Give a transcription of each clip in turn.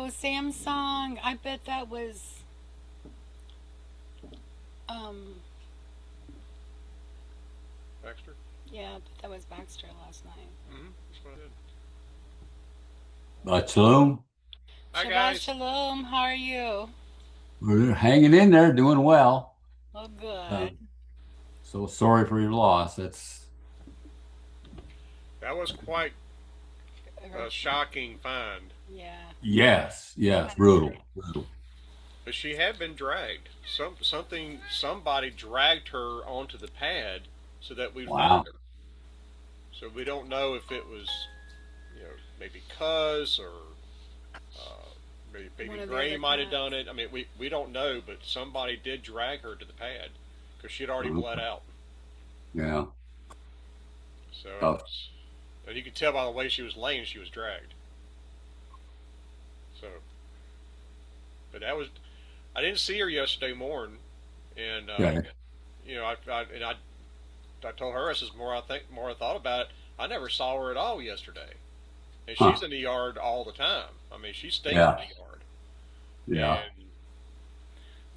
Oh, Samsung. I bet that was um Baxter? yeah, I bet that was Baxter last night. That's what I did. Shalom. Hi, Shabbat guys. Shalom, how are you? We're hanging in there, doing well. Oh Uh, good. so sorry for your loss. That's That was quite a Her- shocking find. Yeah. yes, yes, brutal, brutal. But she had been dragged. Somebody dragged her onto the pad so that we'd find Wow. her. So we don't know if it was, maybe Cuz or uh, maybe One Baby of the Gray other might have done cats. it. I mean, we don't know, but somebody did drag her to the pad because she had already bled Mhm. out. Yeah. So Tough. it's, and you could tell by the way she was laying, she was dragged. So, but I didn't see her yesterday morning, and Okay. I told her, I says, more I thought about it, I never saw her at all yesterday. And she's Huh. in the yard all the time. I mean, she stayed in Yeah. the yard. Yeah. And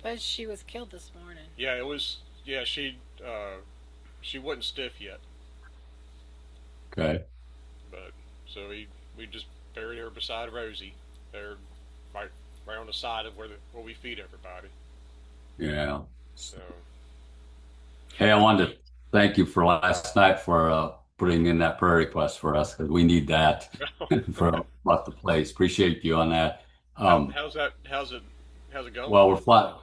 But she was killed this morning. yeah, it was, yeah, she wasn't stiff yet. Okay. But, so we just buried her beside Rosie. There, right, right on the side of where we feed everybody. Yeah. So, Hey, I wanted to thank you for last night for putting in that prayer request for us because we need that for about the place. Appreciate you on that. Um, how's that, how's it going? well,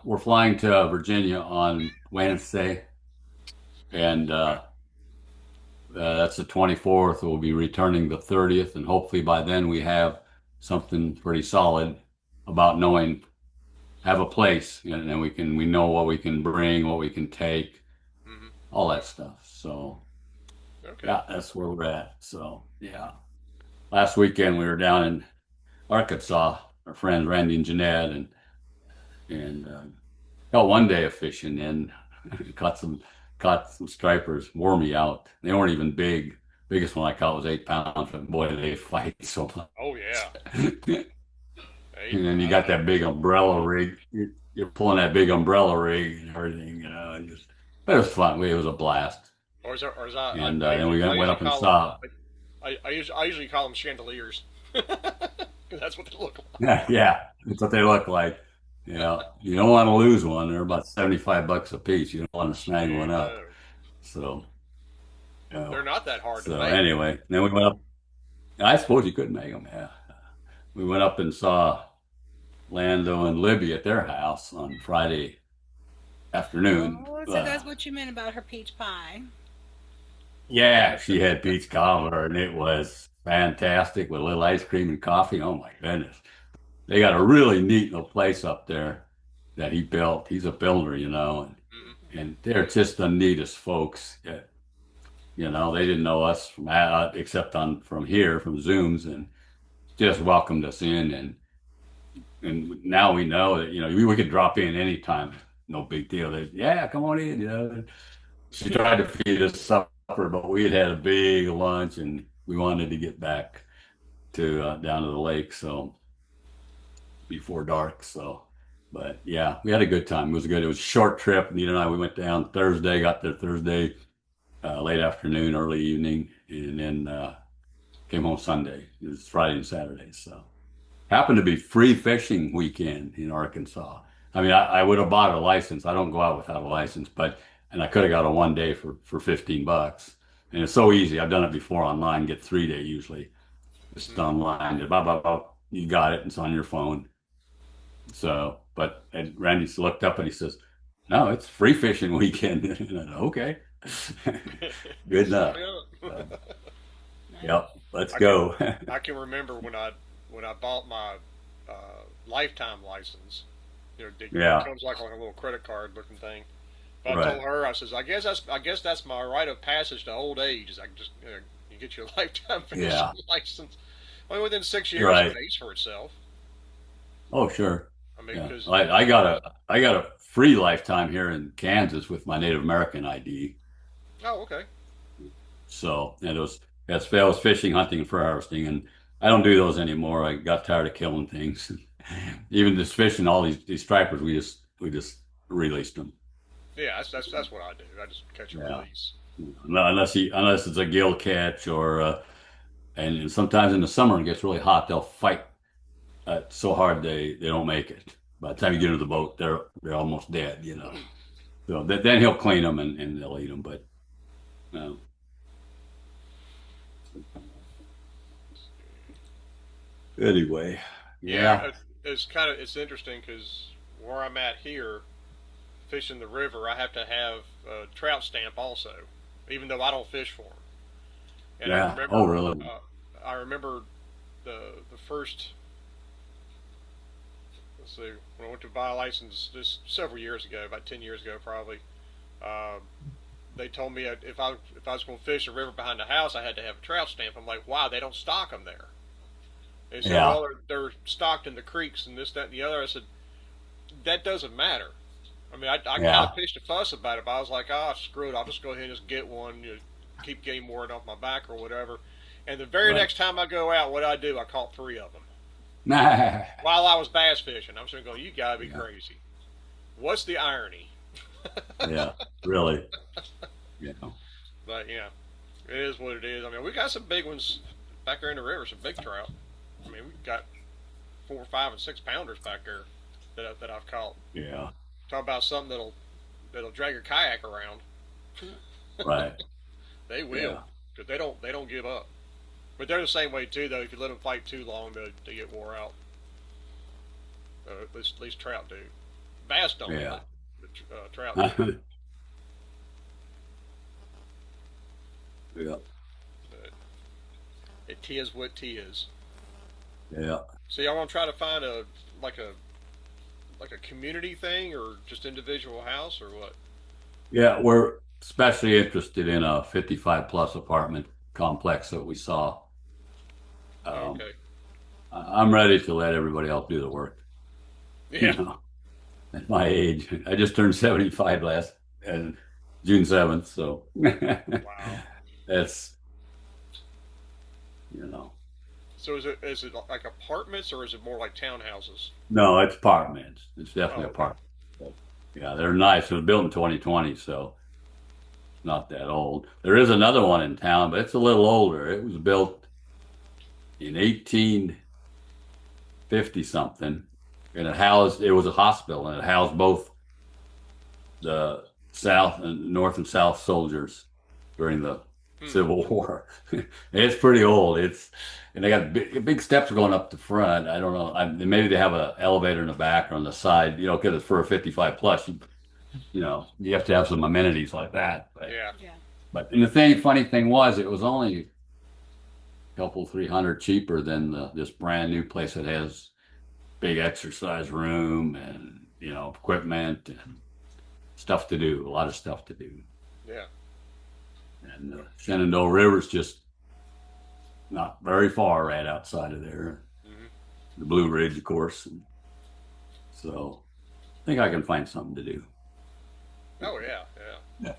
we're flying to Virginia on Wednesday, and Okay. that's the 24th. We'll be returning the 30th, and hopefully by then we have something pretty solid about knowing, have a place, and then we know what we can bring, what we can take, Hmm. all that stuff. So Okay. yeah, that's where we're at. So yeah, last weekend we were down in Arkansas, our friends Randy and Jeanette, and got one day of fishing and caught some stripers, wore me out. They weren't even big. Biggest one I caught was 8 pounds, but boy, they fight so Oh yeah, much. eight. And then you got that big umbrella rig. You're pulling that big umbrella rig and everything, and just, but it was fun. It was a blast. Or is And then I went usually up and call them saw. I usually call them chandeliers. 'Cause that's what they look like. Yeah, yeah, that's what they look like. You don't want to lose one. They're about 75 bucks a piece. You don't want to snag one Gee, up. no, So, they're not that hard to make. anyway, then we went up. I suppose you could make them. Yeah, we went up and saw Lando and Libby at their house on Friday afternoon. Oh, so that's what you meant about her peach pie. Yeah, she had peach cobbler, and it was fantastic with a little ice cream and coffee. Oh my goodness. They got a really neat little place up there that he built. He's a builder, Mm-hmm. and they're just the neatest folks. Yeah, they didn't know us from except on from here from Zooms, and just welcomed us in, and now we know that we could drop in anytime. No big deal. Yeah, come on in. She tried to feed us supper, but we had had a big lunch, and we wanted to get back to down to the lake. So before dark. So, but yeah, we had a good time. It was good. It was a short trip. Nita and I, we went down Thursday, got there Thursday, late afternoon, early evening, and then came home Sunday. It was Friday and Saturday. So happened to be free fishing weekend in Arkansas. I mean, I would have bought a license. I don't go out without a license, and I could have got a one day for 15 bucks. And it's so easy. I've done it before online, get 3 day usually. Just Mm-hmm. online. Blah, blah, blah. You got it. It's on your phone. So, and Randy looked up and he says, "No, it's free fishing weekend." And I said, okay, good enough. Sign So, up. yep, let's I can go. I can remember when I bought my lifetime license. It Yeah, comes like a little credit card looking thing. But I right. told her, I says, I guess that's my rite of passage to old age. Is I just you get your lifetime fishing Yeah, license. I mean, within 6 years it right. pays for itself. Oh, sure. I mean, Yeah, because I got a free lifetime here in Kansas with my Native American ID. oh, okay. So, and I was fishing, hunting, and fur harvesting, and I don't do those anymore. I got tired of killing things. Even just fishing all these stripers, we just released them. Yeah, that's what I do. I just catch and Yeah. release. No, unless it's a gill catch or and sometimes in the summer it gets really hot, they'll fight so hard they don't make it. By the time you Yeah. get into the boat, they're almost dead, you know. So then he'll clean them and they'll eat them. But uh, anyway, Yeah, yeah, it's interesting because where I'm at here, fishing the river, I have to have a trout stamp also, even though I don't fish for them. And yeah. Oh, really? I remember the first, let's see, when I went to buy a license this several years ago, about 10 years ago probably. Um, they told me if I was going to fish a river behind the house, I had to have a trout stamp. I'm like, wow, they don't stock them there. They said, Yeah, well, they're stocked in the creeks and this, that, and the other. I said, that doesn't matter. I mean, I kind yeah, of pitched a fuss about it, but I was like, ah, screw it. I'll just go ahead and just get one, keep game warding off my back or whatever. And the very right. next time I go out, what I do, I caught three of them Nah. while I was bass fishing. I'm sitting going, you gotta be Yeah, crazy. What's the irony? yeah, really. Yeah, But yeah, it is what it is. I mean, we got some big ones back there in the river, some big trout. I mean, we've got 4, 5, and 6 pounders back there that I've caught. yeah, Talk about something that'll drag your kayak around. right. They will, Yeah, because they don't give up. But they're the same way too, though. If you let them fight too long, they get wore out. At least trout do. Bass don't, yeah. but trout do. Yeah, But it is what it is. yeah. So y'all want to try to find like a like a community thing or just individual house or what? Yeah, we're especially interested in a 55 plus apartment complex that we saw. Oh, Um, okay. I'm ready to let everybody else do the work. You Yeah. know, at my age, I just turned 75 last and June 7th, so Wow. that's you know, So is it like apartments or is it more like townhouses? no, it's apartments. It's definitely Oh, okay. apartments. Yeah, they're nice. It was built in 2020, so not that old. There is another one in town, but it's a little older. It was built in 1850 something, and it was a hospital, and it housed both the South and North and South soldiers during the Hmm. Civil War. It's pretty old. And they got big steps going up the front. I don't know. Maybe they have an elevator in the back or on the side, because it's for a 55 plus. You have to have some amenities like that. But Yeah. Yeah. but and funny thing was, it was only a couple 300 cheaper than this brand new place that has big exercise room and equipment and stuff to do. A lot of stuff to do. Yeah. And the Shenandoah River's just not very far right outside of there. Hmm. The Blue Ridge, of course. And so I think I can find something to do. Oh yeah. Yeah. Yeah.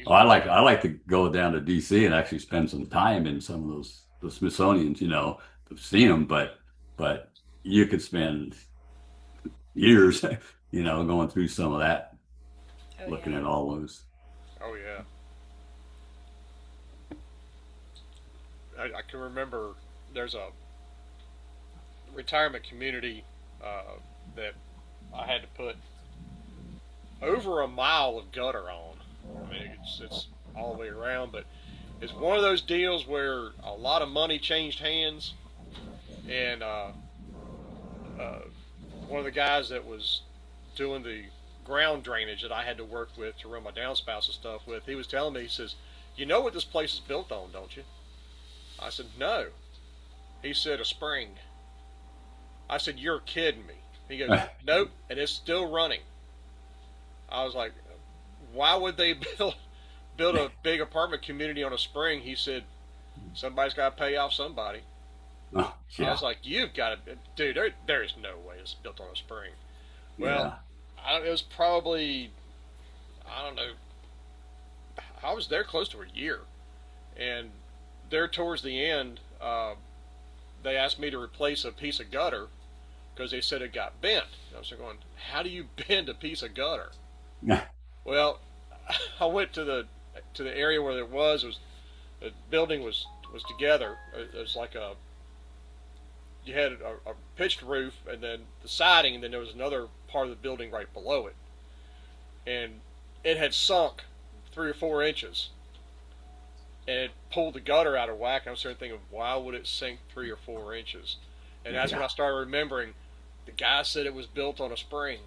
Oh, Easily. I like to go down to DC and actually spend some time in some of the Smithsonian's, to see them, but you could spend years, going through some of that, Oh looking yeah. at all those. Oh yeah. I can remember there's a retirement community that I had to put over a mile of gutter on. I mean, it's all the way around, but it's one of those deals where a lot of money changed hands, and uh, one of the guys that was doing the ground drainage that I had to work with to run my downspouts and stuff with, he was telling me, he says, "You know what this place is built on, don't you?" I said, "No." He said, "A spring." I said, "You're kidding me." He goes, "Nope, and it's still running." I was like, "Why would they build a big apartment community on a spring?" He said, "Somebody's got to pay off somebody." Oh, I yeah, was like, "You've got to, dude. There is no way it's built on a spring." Well, yeah, it was probably, I don't know. I was there close to a year, and there towards the end, they asked me to replace a piece of gutter because they said it got bent. And I was going, how do you bend a piece of gutter? Yeah. Well, I went to the area where it was the building was together. It was like you had a pitched roof and then the siding, and then there was another part of the building right below it, and it had sunk 3 or 4 inches, and it pulled the gutter out of whack. And I was starting thinking, why would it sink 3 or 4 inches? And that's when I started remembering the guy said it was built on a spring.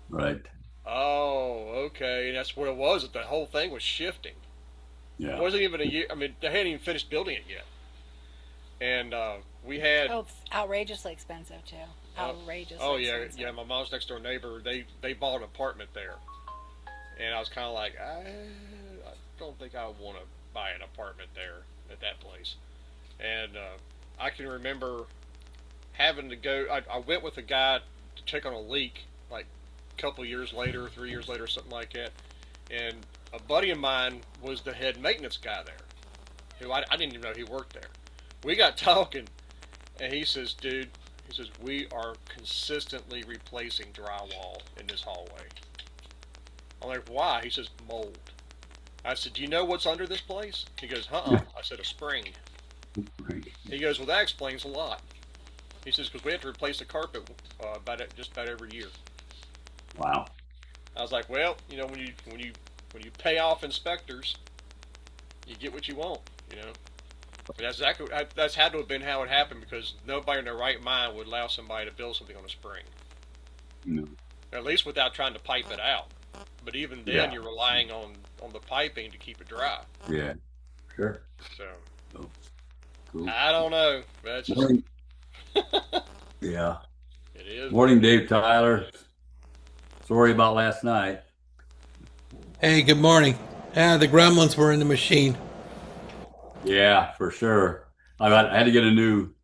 Right. Oh, okay. And that's what it was. That the whole thing was shifting. It Yeah. wasn't even a year. I mean, they hadn't even finished building it yet. And we had. Oh, it's outrageously expensive too. Outrageously. Oh yeah, expensive. yeah. My mom's next door neighbor. They bought an apartment there, and I was kind of like, I don't think I want to buy an apartment there at that place. And I can remember having to go. I went with a guy to check on a leak, like a couple years later, 3 years later, something like that. And a buddy of mine was the head maintenance guy there, who I didn't even know he worked there. We got talking, and he says, dude, he says, we are consistently replacing drywall in this hallway. I'm like, why? He says, mold. I said, do you know what's under this place? He goes, I said, a spring. Right. He goes, well, that explains a lot. He says, because we have to replace the carpet just about every year. Wow. I was like, well, when you pay off inspectors, you get what you want, That's had to have been how it happened, because nobody in their right mind would allow somebody to build something on a spring. No. At least without trying to pipe it out. But even then, you're relying on the piping to keep it dry. Yeah. Sure. So, Oh, cool. I don't know. That's just, Morning. Yeah. it is. Morning, Dave Tyler. Sorry about last night. Hey, good morning. The gremlins were in the machine. Yeah, for sure. I had to get a new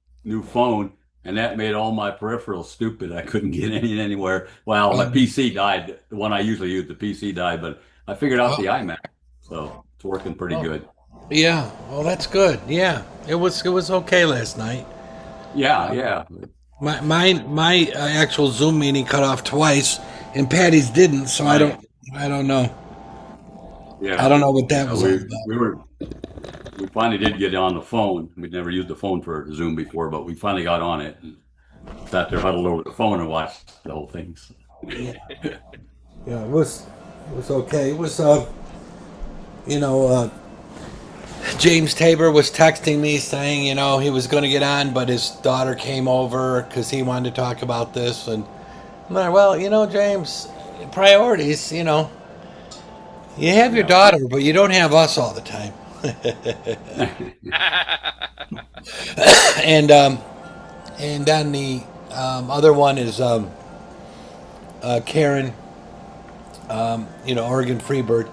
phone, and that made all my peripherals stupid. I couldn't get anywhere. Well, my PC died. The one I usually use, the PC died, but I figured out the iMac, so it's working pretty good. Yeah, well, that's good. Yeah, it was okay last night. Yeah, yeah. My actual Zoom meeting cut off twice, and Patty's didn't. So I don't know. Yeah. I don't know what that was all about. We finally did get on the phone. We'd never used the phone for Zoom before, but we finally got on it and sat there huddled over the phone and watched the whole thing. So. Yeah, it was okay. It was James Tabor was texting me saying, he was going to get on, but his daughter came over because he wanted to talk about this. And I'm like, well, James, priorities, you have your daughter, but you don't have us all the time. And then the other one is Karen, Oregon Freebird.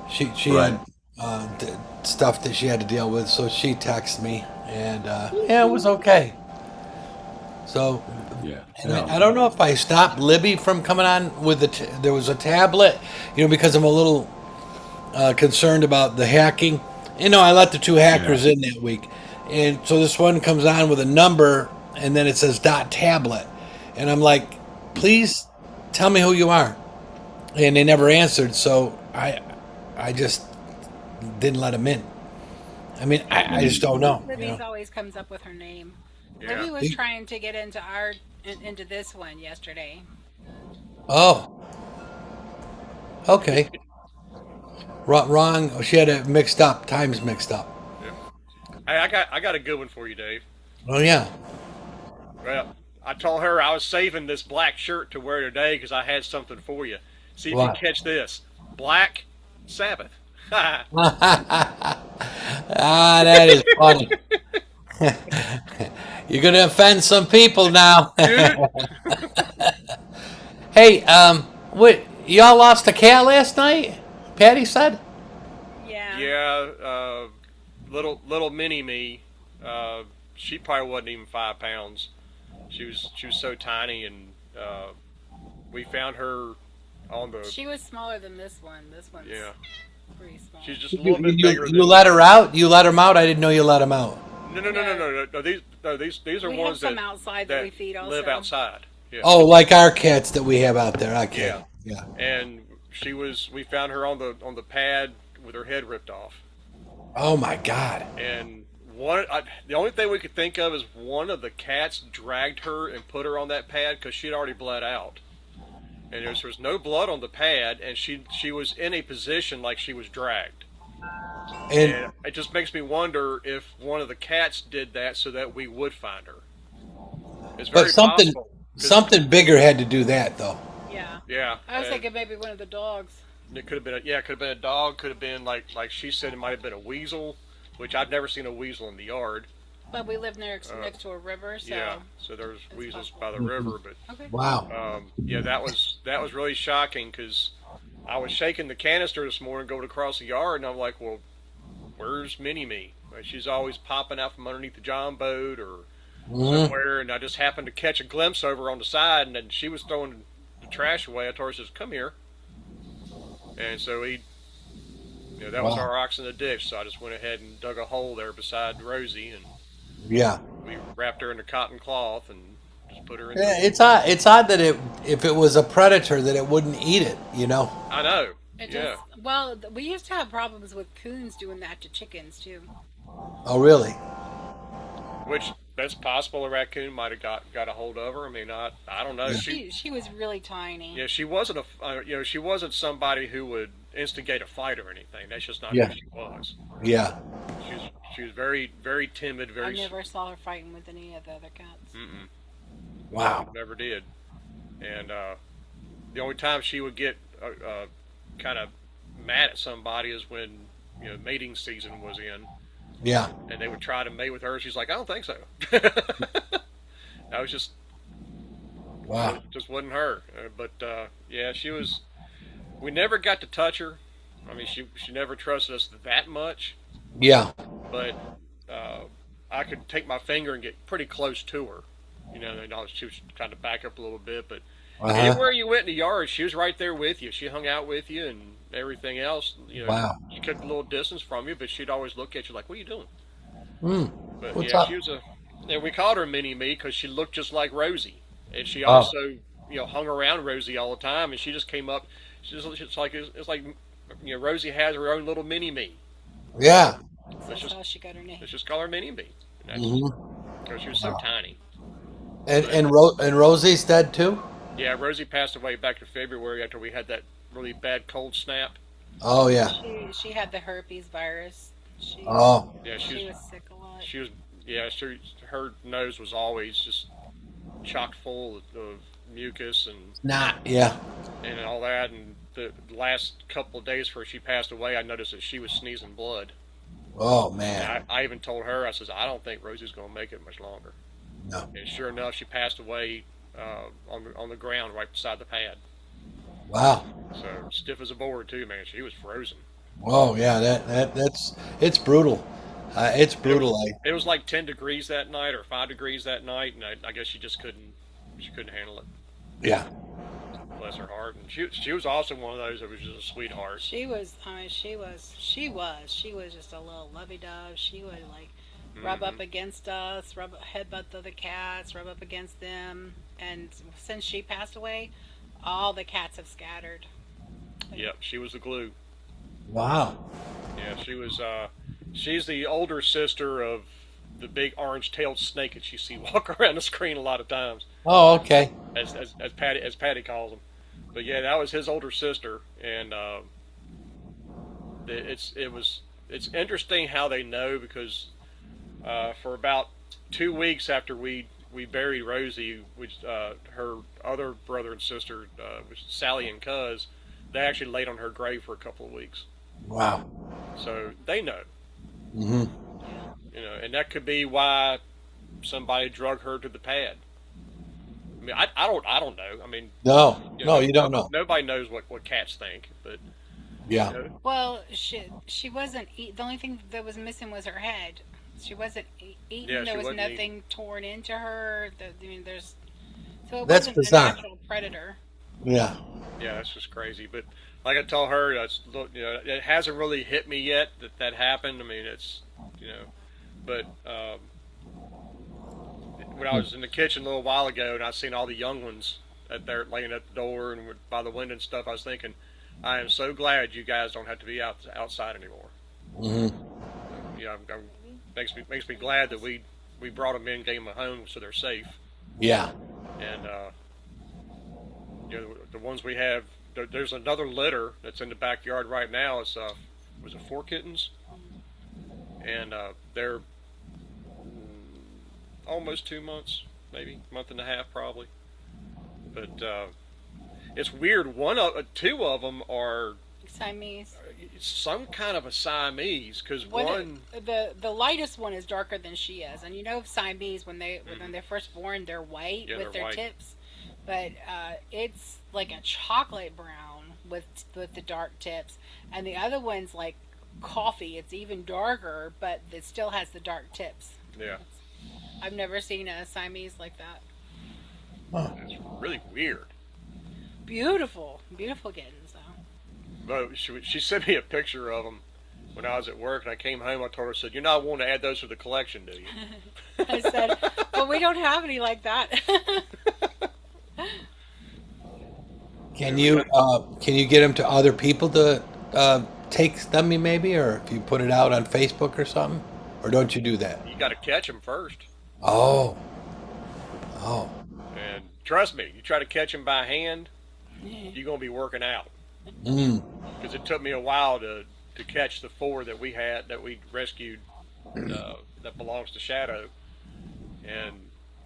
She Right. had stuff that she had to deal with, so she texted me, and it was okay. So, Yeah. and I don't know if I stopped Libby from coming on with there was a tablet, because I'm a little concerned about the hacking. I let the two hackers in that week, and so this one comes on with a number, and then it says .tablet, and I'm like, please tell me who you are, and they never answered, so I just didn't let them in. I mean, I just don't know. Libby's always comes up with her name. Yeah. Libby was trying to get into this one yesterday. Oh, okay. Wrong. She had it mixed up. Times mixed up. Yeah. Hey, I got a good one for you, Dave. Oh yeah. Well, I told her I was saving this black shirt to wear today because I had something for you. See if you What? can catch this. Black Sabbath. That is funny. You're gonna offend some people now. Hey, what? Y'all lost a cat last night? Patty said. Yeah. Yeah, little mini me. She probably wasn't even 5 pounds. She was so tiny, and we found her on the. She was smaller than this one. This one's pretty small. She's just a little bit bigger. You let her out? You let him out? I didn't know you let him out. No. no, these are We have ones some that outside that we feed also. live outside. Yeah. Oh, like our cats that we have out there. Okay. Yeah. Yeah. And we found her on the pad with her head ripped off. Oh my God. And the only thing we could think of is one of the cats dragged her and put her on that pad because she'd already bled out. And there was no blood on the pad, and she was in a position like she was dragged. And And it just makes me wonder if one of the cats did that so that we would find her. It's very but something possible. 'Cause- something bigger had to do that though. Yeah. Yeah. I was and thinking maybe one of the dogs. it could have been it could have been a dog, could have been like she said it might have been a weasel, which I've never seen a weasel in the yard. But we live next to a river, so Yeah, so there's weasels possible. by the river, but okay. Wow. yeah, that was really shocking because I was shaking the canister this morning going across the yard, and I'm like, well, where's Mini Me? Like, she's always popping out from underneath the john boat or somewhere, and I just happened to catch a glimpse of her on the side, and then she was throwing the trash away. I told her, says, come here. And so that was our ox in the ditch, so I just went ahead and dug a hole there beside Rosie, and Yeah. we wrapped her in a cotton cloth and just put her in. Yeah, it's odd. It's odd that if it was a predator, that it wouldn't eat it. You know. I know. It Yeah. just, well, we used to have problems with coons doing that to chickens too. Oh, really? Which that's possible. A raccoon might have got a hold of her. I mean, I don't know. She was really tiny. She wasn't she wasn't somebody who would instigate a fight or anything. That's just not Yeah. who she was. Yeah. She was very very timid. I never saw her fighting with any of the other cats. Wow. Never did. And the only time she would get kind of mad at somebody is when mating season was in. Yeah. And they would try to mate with her. She's like, I don't think so. That was just Wow. it just wasn't her. But yeah, she was. We never got to touch her. I mean, she never trusted us that much. Yeah. But I could take my finger and get pretty close to her. She was kind of back up a little bit, but anywhere you went in the yard, she was right there with you. She hung out with you and everything else. Wow. She kept a little distance from you, but she'd always look at you like, "What are you doing?" But What's yeah, up? she was and we called her Mini Me because she looked just like Rosie, and she also hung around Rosie all the time, and she just came up. It's like Rosie has her own little Mini Me. Yeah. That's how she got her name. Let's just call her Mini Me. Because she was so tiny. And Rosie's dead too. Yeah, Rosie passed away back in February after we had that really bad cold snap. Oh yeah. She had the herpes virus. Yeah, she was sick a lot. She was her nose was always just chock full of mucus and and all that. And the last couple of days before she passed away, I noticed that she was sneezing blood. Oh man. And I even told her, I says, I don't think Rosie's going to make it much longer. No. And sure enough, she passed away on the ground right beside the pad. Wow. So stiff as a board too, man. She was frozen. Oh yeah. That's it's brutal. It's brutal. It was like 10 degrees that night or 5 degrees that night, and I guess she just couldn't handle it. Yeah. Bless her heart. And she was also one of those that was just a sweetheart. She was just a little lovey-dove. She would rub up against us, headbutt the other cats, rub up against them. And since she passed away, all the cats have scattered. Yep, she was the glue. Wow. Yeah, she was. She's the older sister of the big orange-tailed snake that you see walk around the screen a lot of times. Oh, okay. As Patty calls them. But yeah, that was his older sister, and it's interesting how they know because for about 2 weeks after we buried Rosie, which her other brother and sister, which Sally and Cuz, they actually laid on her grave for a couple of weeks. Wow. So they know. Mm-hmm. And that could be why somebody drug her to the pad. I mean, I don't know. I mean, No, you don't know. Nobody knows what cats think, but Yeah. Well, she wasn't. The only thing that was missing was her head. She wasn't eaten. Yeah, there was wasn't nothing torn into her. So it That's wasn't bizarre. a natural predator. Yeah. Yeah, that's just crazy. But like I told her, it hasn't really hit me yet that happened. I mean, it's but when I was in the kitchen a little while ago and I seen all the young ones there laying at the door and by the window and stuff, I was thinking, I am so glad you guys don't have to be outside anymore. Hmm. Makes me glad that we brought them in, gave them a home so they're safe. Yeah. And the ones we have, there's another litter that's in the backyard right now. It's was it 4 kittens, and they're almost 2 months, maybe month and a half probably. But it's weird. Two of them are Siamese. some kind of a Siamese because The lightest one is darker than she is, and Siamese when they're first born they're white Yeah, with they're their white. tips, but it's like a chocolate brown with the dark tips, and the other one's like coffee. It's even darker, but it still has the dark tips. Yeah, I've never seen a Siamese like that. Huh. it's really weird. Beautiful, beautiful kittens though. But she sent me a picture of them when I was at work, and I came home. I told her, I said, "You're not wanting to add those to the collection, do you?" I said, "Well, we don't have any like that." Can you get them to other people to take them maybe, or if you put it out on Facebook or something, or don't you do that? You got to catch them first. Oh, oh, And trust me, you try to catch them by hand, you're gonna be working out. mm, Because it took me a while to catch the 4 that we rescued that belongs to Shadow, and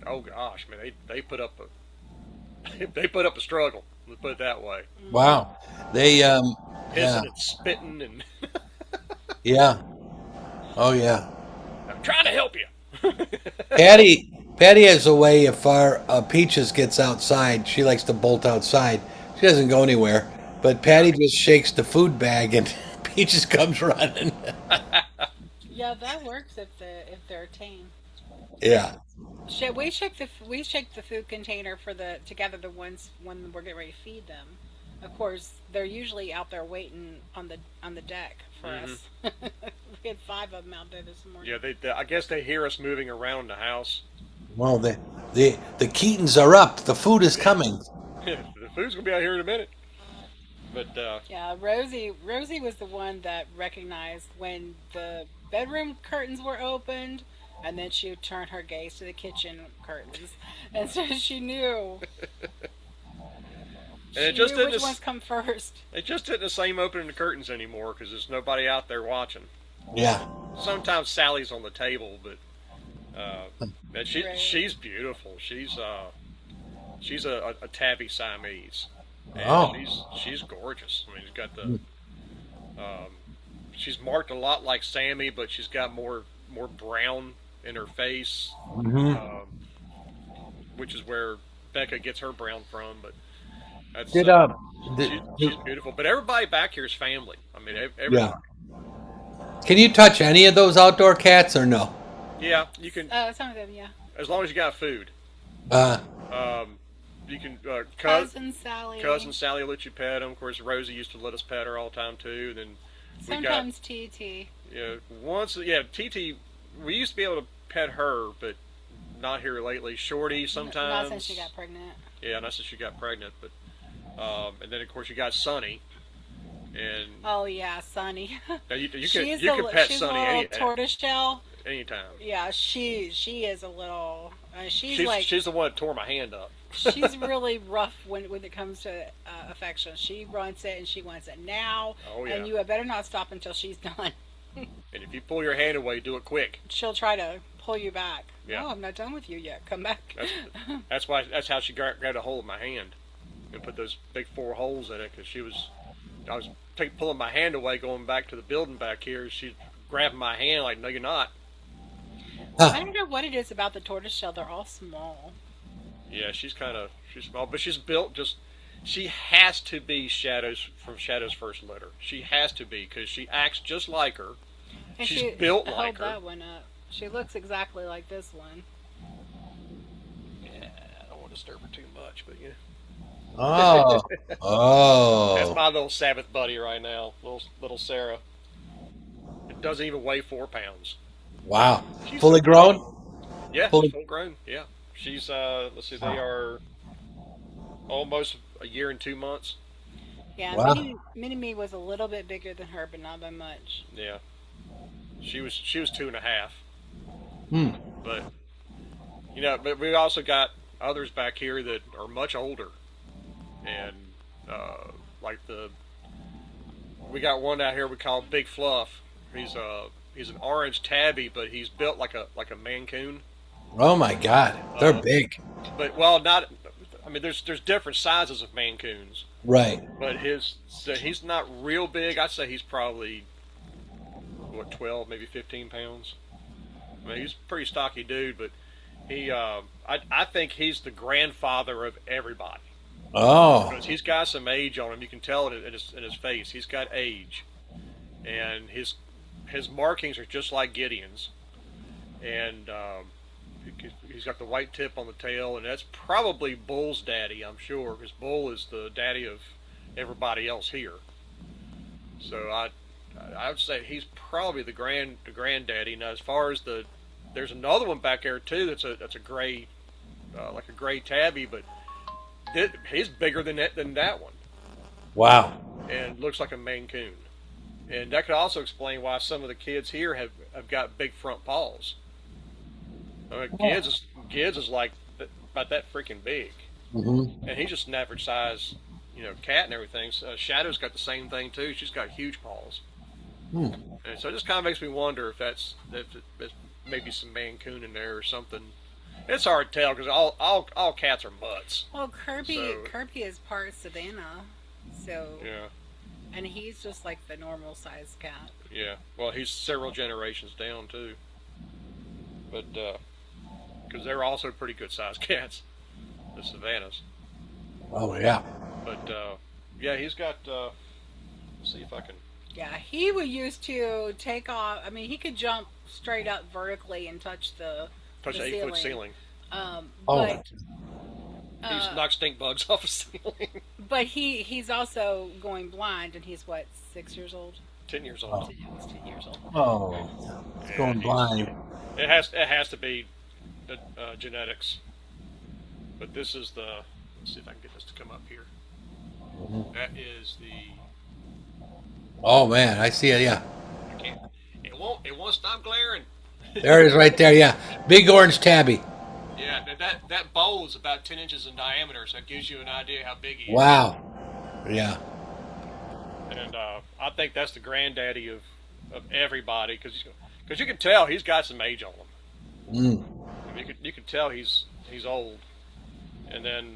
oh gosh, man, they put up a they put up a struggle. Let's put it that way. wow. They yeah, Hissing and spitting, and yeah, oh yeah. I'm trying to help you. Patty has a way. If our Peaches gets outside, she likes to bolt outside. She doesn't go anywhere, but Yeah, Patty just shakes the food bag and Peaches comes running. Yeah, that works if they're tame. Yeah. We check the food container to gather the ones when we're getting ready to feed them. Of course, they're usually out there waiting on the deck for hmm us. We had 5 of them out there this morning. yeah. I guess they hear us moving around the house. Well, the Keatons are up. The food is coming. The food's gonna be out here in a minute. But Yeah, Rosie was the one that recognized when the bedroom curtains were opened, and then she would turn her gaze to the kitchen curtains, and so she knew and it just didn't. which ones come first. It just isn't the same opening the curtains anymore because there's nobody out there watching. Yeah. Sometimes Sally's on the table, but and Right. she's beautiful. She's a tabby Siamese, and Oh. she's gorgeous. I mean, she's got the she's marked a lot like Sammy, but she's got more brown in her face, Hmm. which is where Becca gets her brown from. But that's Did did, she's beautiful. But everybody back here is family. I mean, yeah. everybody. Can you touch any of those outdoor cats or no? Yeah, you can Some of them, yeah. as long as you got food. Uh, You can cousin Sally will let you pet them. Of course, Rosie used to let us pet her all the time too. Then we got Sometimes TT. TT. We used to be able to pet her, but not here lately. Shorty Not since she sometimes. got pregnant. Yeah, not since she got pregnant. But and then of course you got Sunny, and Oh yeah, Sunny. now you can She's you a can pet she's a Sunny little tortoise shell. anytime. Yeah, she is a little. She's She's like she's the one that tore my hand up. she's really rough when it comes to affection. She wants it and she wants it now. Oh yeah. And you had better not stop until she's done. And if you pull your hand away, do it quick. She'll try to pull you back. Yeah. No, I'm not done with you yet. Come back. That's how she grabbed a hold of my hand and put those big 4 holes in it because I was pulling my hand away going back to the building back here. She's grabbing my hand like, no, you're not. I don't know what it is about the tortoise shell. They're all small. Yeah, she's small, but she's built she has to be Shadow's first litter. She has to be because she acts just like her. And She's she built hold like her. that one up. She looks exactly like this one. Yeah, I don't want to disturb her too much, but yeah. oh. That's Oh. my little Sabbath buddy right now, little Sarah. It doesn't even weigh 4 pounds. Wow. She's Fully so grown? Yeah, Fully- full grown. Yeah. She's let's see, they are almost a year and 2 months. Yeah, Wow. Mini Me was a little bit bigger than her, but not by much. Yeah, she was 2.5. Hmm. But but we also got others back here that are much older, and like the we got one out here we call Big Fluff. He's an orange tabby, but he's built like a Mancoon. Oh my God, they're Uh, big. but well, not. I mean, there's different sizes of Mancoons, Right. but he's not real big. I'd say he's probably what 12, maybe 15 pounds. I mean, he's a pretty stocky dude, but I think he's the grandfather of everybody Oh. because he's got some age on him. You can tell it in his face. He's got age, and his markings are just like Gideon's, and he's got the white tip on the tail, and that's probably Bull's daddy, I'm sure, because Bull is the daddy of everybody else here. So I would say he's probably the granddaddy. Now, as far as there's another one back there too. That's a gray, like a gray tabby, but he's bigger than that one, Wow. and looks like a Maine Coon. And that could also explain why some of the kids here have got big front paws. I mean, Gids is like about that freaking big, Hmm. and he's just an average size, cat and everything. So, Shadow's got the same thing too. She's got huge paws, Hmm. and so it just kind of makes me wonder if maybe some Mancoon in there or something. It's hard to tell because all cats are mutts. Well, Kirby So Kirby is part Savannah, so yeah, and he's just like the normal sized cat. yeah. Well, he's several generations down too, but because they're also pretty good sized cats, the Savannahs. Oh yeah. But yeah, he's got. Let's see if I can Yeah, he would used to take off. I mean, he could jump straight up vertically and touch touch the the 8 foot ceiling. ceiling. Oh. But He used to knock stink bugs off the ceiling. he's also going blind, and he's what 6 years old. 10 years Oh. old. He's 10 years old. Oh. It's Yeah, going blind. it has to be genetics. But this is the. Let's see if I can get this to come up here. That is the. Oh man, I see it. Yeah. I can't. It won't stop glaring. There it is, right there. Yeah. Big orange tabby. Yeah, that bowl is about 10 inches in diameter, so it gives you an idea how big he is. Wow. Yeah. And I think that's the granddaddy of everybody because you can tell he's got some age on him. Mm. I mean, you can tell he's old. And then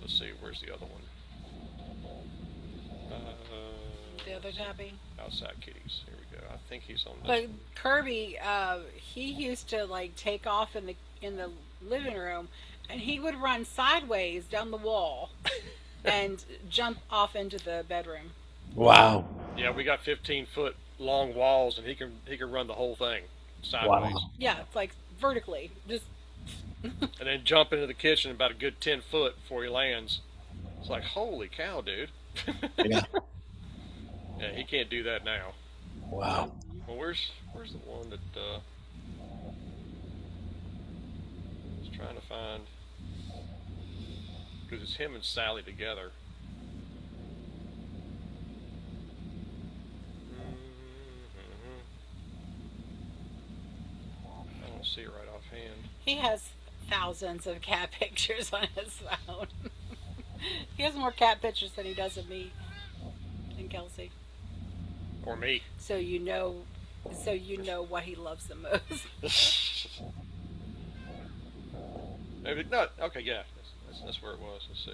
let's see, where's the other one? The other tabby. Outside kitties. Here we go. I think he's on this But one. Kirby, he used to like take off in the living room, and he would run sideways down the wall and jump off into the bedroom. Wow. Yeah, we got 15-foot long walls, and he can run the whole thing sideways, Wow. Yeah, it's like vertically, just and then jump into the kitchen about a good 10 foot before he lands. It's like holy cow, dude. Yeah. Yeah, he can't do that now. Wow. Well, where's the one that I was trying to find? Because it's him and Sally together. I don't see it right offhand. he has thousands of cat pictures on his phone. He has more cat pictures than he does of me and Kelsey. Or me. So you know what he loves the most. Maybe not. Okay, yeah, that's where it was. Let's see.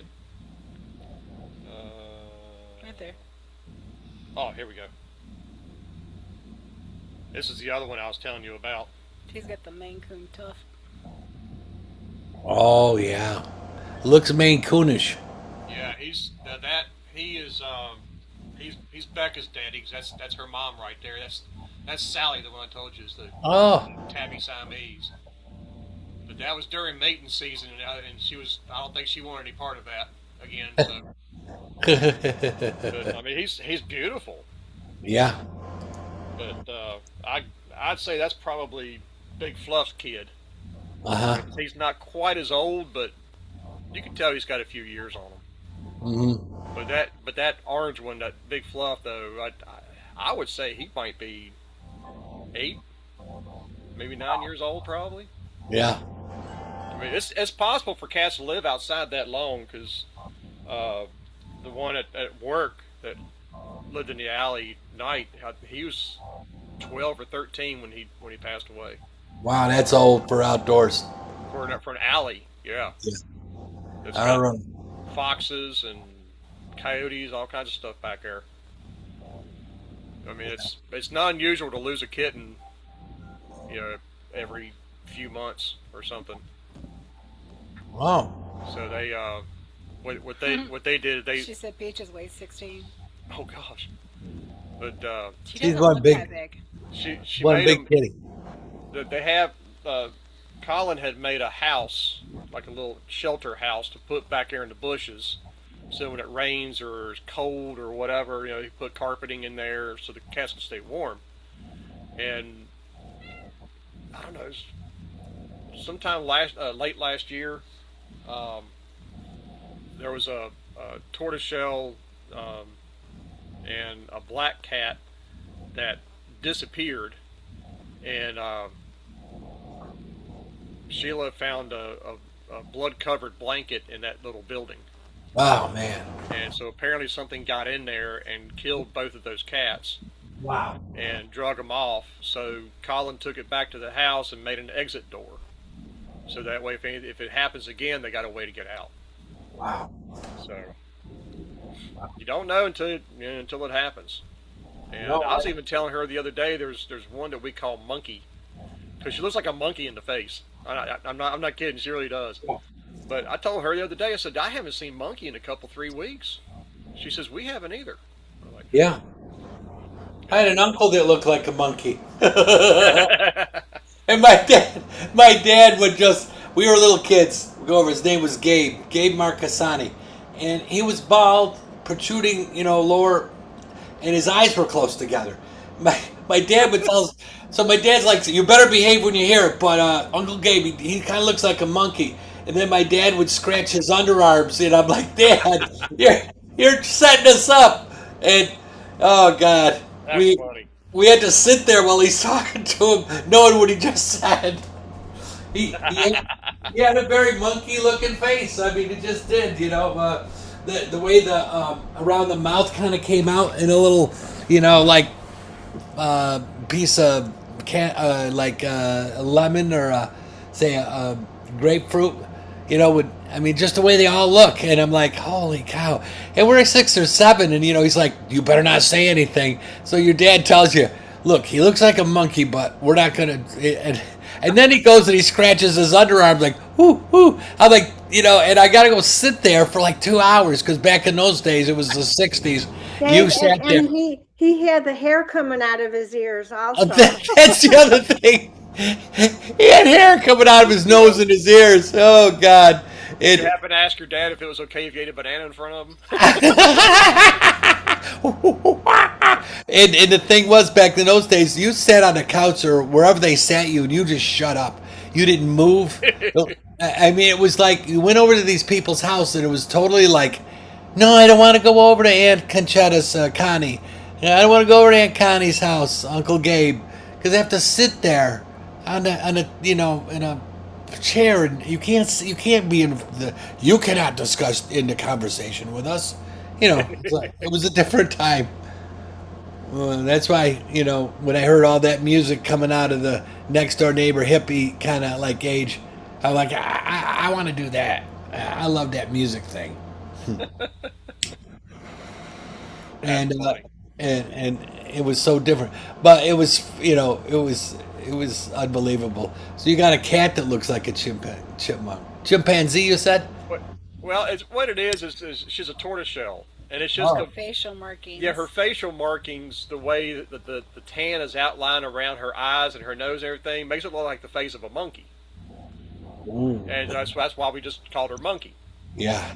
Right there. Oh, here we go. This is the other one I was telling you about. He's got the Maine Coon tuft. Oh yeah. Looks Maine Coonish. Yeah, he is he's Becca's daddy. 'Cause that's her mom right there. That's Sally, the one I told you is the Oh. tabby Siamese. But that was during mating season, and I don't think she wanted any part of that again. So, but, I mean, he's beautiful. Yeah. But I'd say that's probably Big Fluff's kid. Uh I huh. mean, he's not quite as old, but you can tell he's got a few years on him. Hmm. But that orange one, that big fluff though, I would say he might be 8, maybe 9 years old, probably. Yeah. I mean, it's possible for cats to live outside that long because uh, the one at work that lived in the alley night, he was 12 or 13 when he passed away. Wow, that's old for outdoors. For an alley, yeah, Yeah. it's I don't got know. foxes and coyotes, all kinds of stuff back there. I mean, it's not unusual to lose a kitten, you know, every few months or something. Wow. So what they did they She said Peaches weighs 16. oh gosh, but She She's doesn't look that big. she one made big them. kitty. They have Colin had made a house, like a little shelter house, to put back there in the bushes. So when it rains or it's cold or whatever, you put carpeting in there so the cats can stay warm. And I don't know, sometime late last year, um, there was a tortoiseshell um, and a black cat that disappeared, and Sheila found a blood-covered blanket in that little building. Oh man. And so apparently something got in there and killed both of those cats Wow. and drug them off. So Colin took it back to the house and made an exit door. So that way, if it happens again, they got a way to get out. Wow. So you don't know until it happens. And No, I was even telling her the other day, there's one that we call Monkey because she looks like a monkey in the face. I'm not kidding. She really does. But I told her the other day, I said, I haven't seen Monkey in a couple, 3 weeks. She says, we haven't either. I'm like, yeah. I had an uncle that looked like a monkey. And my dad would just, we were little kids, we go over, his name was Gabe Marcassani. And he was bald, protruding, lower, and his eyes were close together. My dad would tell us, so my dad's like, you better behave when you hear it, but Uncle Gabe, he kind of looks like a monkey. And then my dad would scratch his underarms, and I'm like, Dad, you're setting us up. And, oh, God, that's we funny. we had to sit there while he's talking to him, knowing what he just said. He had a very monkey looking face. I mean, it just did. The way the around the mouth kind of came out in a little, like piece of like a lemon or say a grapefruit. Would I mean just the way they all look, and I'm like, holy cow! And we're 6 or 7, and he's like, you better not say anything. So your dad tells you, look, he looks like a monkey, but we're not gonna. And then he goes and he scratches his underarm like, whoo, whoo. I'm like, and I gotta go sit there for like 2 hours because back in those days it was the '60s. You Dave, sat there. and he had the hair coming out of his ears also. That's the other thing. He had hair coming out of his nose and his ears. Oh God! Did you It. happen to ask your dad if it was okay if you ate a banana in front of him? And the thing was, back in those days, you sat on the couch or wherever they sat you, and you just shut up. You didn't move. I mean, it was like you went over to these people's house, and it was totally like, no, I don't want to go over to Aunt Conchetta's Connie. I don't want to go over to Aunt Connie's house, Uncle Gabe, because I have to sit there on a in a chair, and you can't be in the you cannot discuss in the conversation with us. It was a different time. That's why when I heard all that music coming out of the next door neighbor hippie kind of like age, I'm like, I want to do that. I love that music thing. That's and uh, funny. and it was so different. But it was it was unbelievable. So you got a cat that looks like a chimpanzee. You said? What, well, it's what it is she's a tortoiseshell, and it's just Oh, the Facial yeah, markings. her facial markings, the way that the tan is outlined around her eyes and her nose and everything, makes it look like the face of a monkey, ooh, and that's why we just called her Monkey. yeah.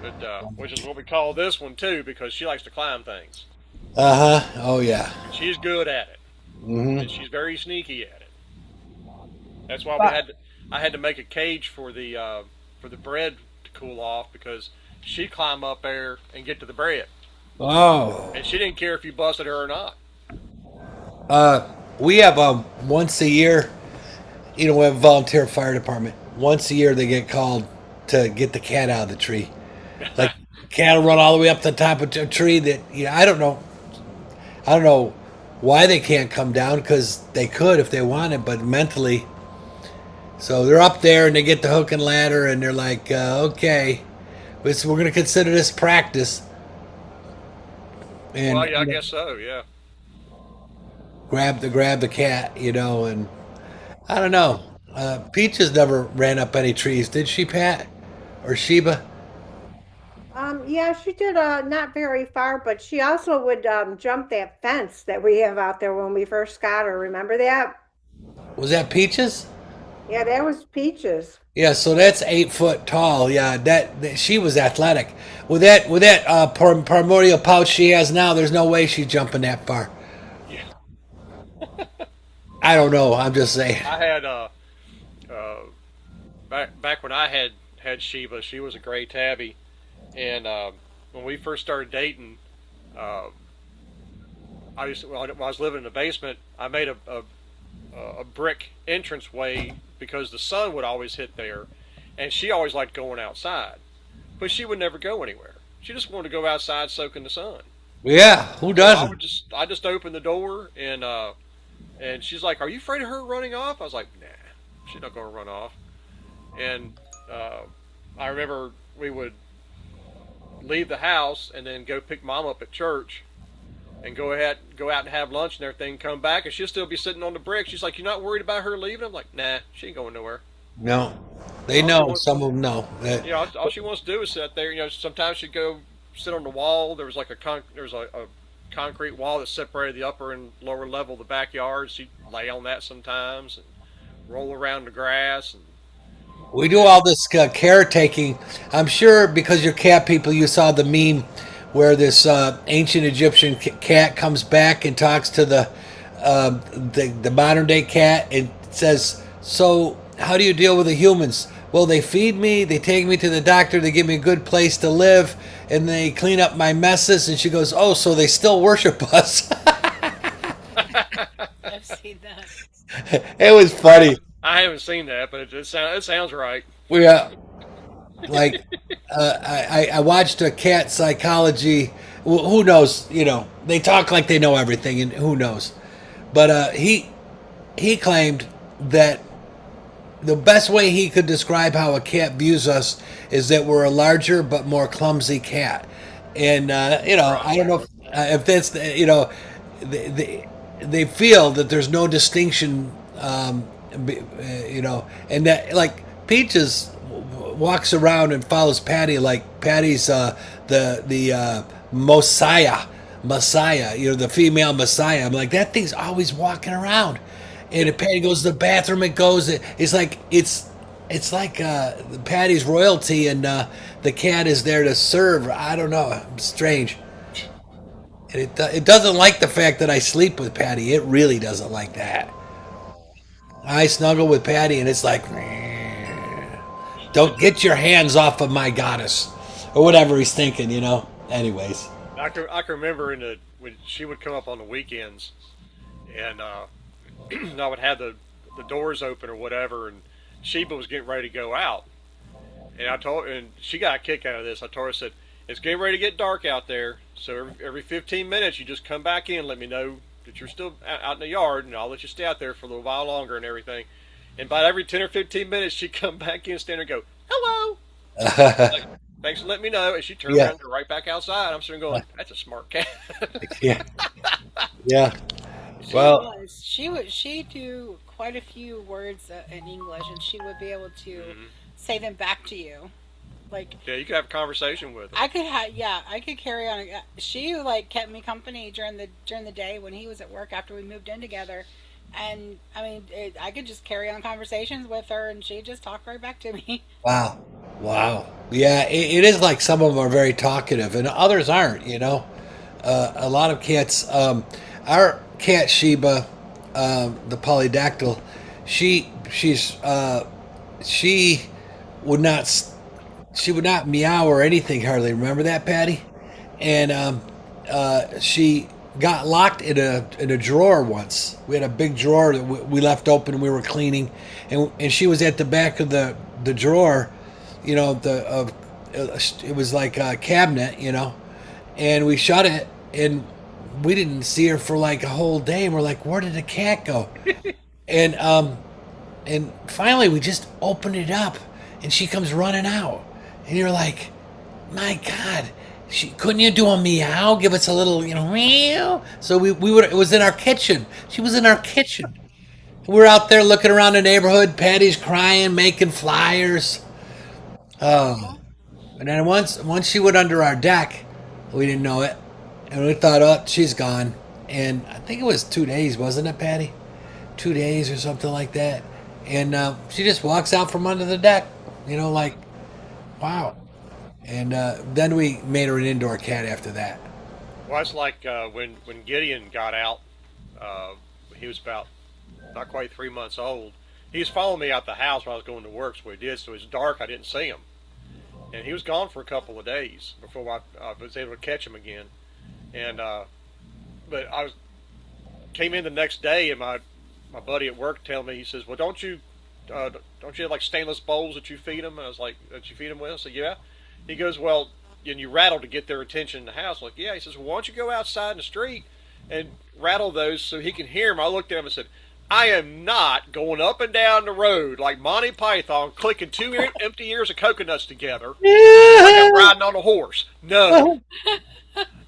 But which is what we call this one too, because she likes to climb things, Uh huh. Oh yeah. and she's good at it, and Hmm. she's very sneaky at it. That's why But I had to make a cage for the bread to cool off because she'd climb up there and get to the bread, oh, and she didn't care if you busted her or not. we have once a year. We have a volunteer fire department. Once a year, they get called to get the cat out of the tree. Like cat will run all the way up to the top of a tree. That I don't know. I don't know why they can't come down because they could if they wanted, but mentally. So they're up there and they get the hook and ladder and they're like, okay, we're going to consider this practice and Well, yeah, I guess so. Yeah. grab the cat, and I don't know. Peaches never ran up any trees, did she, Pat or Sheba? Yeah, she did not very far, but she also would jump that fence that we have out there when we first got her. Remember that? Was that Peaches? Yeah, that was Peaches. Yeah, so that's 8 foot tall. Yeah, that she was athletic. With that primordial pouch she has now, there's no way she's jumping that far. Yeah. I don't know. I'm just saying. I had uh back when I had Sheba, she was a gray tabby, and when we first started dating, uh, when I was living in the basement, I made a brick entranceway because the sun would always hit there, and she always liked going outside, but she would never go anywhere. She just wanted to go outside, soak in the sun. Yeah, who So doesn't? I just opened the door, and she's like, "Are you afraid of her running off?" I was like, "Nah, she's not gonna run off." And uh, I remember we would leave the house and then go pick mom up at church and go out and have lunch and everything. Come back and she'll still be sitting on the brick. She's like, "You're not worried about her leaving?" I'm like, "Nah, she ain't going nowhere." No, they All she know. wants, Some of them know. all she wants to do is sit there. Sometimes she'd go sit on the wall. There was like there was a concrete wall that separated the upper and lower level of the backyard. She'd lay on that sometimes and roll around the grass. And We do all this caretaking. I'm sure because you're cat people, you saw the meme where this ancient Egyptian cat comes back and talks to the modern day cat and says, "So how do you deal with the humans?" "Well, they feed me, they take me to the doctor, they give me a good place to live, and they clean up my messes." And she goes, "Oh, so they still worship us." I've seen that. It was funny. I haven't seen that, but it sounds right. We like I watched a cat psychology. Who knows? They talk like they know everything, and who knows? But he claimed that the best way he could describe how a cat views us is that we're a larger but more clumsy cat. And I don't know if that's they feel that there's no distinction. And that like Peaches walks around and follows Patty like Patty's the Messiah, the female Messiah. I'm like, that thing's always walking around, and if Patty goes to the bathroom, it's like Patty's royalty, and the cat is there to serve. I don't know, strange. And it doesn't like the fact that I sleep with Patty. It really doesn't like that. I snuggle with Patty, and it's like, don't get your hands off of my goddess, or whatever he's thinking. Anyways, I can remember when she would come up on the weekends, and I would have the doors open or whatever, and Sheba was getting ready to go out, and she got a kick out of this. I told her, I said, "It's getting ready to get dark out there, so every 15 minutes you just come back in and let me know that you're still out in the yard, and I'll let you stay out there for a little while longer and everything." And about every 10 or 15 minutes, she'd come back in, stand there and go, "Hello." Like, "Thanks for letting me know." And she turned yeah, around and go right back outside. I'm sitting going, "That's a smart cat." yeah, yeah. She Well, was. She do quite a few words in English, and she would be able to say them back to you. Like Yeah, you could have a conversation with her. I could carry on. She like kept me company during the day when he was at work after we moved in together, and I mean I could just carry on conversations with her, and she'd just talk right back to me. wow, wow. Yeah, it is like some of them are very talkative, and others aren't. A lot of cats. Our cat Sheba, the polydactyl, She would not she would not meow or anything hardly. Remember that, Patty? And she got locked in a drawer once. We had a big drawer that we left open. And we were cleaning, and she was at the back of the drawer. You know, it was like a cabinet. You know, and we shut it, and we didn't see her for like a whole day. And we're like, where did the cat go? And and finally we just opened it up, and she comes running out, and you're like, my God, couldn't you do a meow? Give us a little, meow. So we would. It was in our kitchen. She was in our kitchen. We were out there looking around the neighborhood. Patty's crying, making flyers. Aw. And then once she went under our deck, we didn't know it, and we thought, oh, she's gone. And I think it was 2 days, wasn't it, Patty? 2 days or something like that. And she just walks out from under the deck, like, wow. And then we made her an indoor cat after that. Well, it's like when Gideon got out. He was about not quite 3 months old. He was following me out the house when I was going to work, so he did. So it was dark. I didn't see him, and he was gone for a couple of days before I was able to catch him again. And but came in the next day, and my buddy at work telling me, he says, "Well, don't you have like stainless bowls that you feed them?" And I was like, "That you feed them with?" I said, "Yeah." He goes, "Well, and you rattle to get their attention in the house." I'm like, "Yeah." He says, "Well, why don't you go outside in the street and rattle those so he can hear them?" I looked at him and said, "I am not going up and down the road like Monty Python, clicking two empty ears of coconuts together like I'm riding on a horse. No."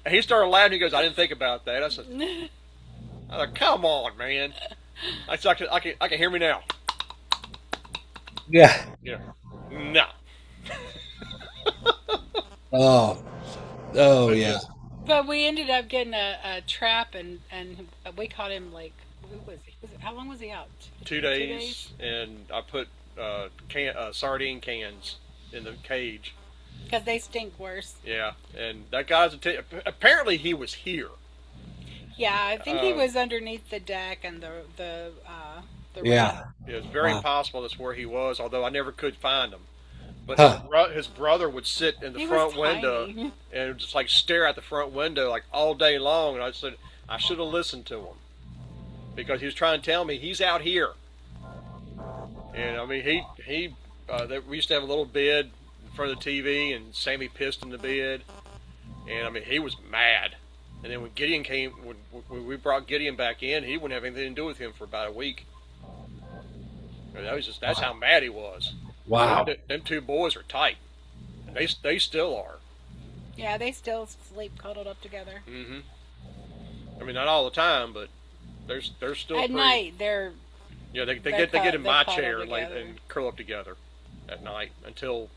And he started laughing. He goes, "I didn't think about that." I said, "Come on, man." I said, I can hear me now. Yeah. Yeah. No. Oh. Oh yeah. But we ended up getting a trap, and we caught him like, who was he? How long was he out? 2 days, and I put sardine cans in the cage. Because they stink worse. Yeah, and that guy's apparently he was here. Yeah, I think he was underneath the deck and the Yeah. It's very possible that's where he was, although I never could find him. But his brother would sit in the He front was window tiny. and just like stare at the front window like all day long. And I said I should have listened to him because he was trying to tell me he's out here. And I mean we used to have a little bed in front of the TV, and Sammy pissed in the bed, and I mean he was mad. And then when Gideon came, when we brought Gideon back in, he wouldn't have anything to do with him for about a week. And that's how mad he was. Wow. Them two boys are tight. And they still are. Yeah, they still sleep cuddled up together. Mm-hmm. I mean, not all the time, but they're still At pretty, night, they're Yeah, they they're get in they're my cuddled chair together. and curl up together at night until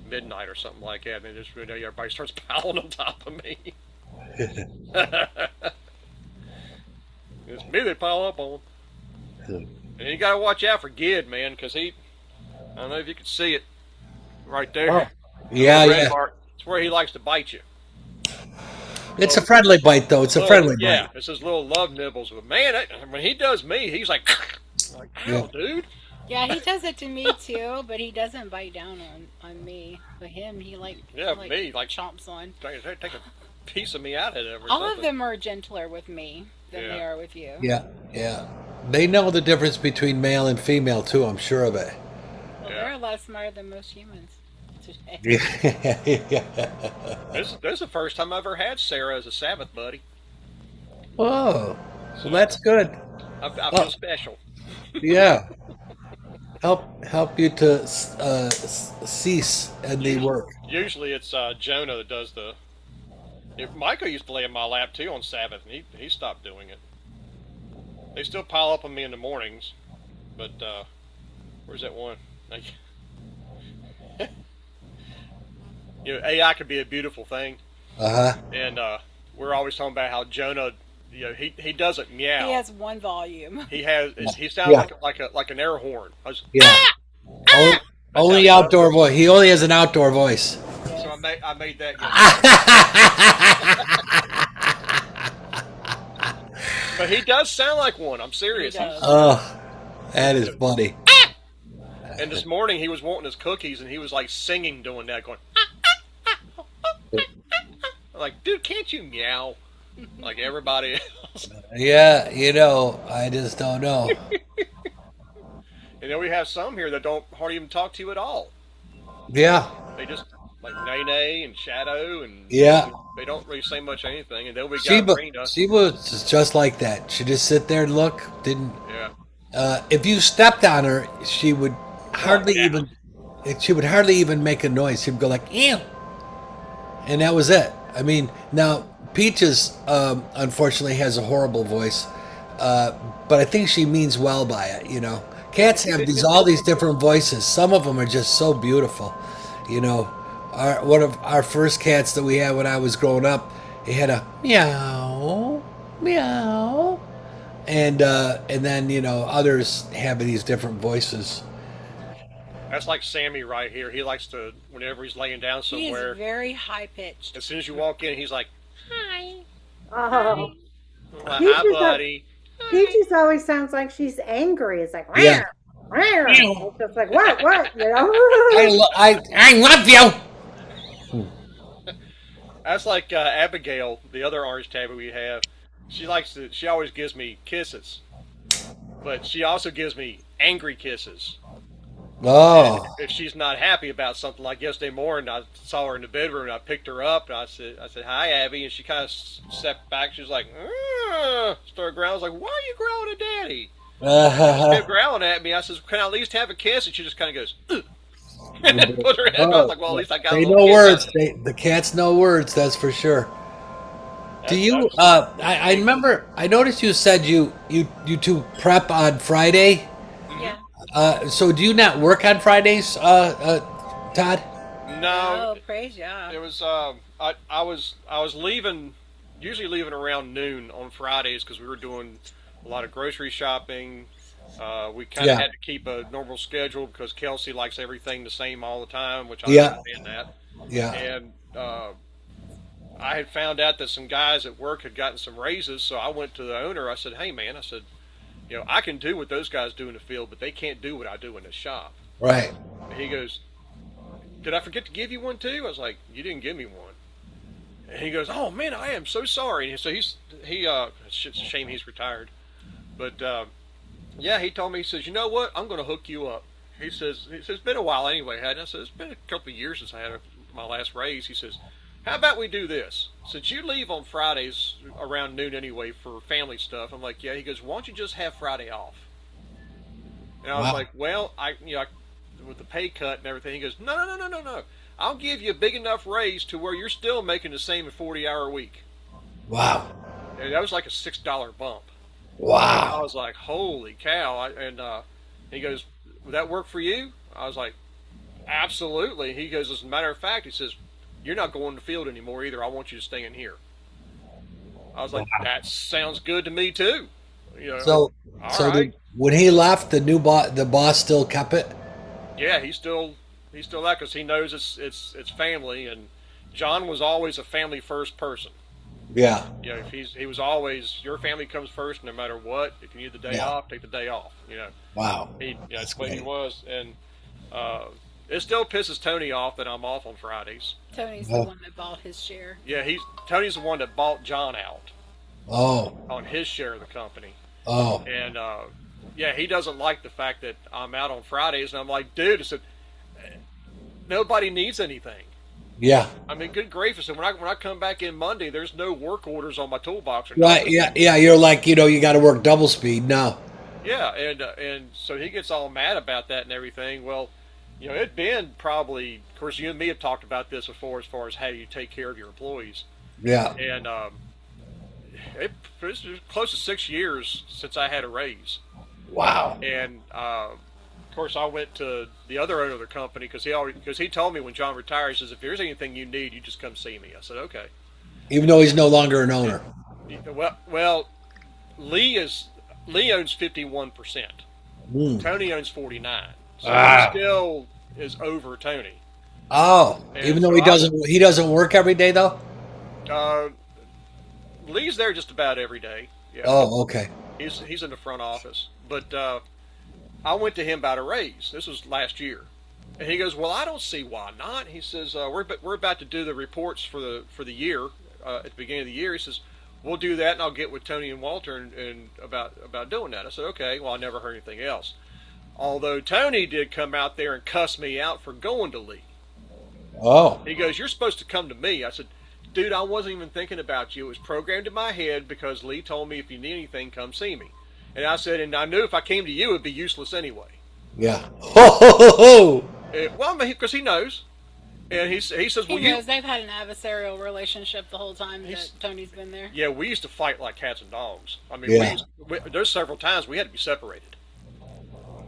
midnight or something like that. And then just everybody starts piling on top of me. It's me they pile up on. And you gotta watch out for Gid, man, because I don't know if you can see it right there. Oh. Yeah, The red yeah. mark, it's where he likes to bite you. It's a friendly bite, though. It's a friendly Yeah, bite. it's his little love nibbles. But man, when he does me, he's like, ow, Yeah. dude. Yeah, he does it to me too, but he doesn't bite down on me. But him, he Me, like chomps on. take a piece of me out of it. Or All something. of them are gentler with me than they Yeah. are with you. Yeah, yeah. They know the difference between male and female, too, I'm sure of it. Well, Yeah. they're a lot smarter than most humans today. Yeah. This is the first time I ever had Sarah as a Sabbath buddy. Whoa. Well, that's good. I feel special. Yeah. Help you to cease in the work. Usually it's Jonah that does the. Michael used to lay in my lap too on Sabbath, and he stopped doing it. They still pile up on me in the mornings, but where's that one? AI could be a beautiful thing, Uh-huh. and we're always talking about how Jonah, he doesn't meow. He has one volume. He sounds Yeah. like an air horn. Yeah. Only outdoor voice. He only has an outdoor voice. So I made that. But he does sound like one. I'm serious. He does. Oh, That is funny. And this morning he was wanting his cookies, and he was like singing doing that, going like, dude, can't you meow like everybody else? Yeah, I just don't know. And then we have some here that don't hardly even talk to you at all. Yeah, They just like Nene and Shadow, and yeah. they don't really say much of anything. And then we got Sheba, Rena. she was just like that. She just sit there and look. Didn't. Yeah. If you stepped on her, she would Come on hardly now. even. She would hardly even make a noise. She'd go like "ew," and that was it. I mean, now Peaches, unfortunately, has a horrible voice, uh, but I think she means well by it. Cats have all these different voices. Some of them are just so beautiful. You know, one of our first cats that we had when I was growing up, it had a meow, meow, and then others have these different voices. That's like Sammy right here. He likes to, whenever he's laying down He is somewhere, very high pitched. as soon as you walk in, he's like, Oh, I'm like, hi, Peaches, buddy. Peaches always sounds like she's angry. It's like, Yeah, rare, rare. It's just like, what, you know? I love you. That's like Abigail, the other orange tabby we have. She always gives me kisses, but she also gives me angry kisses. And Oh, if she's not happy about something, like yesterday morning, I saw her in the bedroom and I picked her up and I said, hi, Abby, and she kind of stepped back. She was like, started growling. I was like, why are you growling at Daddy? She kept growling at me. I said, can I at least have a kiss? And she just kind of goes, ugh, and then put her head. I was like, well, at least I got a they little know kiss out words. of it. The cats know words. That's for sure. Do you? That's I remember. I noticed you said you two prep on Friday. hmm Yeah. So do you not work on Fridays, Todd? No, Oh, praise yeah. it was I was leaving, usually leaving around noon on Fridays because we were doing a lot of grocery shopping. We kind of Yeah, had to keep a normal schedule because Kelsey likes everything the same all the time, which I yeah, understand that. yeah. And I had found out that some guys at work had gotten some raises, so I went to the owner. I said, "Hey, man," I said, I can do what those guys do in the field, but they can't do what I do in the shop." Right. And he goes, "Did I forget to give you one too?" I was like, "You didn't give me one." And he goes, "Oh man, I am so sorry." And so it's a shame he's retired, but yeah, he told me, he says, "You know what? I'm going to hook you up." He says it's been a while anyway, hadn't it? I said it's been a couple of years since I had my last raise. He says, "How about we do this? Since you leave on Fridays around noon anyway for family stuff," I'm like, "Yeah." He goes, "Why don't you just have Friday off?" And I was Wow. like, "Well, with the pay cut and everything." He goes, "No, no, no, no, no, no. I'll give you a big enough raise to where you're still making the same 40-hour week." Wow. And that was like a $6 bump. I Wow. was like, "Holy cow!" He goes, "Would that work for you?" I was like, "Absolutely." He goes, "As a matter of fact," he says, "you're not going to the field anymore either. I want you to stay in here." I was like, Wow. "That sounds good to me too." So, All so right. when he left, the boss still kept it. Yeah, he's still that because he knows it's family, and John was always a family first person. Yeah. If he was always, your family comes first no matter what. If you need the day Yeah. off, take the day off. Wow. That's That's the way he great. was, and uh, it still pisses Tony off that I'm off on Fridays. Tony's the Oh. one that bought his share. Yeah, Tony's the one that bought John out Oh. on his share of the company, Oh. and yeah, he doesn't like the fact that I'm out on Fridays, and I'm like, dude, I said, nobody needs anything. Yeah. I mean, good grief! I said, when I come back in Monday, there's no work orders on my toolbox or Right. nothing. Yeah. Yeah. You're like you got to work double speed now. Yeah, and so he gets all mad about that and everything. Well, it'd been probably, of course, you and me have talked about this before as far as how you take care of your employees, Yeah. and it's close to 6 years since I had a raise, Wow. and of course I went to the other owner of the company because he told me when John retired, he says, if there's anything you need, you just come see me. I said, okay. Even though he's no longer an owner. Well, Lee is Lee owns 51%. Mm. Tony owns 49, so he Ah. still is over Tony. Oh, And even though so he doesn't work every day though. uh, Lee's there just about every day. Yeah, Oh, okay. he's in the front office, but I went to him about a raise. This was last year, and he goes, "Well, I don't see why not." He says, "We're about to do the reports for the year at the beginning of the year." He says, "We'll do that, and I'll get with Tony and Walter and about doing that." I said, "Okay." Well, I never heard anything else. Although Tony did come out there and cuss me out for going to Lee. Oh, He goes, "You're supposed to come to me." I said, "Dude, I wasn't even thinking about you. It was programmed in my head because Lee told me if you need anything, come see me." And I said, "And I knew if I came to you, it'd be useless anyway." yeah. Ho, ho, ho, ho. Well, because he knows. And he says, He "Well, knows they've had an adversarial relationship the whole time that He's- Tony's been there. yeah, we used to fight like cats and dogs. I mean, Yeah. there's several times we had to be separated.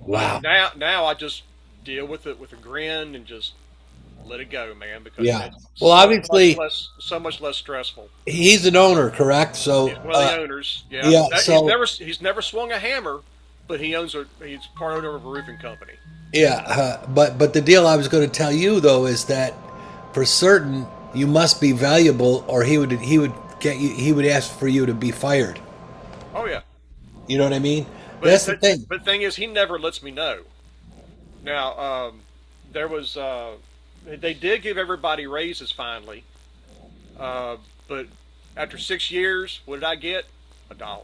Wow. Now I just deal with it with a grin and just let it go, man, because Yeah. it's Well, obviously, so much less stressful. he's an owner, correct? So, He's one of the owners. Yeah. yeah, He's never swung a hammer, but he's part owner of a roofing company. yeah. But the deal I was going to tell you though is that for certain you must be valuable, or he would ask for you to be fired. Oh yeah. You know what I mean? But That's the thing. But the thing is, he never lets me know. Now, there was they did give everybody raises finally, but after 6 years, what did I get? $1.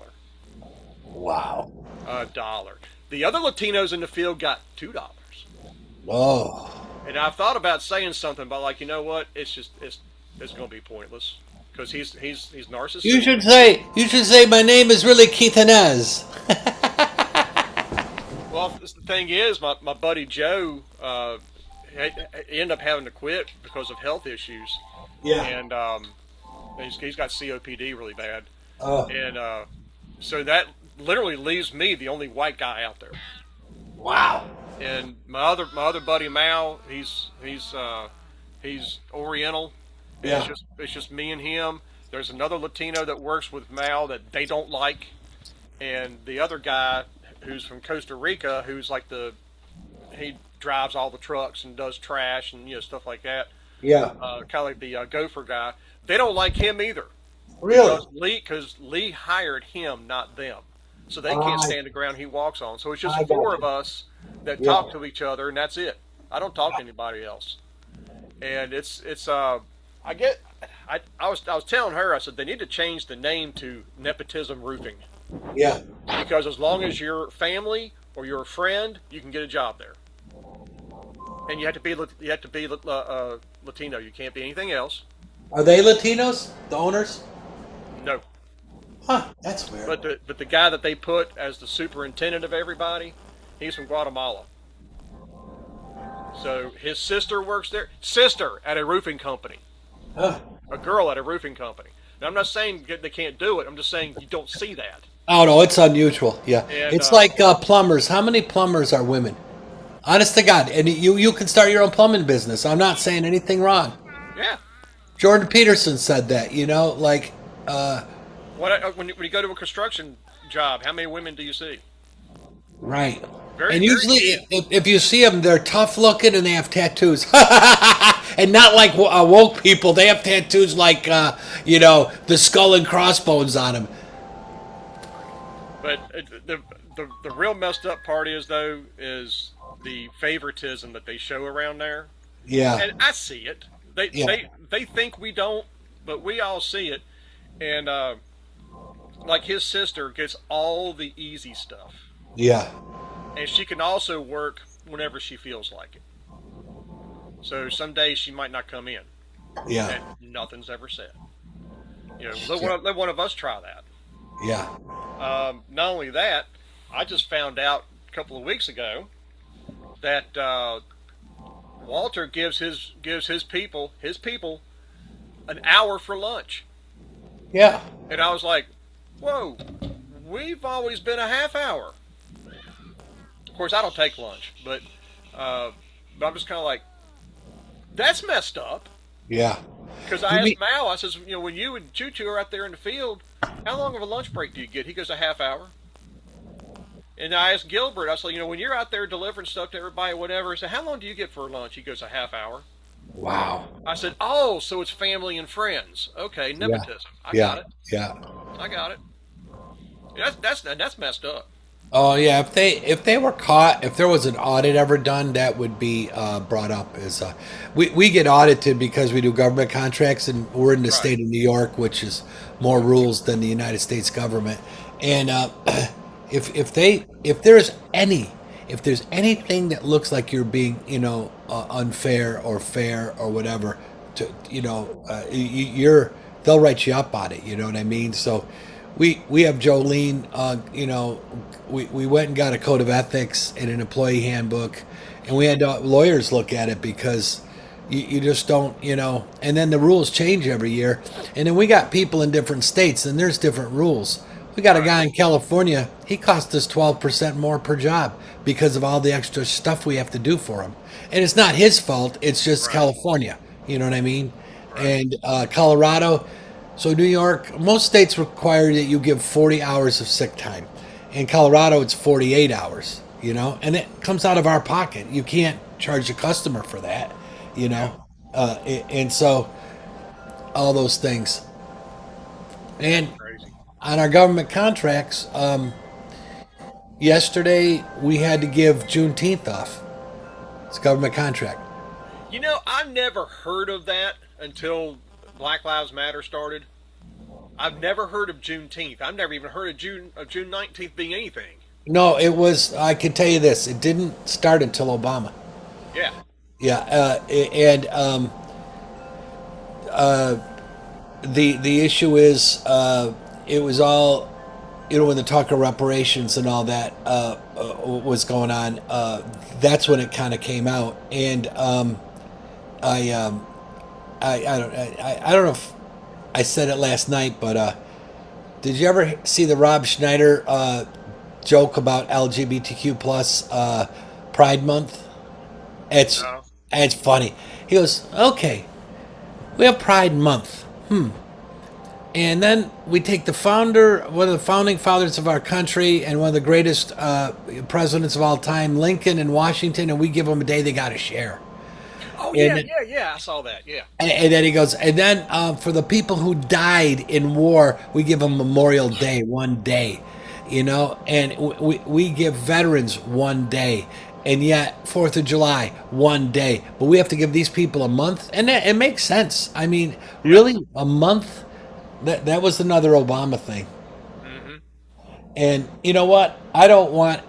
Wow. $1. The other Latinos in the field got $2. Oh. And I've thought about saying something, but like, you know what? It's going to be pointless because he's narcissistic. You should say my name is really Keith Inez. Well, the thing is, my buddy Joe he ended up having to quit because of health issues. Yeah. And he's got COPD really bad. Oh. And so that literally leaves me the only white guy out there. Wow. And my other buddy Mal, he's Oriental. And Yeah. It's just me and him. There's another Latino that works with Mal that they don't like, and the other guy who's from Costa Rica, who's like he drives all the trucks and does trash and stuff like that. Yeah. Kind of like the gopher guy. They don't like him either. Really? Because Lee hired him, not them. So they can't stand the ground he walks on. So it's just I got four you. of us that Yeah. talk to each other, and that's it. I don't talk to anybody else. And I was telling her, I said they need to change the name to Nepotism Roofing, Yeah. because as long as you're family or you're a friend, you can get a job there. And you have to be Latino. You can't be anything else. Are they Latinos? The owners? No. Huh. That's weird. But the guy that they put as the superintendent of everybody, he's from Guatemala. So his sister works there. Sister at a roofing company. Huh. A girl at a roofing company. Now, I'm not saying they can't do it. I'm just saying you don't see that. Oh no, it's unusual. Yeah. And, It's like plumbers. How many plumbers are women? Honest to God. And you can start your own plumbing business. I'm not saying anything wrong. Yeah. Jordan Peterson said that, When you go to a construction job, how many women do you see? right. Very, And very usually, few. if you see them, they're tough looking and they have tattoos. And not like woke people. They have tattoos like, the skull and crossbones on them. But the real messed up part is the favoritism that they show around there. Yeah. And I see it. Yeah. They think we don't, but we all see it. And like his sister gets all the easy stuff, Yeah. and she can also work whenever she feels like it. So some days she might not come in, Yeah. and nothing's ever said. Let one of us try that. Yeah. Not only that, I just found out a couple of weeks ago that Walter gives his people an hour for lunch. Yeah. And I was like, whoa, we've always been a half hour. Of course, I don't take lunch, but I'm just kind of like, that's messed up. Yeah. Because I asked Mal, I says, when you and Choo Choo are out there in the field, how long of a lunch break do you get? He goes, a half hour. And I asked Gilbert, I said, when you're out there delivering stuff to everybody, whatever, I said, how long do you get for lunch? He goes, a half hour. Wow. I said, oh, so it's family and friends. Okay, nepotism. I got it. Yeah. I got it. That's messed up. Oh yeah, if they were caught, if there was an audit ever done, that would be brought up as we get audited because we do government contracts and we're in the Right. state of New York, which is more rules than the United States government. And if there's anything that looks like you're being unfair or fair or whatever, you're they'll write you up on it. You know what I mean? So we have Jolene. We went and got a code of ethics and an employee handbook, and we had lawyers look at it because you just don't, And then the rules change every year, and then we got people in different states, and there's different rules. We got a Right. guy in California. He cost us 12% more per job because of all the extra stuff we have to do for him, and it's not his fault. It's just Right. California. You know what I mean? Right. And Colorado. So New York, most states require that you give 40 hours of sick time. In Colorado, it's 48 hours, and it comes out of our pocket. You can't charge the customer for that, you Yeah. know. And so all those things. And That's crazy. on our government contracts, yesterday we had to give Juneteenth off. It's a government contract. I never heard of that until Black Lives Matter started. I've never heard of Juneteenth. I've never even heard of June 19th being anything. No, it was. I can tell you this: it didn't start until Obama. Yeah. Yeah, and the issue is it was all when the talk of reparations and all that was going on. That's when it kind of came out, and I, um, I don't know if I said it last night, but did you ever see the Rob Schneider joke about LGBTQ plus Pride Month? It's No. it's funny. He goes, okay, we have Pride Month. And then we take one of the founding fathers of our country, and one of the greatest presidents of all time, Lincoln and Washington, and we give them a day they got to share. Oh yeah, And, yeah, yeah. I saw that. Yeah. and then he goes, and then for the people who died in war, we give them Memorial Day, one day, and we give veterans one day. And yet, 4th of July, one day. But we have to give these people a month. And it makes sense. I mean, Yeah. really, a month? That was another Obama thing. Hmm. And you know what? I don't want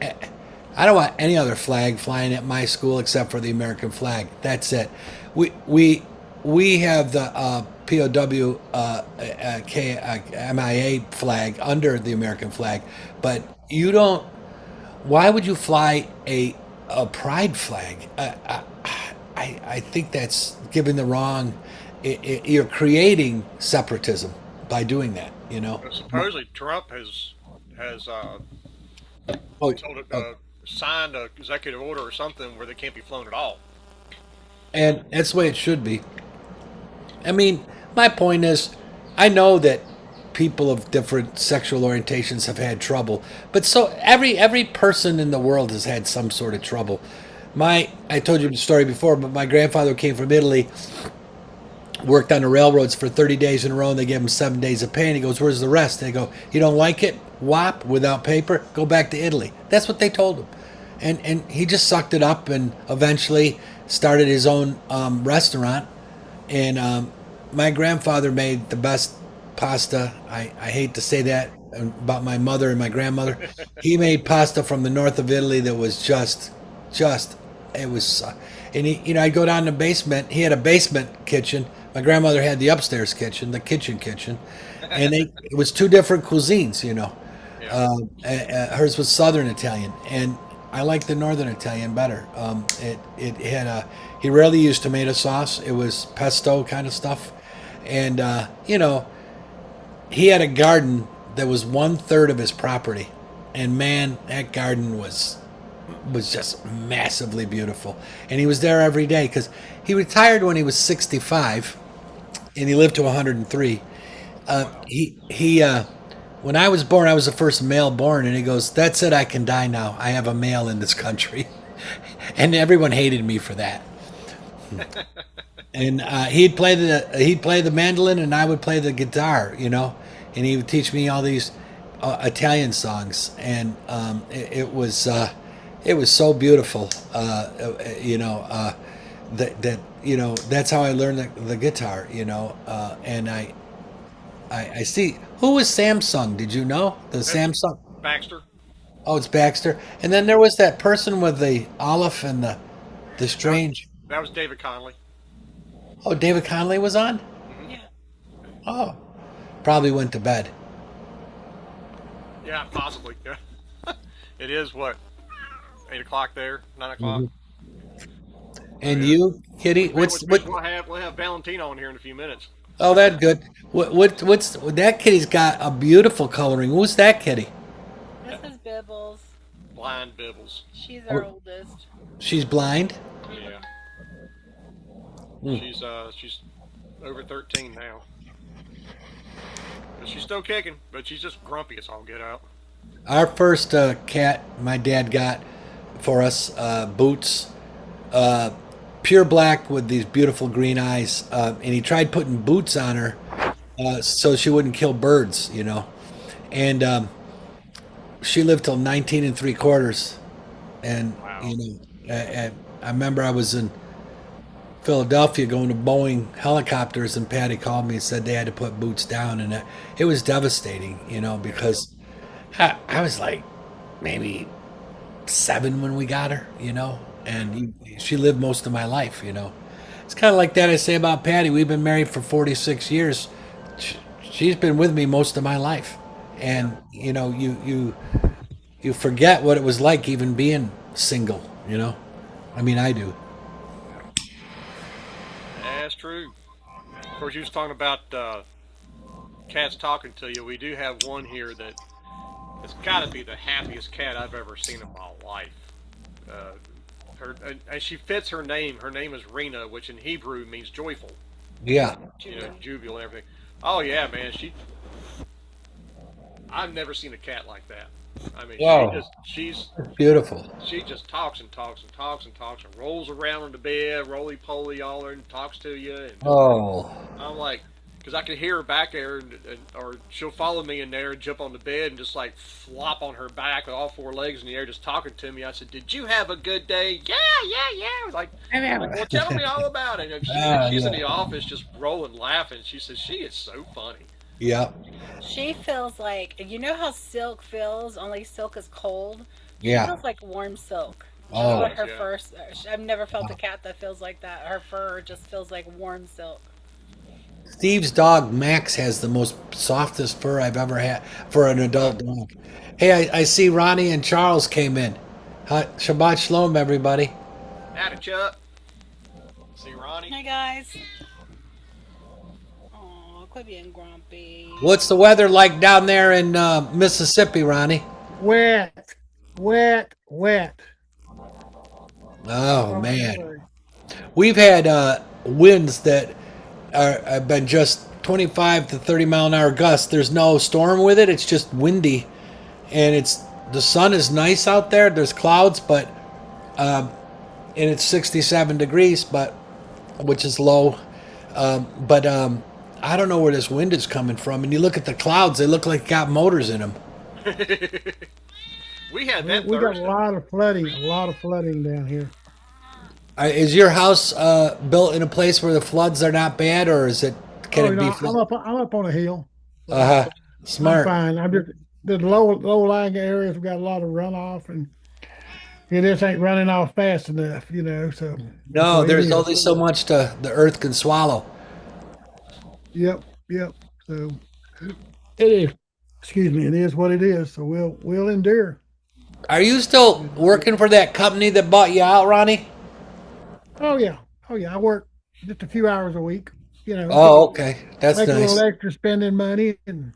any other flag flying at my school except for the American flag. That's it. We have the POW MIA flag under the American flag, but you don't. Why would you fly a pride flag? I think that's giving the wrong. You're creating separatism by doing that. Well, supposedly Trump has Oh, told it, oh, signed a executive order or something where they can't be flown at all. and that's the way it should be. I mean, my point is, I know that people of different sexual orientations have had trouble, but so every person in the world has had some sort of trouble. I told you the story before, but my grandfather came from Italy, worked on the railroads for 30 days in a row, and they gave him 7 days of pay. And he goes, "Where's the rest?" They go, "You don't like it? Whop, without paper, go back to Italy." That's what they told him, and he just sucked it up, and eventually started his own restaurant. And my grandfather made the best pasta. I hate to say that about my mother and my grandmother. He made pasta from the north of Italy that was just it was. And I'd go down in the basement. He had a basement kitchen. My grandmother had the upstairs kitchen, the kitchen, and it was two different cuisines. Yeah. Hers was Southern Italian, and I like the Northern Italian better. It had he rarely used tomato sauce. It was pesto kind of stuff, and he had a garden that was 1/3 of his property, and man, that garden was just massively beautiful. And he was there every day because he retired when he was 65, and he lived to 103. Wow. He when I was born, I was the first male born, and he goes, "That's it, I can die now. I have a male in this country," and everyone hated me for that. And he'd play the mandolin, and I would play the guitar, and he would teach me all these Italian songs, and it was so beautiful. That that's how I learned the guitar. And I see who was Samsung. Did you know the That's Samsung? Baxter. Oh, it's Baxter. And then there was that person with the olive and the That was, strange. that was David Conley. Oh, David Conley was on. Hmm. Yeah. Oh, probably went to bed. Yeah, possibly. Yeah. It is what 8 o'clock there, 9 o'clock. Mhm. And Yeah. you, Kitty, Which means we'll have Valentino on here in a few minutes. Oh, that good. What's that kitty's got a beautiful coloring. Who's that kitty? This is Bibbles. Blind Bibbles. She's our oldest. She's blind. Yeah. Hmm. She's over 13 now. But she's still kicking, but she's just grumpy as all get out. Our first cat my dad got for us, Boots, uh, pure black with these beautiful green eyes, and he tried putting boots on her so she wouldn't kill birds. And she lived till 19 and three quarters. And Wow. I remember I was in Philadelphia going to Boeing helicopters, and Patty called me and said they had to put boots down, and it was devastating, because I was like maybe 7 when we got her, and she lived most of my life. It's kind of like that I say about Patty. We've been married for 46 years. She's been with me most of my life, and you forget what it was like even being single. I mean, I do. That's true. Of course, you was talking about cats talking to you. We do have one here that it's got to be the happiest cat I've ever seen in my life. Uh, and she fits her name. Her name is Rena, which in Hebrew means joyful. Yeah. Jubilant and everything. Oh yeah, man. I've never seen a cat like that. I mean, Wow. Beautiful. she just talks and talks and talks and talks and rolls around on the bed, roly poly, all there, and talks to you. And Oh. I'm like, because I can hear her back there, or she'll follow me in there and jump on the bed and just like flop on her back with all four legs in the air, just talking to me. I said, "Did you have a good day?" Yeah, yeah, yeah. I was like, well, tell me all about it. And she's in Yeah. the office just rolling, laughing. She says she is so funny. Yeah. She feels like how silk feels. Only silk is cold. She Yeah. feels like warm silk. Oh. But her Yeah. fur. I've never felt a cat that feels like that. Her fur just feels like warm silk. Steve's dog Max has the most softest fur I've ever had for an adult dog. Hey, I see Ronnie and Charles came in. Hi, Shabbat Shalom, everybody. Howdy, Chuck. See Ronnie. Hi guys. Oh, quit being grumpy. What's the weather like down there in Mississippi, Ronnie? Wet, wet, wet. Oh Oh, man, boy. we've had winds that have been just 25 to 30 mile an hour gusts. There's no storm with it. It's just windy, and the sun is nice out there. There's clouds, but and it's 67 degrees, but which is low. But I don't know where this wind is coming from. And you look at the clouds; they look like got motors in them. We had We, that we got Thursday. a lot of flooding down here. Is your house built in a place where the floods are not bad, or is it can Oh, it be I'm flood? up on a hill. Uh So huh. I'm Smart. fine. I'm just the low lying areas. We got a lot of runoff, and it just ain't running off fast enough. So that's the No, way it there's is. only so much the earth can swallow. Yep, yep. So it is. Excuse me. It is what it is. So we'll endure. Are you still working for that company that bought you out, Ronnie? Oh yeah, oh yeah. I work just a few hours a week. Oh, okay. That's Make a little nice. extra spending money and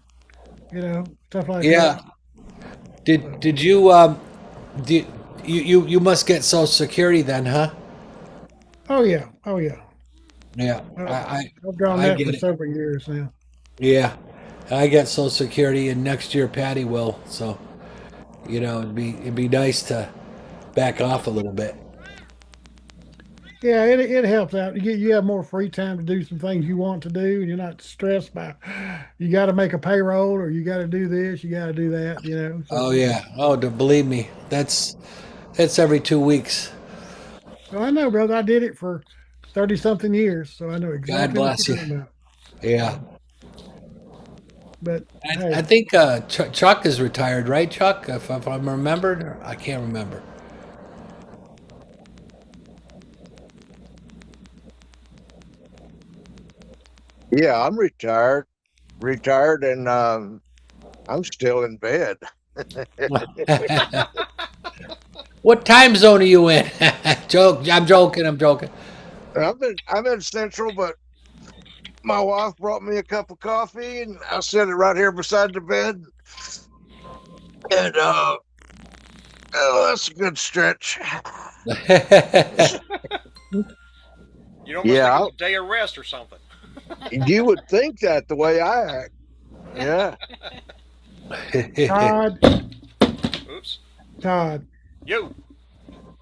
stuff like Yeah. that. Did you did you must get Social Security then, huh? Oh yeah, oh yeah. Yeah. Uh, I I've drawn I that get for it. several years now. Yeah. I get Social Security, and next year Patty will. So it'd be nice to back off a little bit. Yeah, it helps out. You have more free time to do some things you want to do, and you're not stressed by you got to make a payroll or you got to do this, you got to do that. Oh So yeah. Oh, believe me, that's every 2 weeks. well, I know, brother. I did it for 30 something years, so I know God exactly what you're bless you. talking about. Yeah. So, but I hey, think Chuck is retired, right, Chuck? If I'm remembered, or I can't remember. Yeah, I'm retired, and I'm still in bed. What time zone are you in? Joke. I'm joking. I'm joking. I'm in Central, but my wife brought me a cup of coffee, and I set it right here beside the bed, and oh, that's a good stretch. You'd almost think it Yeah, was a day of rest or something. you would think that the way I act. Yeah, Todd, Oops. Todd, Yo.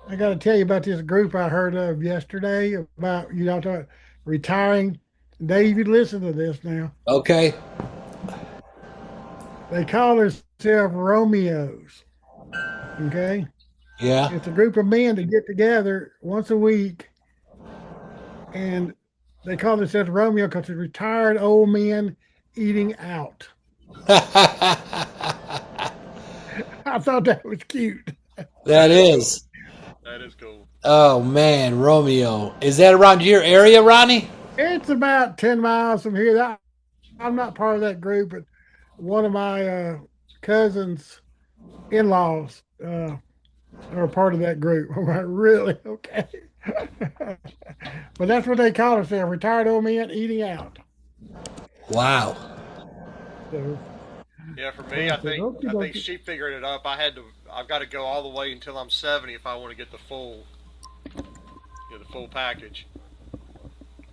I got to tell you about this group I heard of yesterday about talking retiring. Dave, you listen to this now. Okay. They call themselves Romeos. Okay, Yeah. it's a group of men that get together once a week, and they call themselves Romeo because it's retired old men eating out. I thought that was cute. That That is cool. is. That is cool. Oh man, Romeo. Is that around your area, Ronnie? It's about 10 miles from here. I'm not part of that group, but one of my cousins' in laws are a part of that group. I'm like, really? Okay. But that's what they call themselves, retired old men eating out. Wow. So, Yeah, for so me, I I said, think okay, I think dokie. she figured it up. I've got to go all the way until I'm 70 if I want to get the full package.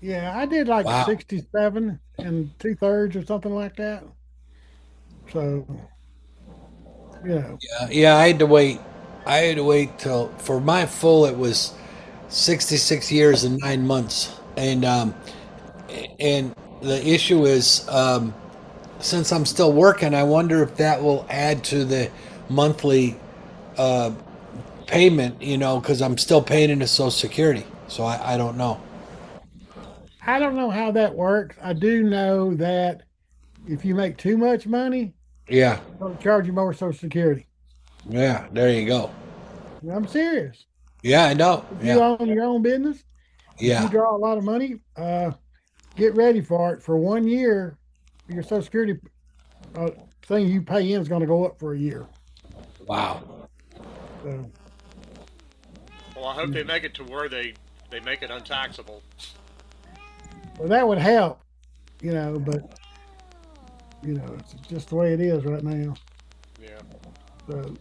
Yeah, I did like Wow. 67 and two thirds or something like that. So, you Yeah, I had to wait. I had to wait till for my full. It was 66 years and 9 months, and the issue is since I'm still working, I wonder if that will add to the monthly payment. Because I'm still paying into Social Security, so I don't know. I don't know how that works. I do know that if you make too much money, Yeah, they'll charge you more Social Security. yeah. There you go. I'm serious. Yeah, I know. If you Yeah, own your own business, if you yeah. draw a lot of money, get ready for it. For 1 year, your Social Security uh, thing you pay in is going to go up for a year. Wow. So, Well, I hope they make it to where they make it untaxable. well, that would help, but it's just the way it is right now. Yeah. So,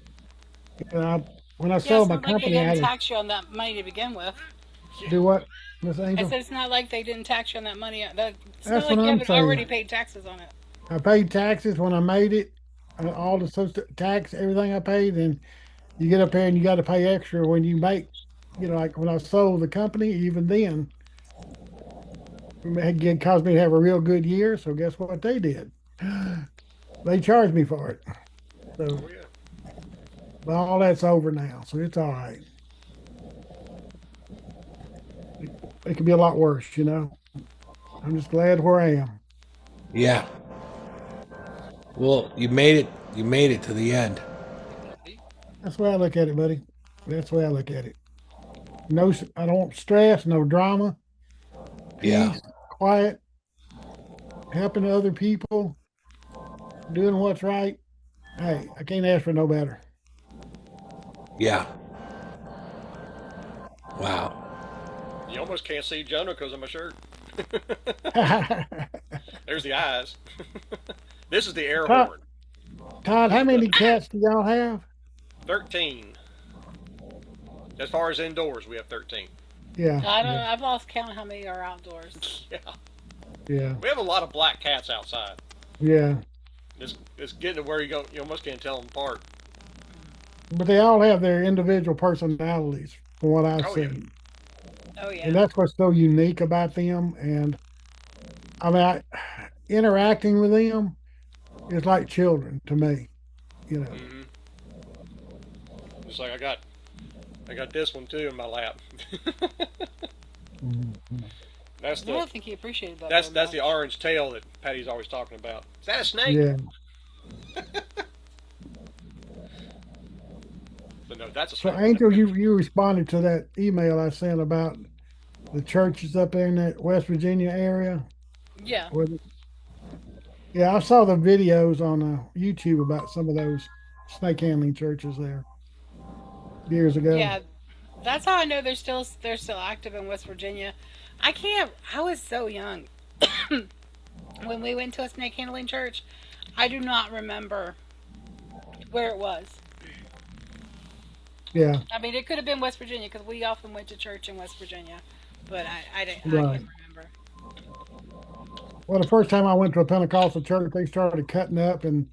and when I Yeah, it's sold my not like they company, I didn't had to tax you on that money to begin with. Yeah. do what, Miss I Angel? said it's not like they didn't tax you on that money. It's not That's what like you I'm haven't already saying. paid taxes on it. I paid taxes when I made it, all the social tax, everything I paid. And you get up there and you got to pay extra when you make, like when I sold the company, even then, it caused me to have a real good year. So guess what they did? They charged me for it. So, Oh yeah. but all that's over now. So it's all right. It could be a lot worse. I'm just glad where I am. Yeah. Well, you made it. You made it to the end. That's the way I look at it, buddy. That's the way I look at it. No, I don't want stress, no drama, Yeah. peace, quiet, helping other people, doing what's right. Hey, I can't ask for no better. Yeah. Wow. You almost can't see Jonah because of my shirt. Todd, There's the eyes. This is the air Todd, horn. how many cats do y'all have? 13. As far as indoors, we have 13. Yeah, I don't know. yeah, I've lost count how many are outdoors. Yeah. yeah, We have a lot of black cats outside. yeah. It's getting to where you almost can't tell them apart. But they all have their individual personalities, from what I've Oh yeah. seen. Oh and yeah. that's what's so unique about them. And I mean, interacting with them is like children to me. You know. Hmm. It's like I got this one too in my lap. Mhm. that's I the don't think he appreciated that that's very that's the much. orange tail that Patty's always talking about. Is that a snake? Yeah. But no, that's a So, snake. Angel, you responded to that email I sent about the churches up there in that West Virginia area. Yeah. With Yeah, I saw the videos on YouTube about some of those snake handling churches there years ago. Yeah. That's how I know they're still active in West Virginia. I can't. I was so young when we went to a snake handling church. I do not remember where it was. Yeah, I mean, it could have been West Virginia because we often went to church in West Virginia, but I didn't. I right. can't remember. Well, the first time I went to a Pentecostal church, they started cutting up, and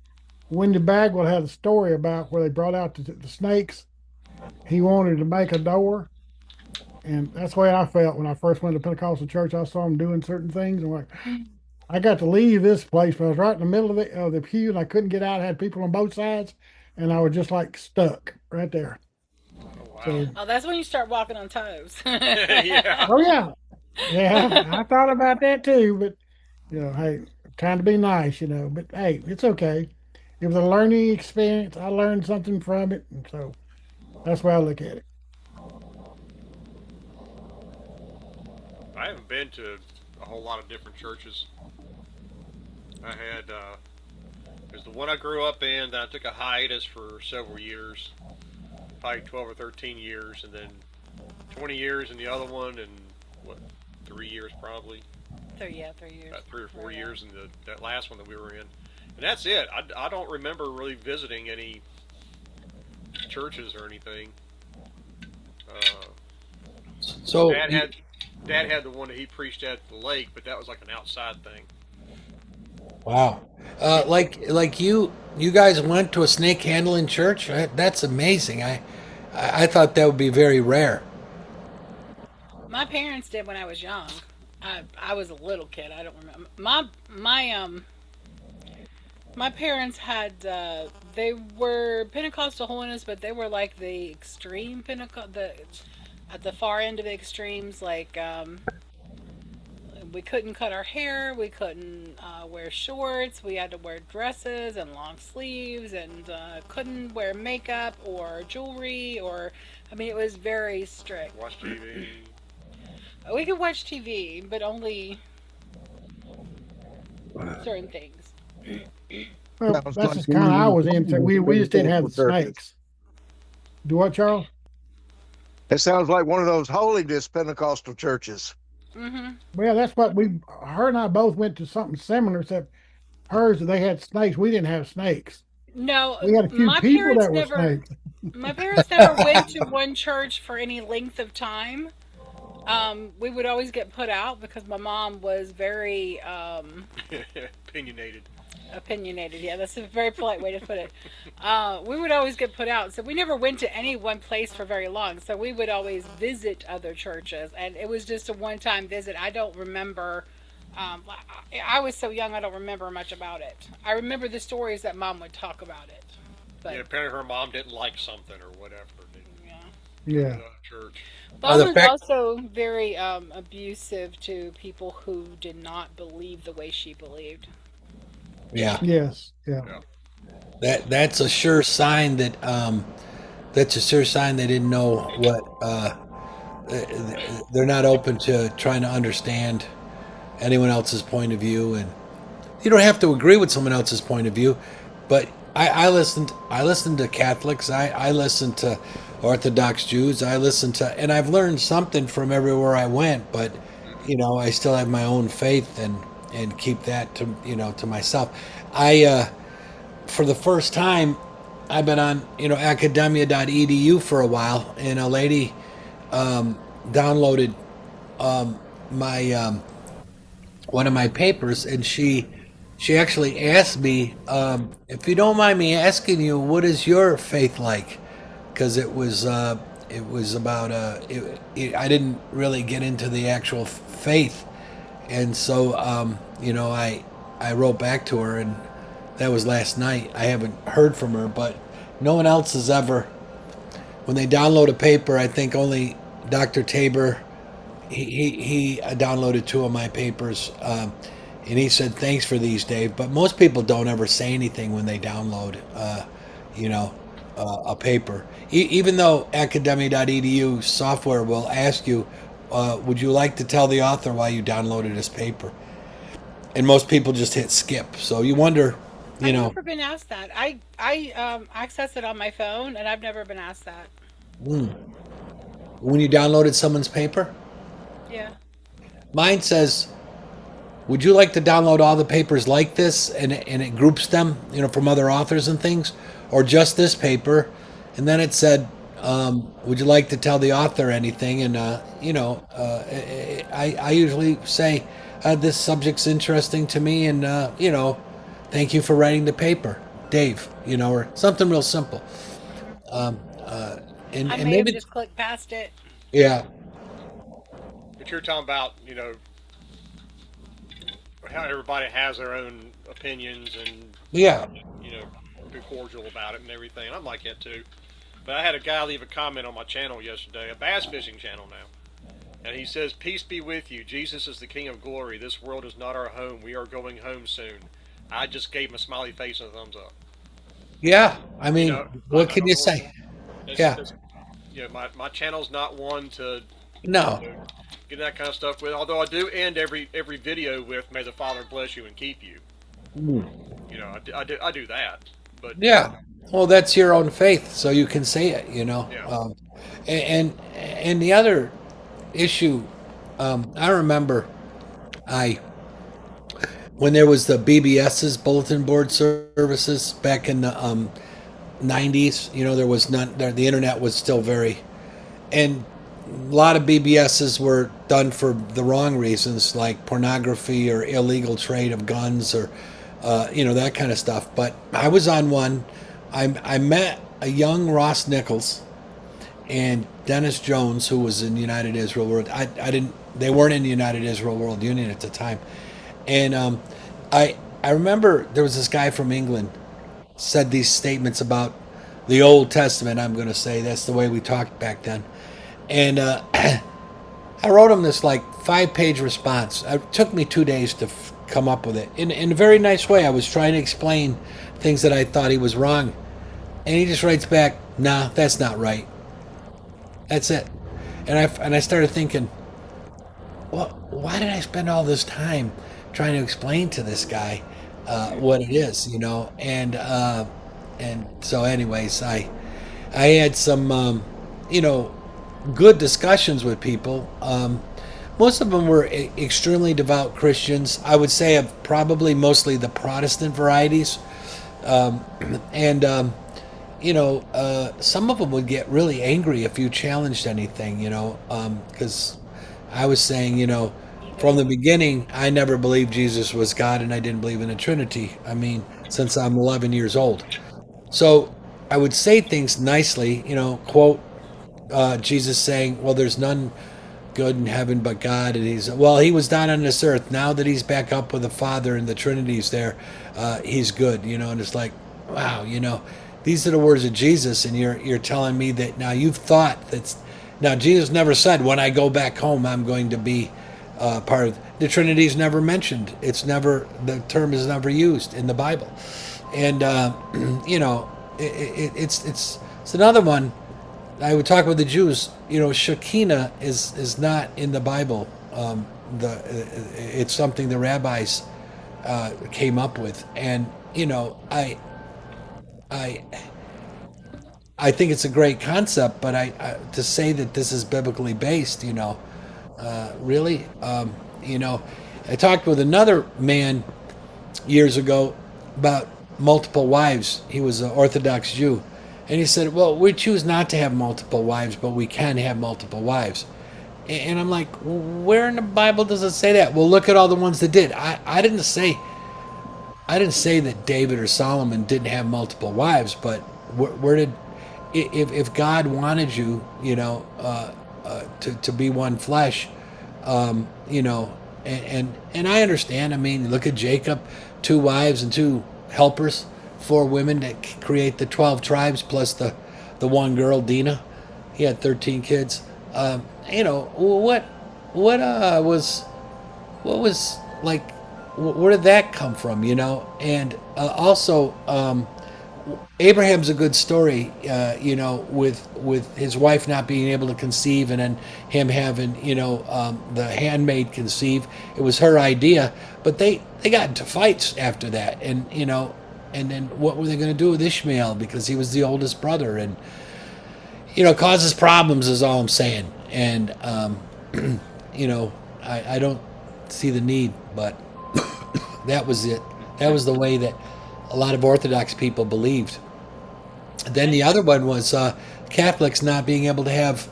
Wendy Bagwell had a story about where they brought out the snakes. He wanted to make a door, and that's the way I felt when I first went to Pentecostal church. I saw them doing certain things, and like, I got to leave this place, but I was right in the middle of the pew, and I couldn't get out. I had people on both sides, and I was just like stuck right there. Oh wow. So, Oh, that's when you start walking on toes. Yeah. oh yeah, yeah, I thought about that too, but hey, trying to be nice, but hey, it's okay. It was a learning experience. I learned something from it, and so that's why I look at it. I haven't been to a whole lot of different churches. I had there's the one I grew up in. Then I took a hiatus for several years, probably 12 or 13 years, and then 20 years in the other one, and what 3 years probably, Yeah, 3 years. about 3 or 4 Right on. years in that last one that we were in, and that's it. I don't remember really visiting any churches or anything. Uh, So, Dad had Dad had the one that he preached at the lake, but that was like an outside thing. wow, like you guys went to a snake handling church. That's amazing. I thought that would be very rare. My parents did when I was young. I was a little kid. I don't remember. My parents had they were Pentecostal holiness, but they were like the extreme Pentecost, the at the far end of the extremes. Like we couldn't cut our hair, we couldn't wear shorts, we had to wear dresses and long sleeves, and couldn't wear makeup or jewelry or. I mean, it was very strict. Watch TV. We could watch TV, but only certain things. Well, Sounds that's like just you kind of need I to was into. We just didn't have the churches. snakes. Do what, Charles? It sounds like one of those holiness Pentecostal churches. Hmm. Well, that's what her and I both went to something similar, except hers they had snakes. We didn't have snakes. No, We had a few my people parents that were never. snakes. My parents never went to one church for any length of time. We would always get put out because my mom was very Opinionated. opinionated. Yeah, that's a very polite way to put it. We would always get put out, so we never went to any one place for very long. So we would always visit other churches, and it was just a one-time visit. I don't remember. I was so young, I don't remember much about it. I remember the stories that mom would talk about it, but Yeah, apparently her mom didn't like something or whatever. yeah. Yeah. Church. Mom the was fact also very abusive to people who did not believe the way she believed. Yeah, Yes. Yeah. Yeah. that's a sure sign that that's a sure sign they didn't know what they're not open to trying to understand anyone else's point of view, and you don't have to agree with someone else's point of view. But I listened to Catholics, I listened to Orthodox Jews, I listened to, and I've learned something from everywhere I went. But I still have my own faith, and keep that to to myself. I For the first time, I've been on academia.edu for a while, and a lady downloaded my one of my papers, and she actually asked me, if you don't mind me asking you, what is your faith like? Because it was it was about I didn't really get into the actual faith, and so I wrote back to her, and that was last night. I haven't heard from her, but no one else has ever. When they download a paper, I think only Dr. Tabor. He downloaded two of my papers, and he said thanks for these, Dave. But most people don't ever say anything when they download, you know, a paper. Even though academy.edu software will ask you, would you like to tell the author why you downloaded this paper? And most people just hit skip. So you wonder, you I've know, never been asked that. I access it on my phone, and I've never been asked that. when you downloaded someone's paper, Yeah. mine says, would you like to download all the papers like this, and it groups them, from other authors and things, or just this paper? And then it said, would you like to tell the author anything? And I usually say, this subject's interesting to me, and thank you for writing the paper, Dave, or something real simple. And I and may have maybe just clicked past it. yeah, But you're talking about, how everybody has their own opinions and, yeah, you know, be cordial about it and everything. And I'm like that too. But I had a guy leave a comment on my channel yesterday, a bass fishing channel now. And he says, "Peace be with you. Jesus is the King of glory. This world is not our home. We are going home soon." I just gave him a smiley face and a thumbs up. yeah. I You mean, know, what I can don't you know. say? That's, Yeah, that's, my channel's not one to, no. get that kind of stuff with. Although I do end every video with "May the Father bless you and keep you." I do that. But Yeah. Well, that's your own faith, so you can say it, yeah, and the other issue, I remember I when there was the BBS's bulletin board services back in the '90s. There was none. The internet was still very, and a lot of BBSs were done for the wrong reasons, like pornography or illegal trade of guns or, that kind of stuff. But I was on one. I met a young Ross Nichols and Dennis Jones, who was in United Israel World. I didn't. They weren't in the United Israel World Union at the time, and I I remember there was this guy from England said these statements about the Old Testament. I'm going to say that's the way we talked back then, and I wrote him this like 5-page response. It took me 2 days to come up with it in a very nice way. I was trying to explain things that I thought he was wrong, and he just writes back, "Nah, that's not right. That's it." And I started thinking, well, why did I spend all this time trying to explain to this guy what it is, And so, anyways, I had some good discussions with people. Most of them were extremely devout Christians. I would say of probably mostly the Protestant varieties, and some of them would get really angry if you challenged anything, because I was saying, from the beginning, I never believed Jesus was God, and I didn't believe in the Trinity. I mean, since I'm 11 years old. So I would say things nicely, quote Jesus saying, "Well, there's none good in heaven but God," and he was down on this earth. Now that he's back up with the Father and the Trinity's there, he's good, and it's like, wow, these are the words of Jesus, and you're telling me that now you've thought that's now Jesus never said when I go back home I'm going to be part of the Trinity's never mentioned. The term is never used in the Bible, and it's another one. I would talk with the Jews. Shekinah is not in the Bible. It's something the rabbis came up with, and I I think it's a great concept, but to say that this is biblically based, really, I talked with another man years ago about multiple wives. He was an Orthodox Jew. And he said, well, we choose not to have multiple wives, but we can have multiple wives. And I'm like, where in the Bible does it say that? Well, look at all the ones that did. I didn't say that David or Solomon didn't have multiple wives, but where did if God wanted you, to be one flesh, you know, and I understand. I mean, look at Jacob, two wives and two helpers, four women that create the 12 tribes plus the one girl, Dinah. He had 13 kids. What what was like, where did that come from? And also. Abraham's a good story, with his wife not being able to conceive, and then him having, the handmaid conceive. It was her idea, but they got into fights after that, and then what were they going to do with Ishmael because he was the oldest brother, and causes problems is all I'm saying, and I don't see the need, but that was it. That was the way that a lot of Orthodox people believed. Then the other one was Catholics not being able to have,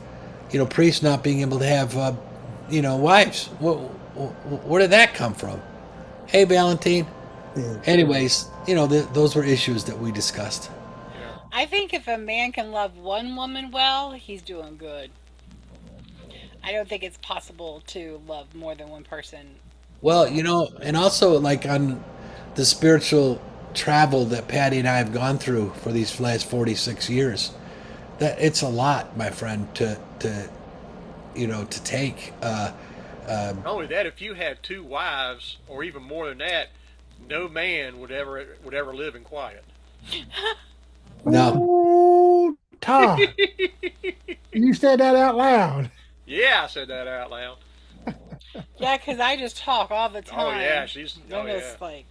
priests not being able to have, wives. Where did that come from? Hey, Valentine. Yeah. Anyways, those were issues that we discussed. Yeah. I think if a man can love one woman well, he's doing good. I don't think it's possible to love more than one person Well, well. and also like on the spiritual travel that Patty and I have gone through for these last 46 years, that it's a lot, my friend, to take. Not only that, if you had two wives, or even more than that, no man would ever live in quiet. No. Oh, Todd, you said that out loud. Yeah, I said that out loud. Yeah, because I just talk all the Oh yeah, time. she's. Oh I'm yeah. just like,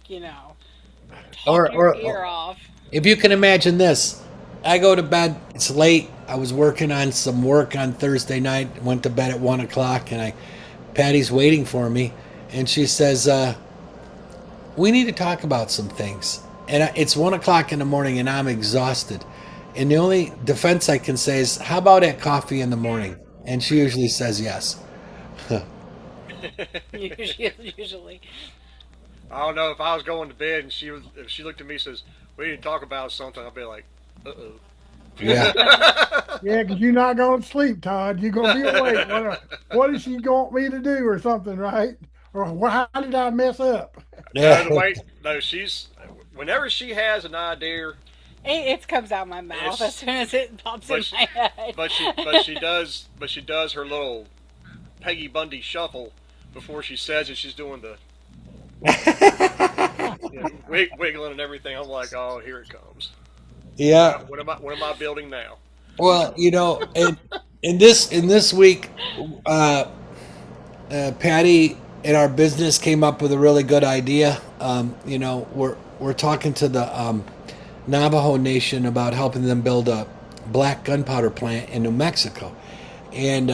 talk Or, your or, ear or off. if you can imagine this, I go to bed. It's late. I was working on some work on Thursday night. Went to bed at 1 o'clock, and Patty's waiting for me, and she says, "We need to talk about some things." And it's 1 o'clock in the morning, and I'm exhausted. And the only defense I can say is, "How about at coffee in the morning?" And she usually says yes. Usually. I don't know if I was going to bed and if she looked at me and says we need to talk about something, I'll be like, uh Yeah. oh. Yeah, because you're not going to sleep, Todd. You're going to be awake. What is she going me to do or something, right? Or how did I mess up? No, Yeah. the way no, she's whenever she has an idea, It comes out my mouth as it's soon as it pops in but my head. she does her little Peggy Bundy shuffle before she says it. She's doing the wiggling and everything. I'm like, oh, here it comes. Yeah. What am I building now? Well, in this week, uh, Patty and our business came up with a really good idea. We're talking to the Navajo Nation about helping them build a black gunpowder plant in New Mexico, and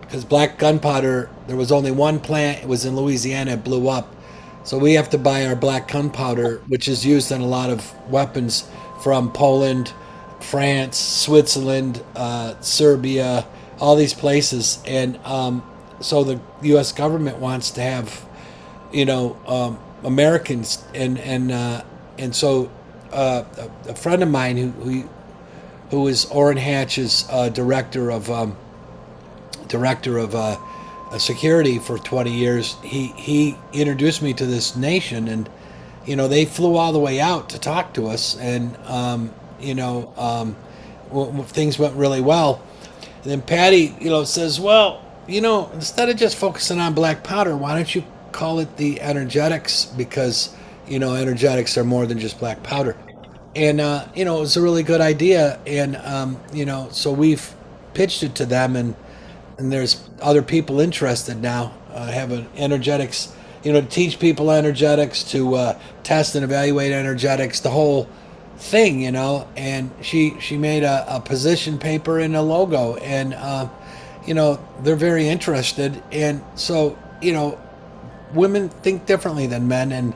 because black gunpowder, there was only one plant. It was in Louisiana. It blew up, so we have to buy our black gunpowder, which is used in a lot of weapons from Poland, France, Switzerland, Serbia, all these places, and so the U.S. government wants to have, Americans, and so a friend of mine who is Orrin Hatch's director of security for 20 years. He introduced me to this nation, and they flew all the way out to talk to us, and things went really well. And then Patty, says, well, instead of just focusing on black powder, why don't you call it the energetics? Because, energetics are more than just black powder. And, it was a really good idea. And, so we've pitched it to them, and there's other people interested now, having energetics, to teach people energetics, to test and evaluate energetics, the whole thing, and she made a position paper and a logo, and they're very interested, and so women think differently than men, and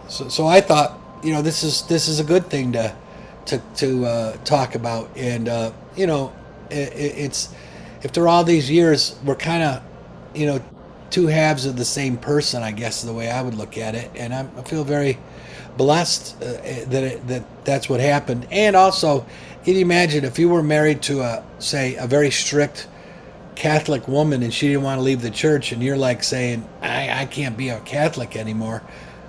so I thought, this is a good thing to talk about, and it's, after all these years, we're kind of, you know two halves of the same person, I guess is the way I would look at it. And I feel very blessed that's what happened. And also, can you imagine if you were married to say a very strict Catholic woman and she didn't want to leave the church, and you're like saying, I can't be a Catholic anymore.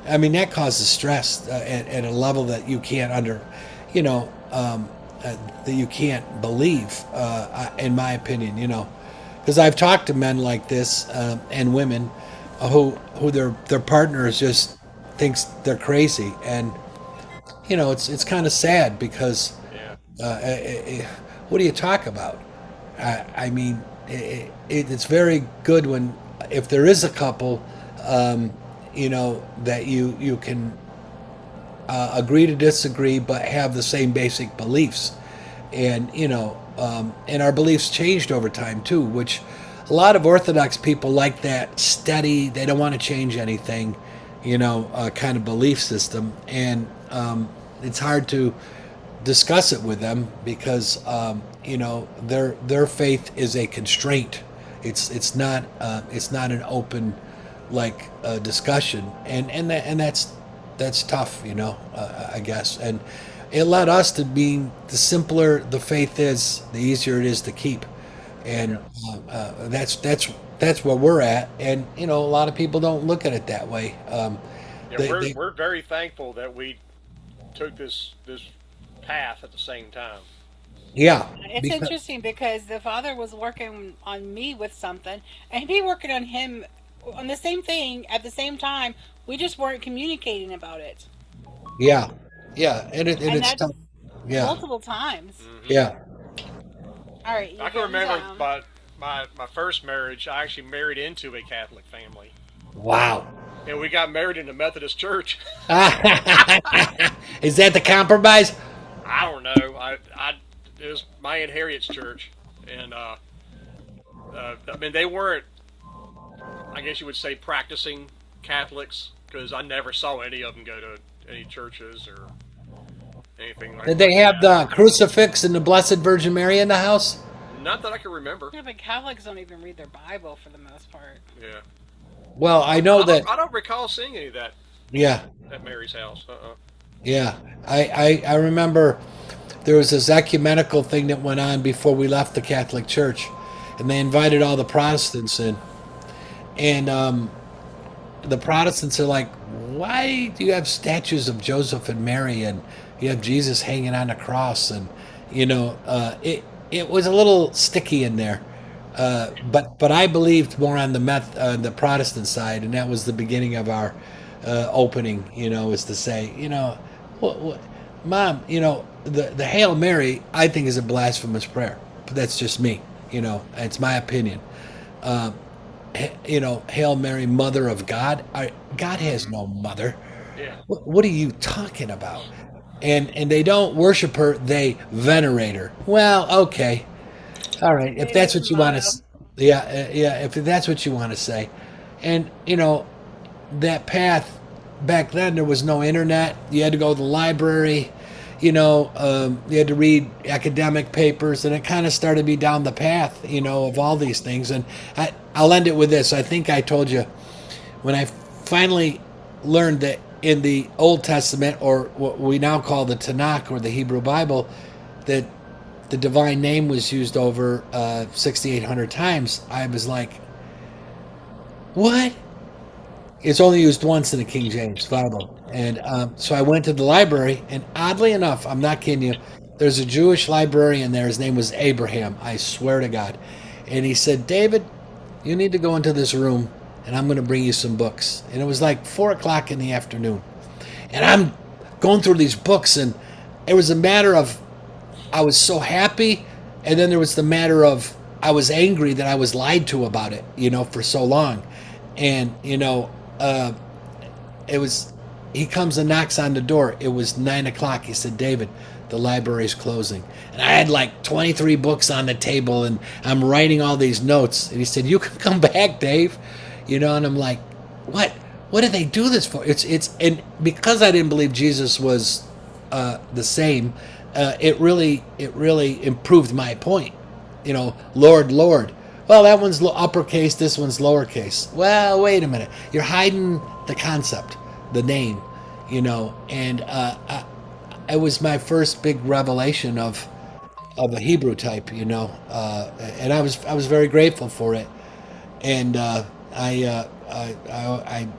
I mean, that causes stress at a level that you can't you know, that you can't believe, in my opinion, you know. Because I've talked to men like this and women who their partners just thinks they're crazy, and you know it's kind of sad because Yeah. what do you talk about? I mean, it's very good when if there is a couple, you know, that you can agree to disagree but have the same basic beliefs, and you know, and our beliefs changed over time too, which a lot of Orthodox people like that steady. They don't want to change anything, you know, kind of belief system, and it's hard to discuss it with them because you know their faith is a constraint. It's not an open like discussion, and that's tough, you know. I guess, and it led us to being the simpler the faith is, the easier it is to keep, and that's where we're at. And you know, a lot of people don't look at it that way. Yeah, They we're very thankful that we took this path at the same time. yeah, It's because interesting because the father was working on me with something, and he'd be working on him on the same thing at the same time. We just weren't communicating about it, yeah, and and it's that's tough. Yeah, multiple times. Hmm. yeah. All right, I you're can getting remember down. my first marriage. I actually married into a Catholic family, Wow. and we got married in the Methodist church. Is that the compromise? I don't know. It was my Aunt Harriet's church, and I mean they weren't. I guess you would say practicing Catholics because I never saw any of them go to any churches or anything Did like they have that. the crucifix and the Blessed Virgin Mary in the house? Not that I can remember. Yeah, but Catholics don't even read their Bible for the most part. Yeah, Well, I know that. I don't recall seeing any of that Yeah, at Mary's house. yeah. I remember there was this ecumenical thing that went on before we left the Catholic Church, and they invited all the Protestants in, and the Protestants are like, why do you have statues of Joseph and Mary and you have Jesus hanging on a cross? And you know, it was a little sticky in there. But I believed more on the Protestant side, and that was the beginning of our opening. You know, is to say, you know, what, Mom, you know, the Hail Mary I think is a blasphemous prayer. But that's just me. You know, it's my opinion. You know, Hail Mary, Mother of God. God has no mother. Yeah, What are you talking about? And they don't worship her; they venerate her. Well, okay, all right. If Maybe that's that's what the you want to, motto. yeah, yeah. If that's what you want to say, and you know, that path back then there was no internet. You had to go to the library. You know, you had to read academic papers, and it kind of started me down the path, you know, of all these things. And I'll end it with this. I think I told you when I finally learned that in the Old Testament, or what we now call the Tanakh or the Hebrew Bible, that the divine name was used over 6,800 times, I was like, what? It's only used once in the King James Bible. And so I went to the library, and oddly enough, I'm not kidding you, there's a Jewish librarian there. His name was Abraham, I swear to God. And he said, David, you need to go into this room, and I'm going to bring you some books. And it was like 4 o'clock in the afternoon. And I'm going through these books, and it was a matter of I was so happy, and then there was the matter of I was angry that I was lied to about it, you know, for so long. And, you know, it was, he comes and knocks on the door. It was 9 o'clock. He said, David, the library's closing. And I had like 23 books on the table, and I'm writing all these notes. And he said, you can come back, Dave. You know, and I'm like, what? What did they do this for? And because I didn't believe Jesus was the same, it really improved my point. You know, Lord, Lord. well, that one's uppercase, this one's lowercase. Well, wait a minute. You're hiding the concept, the name, and it was my first big revelation of a Hebrew type, and I was very grateful for it. And I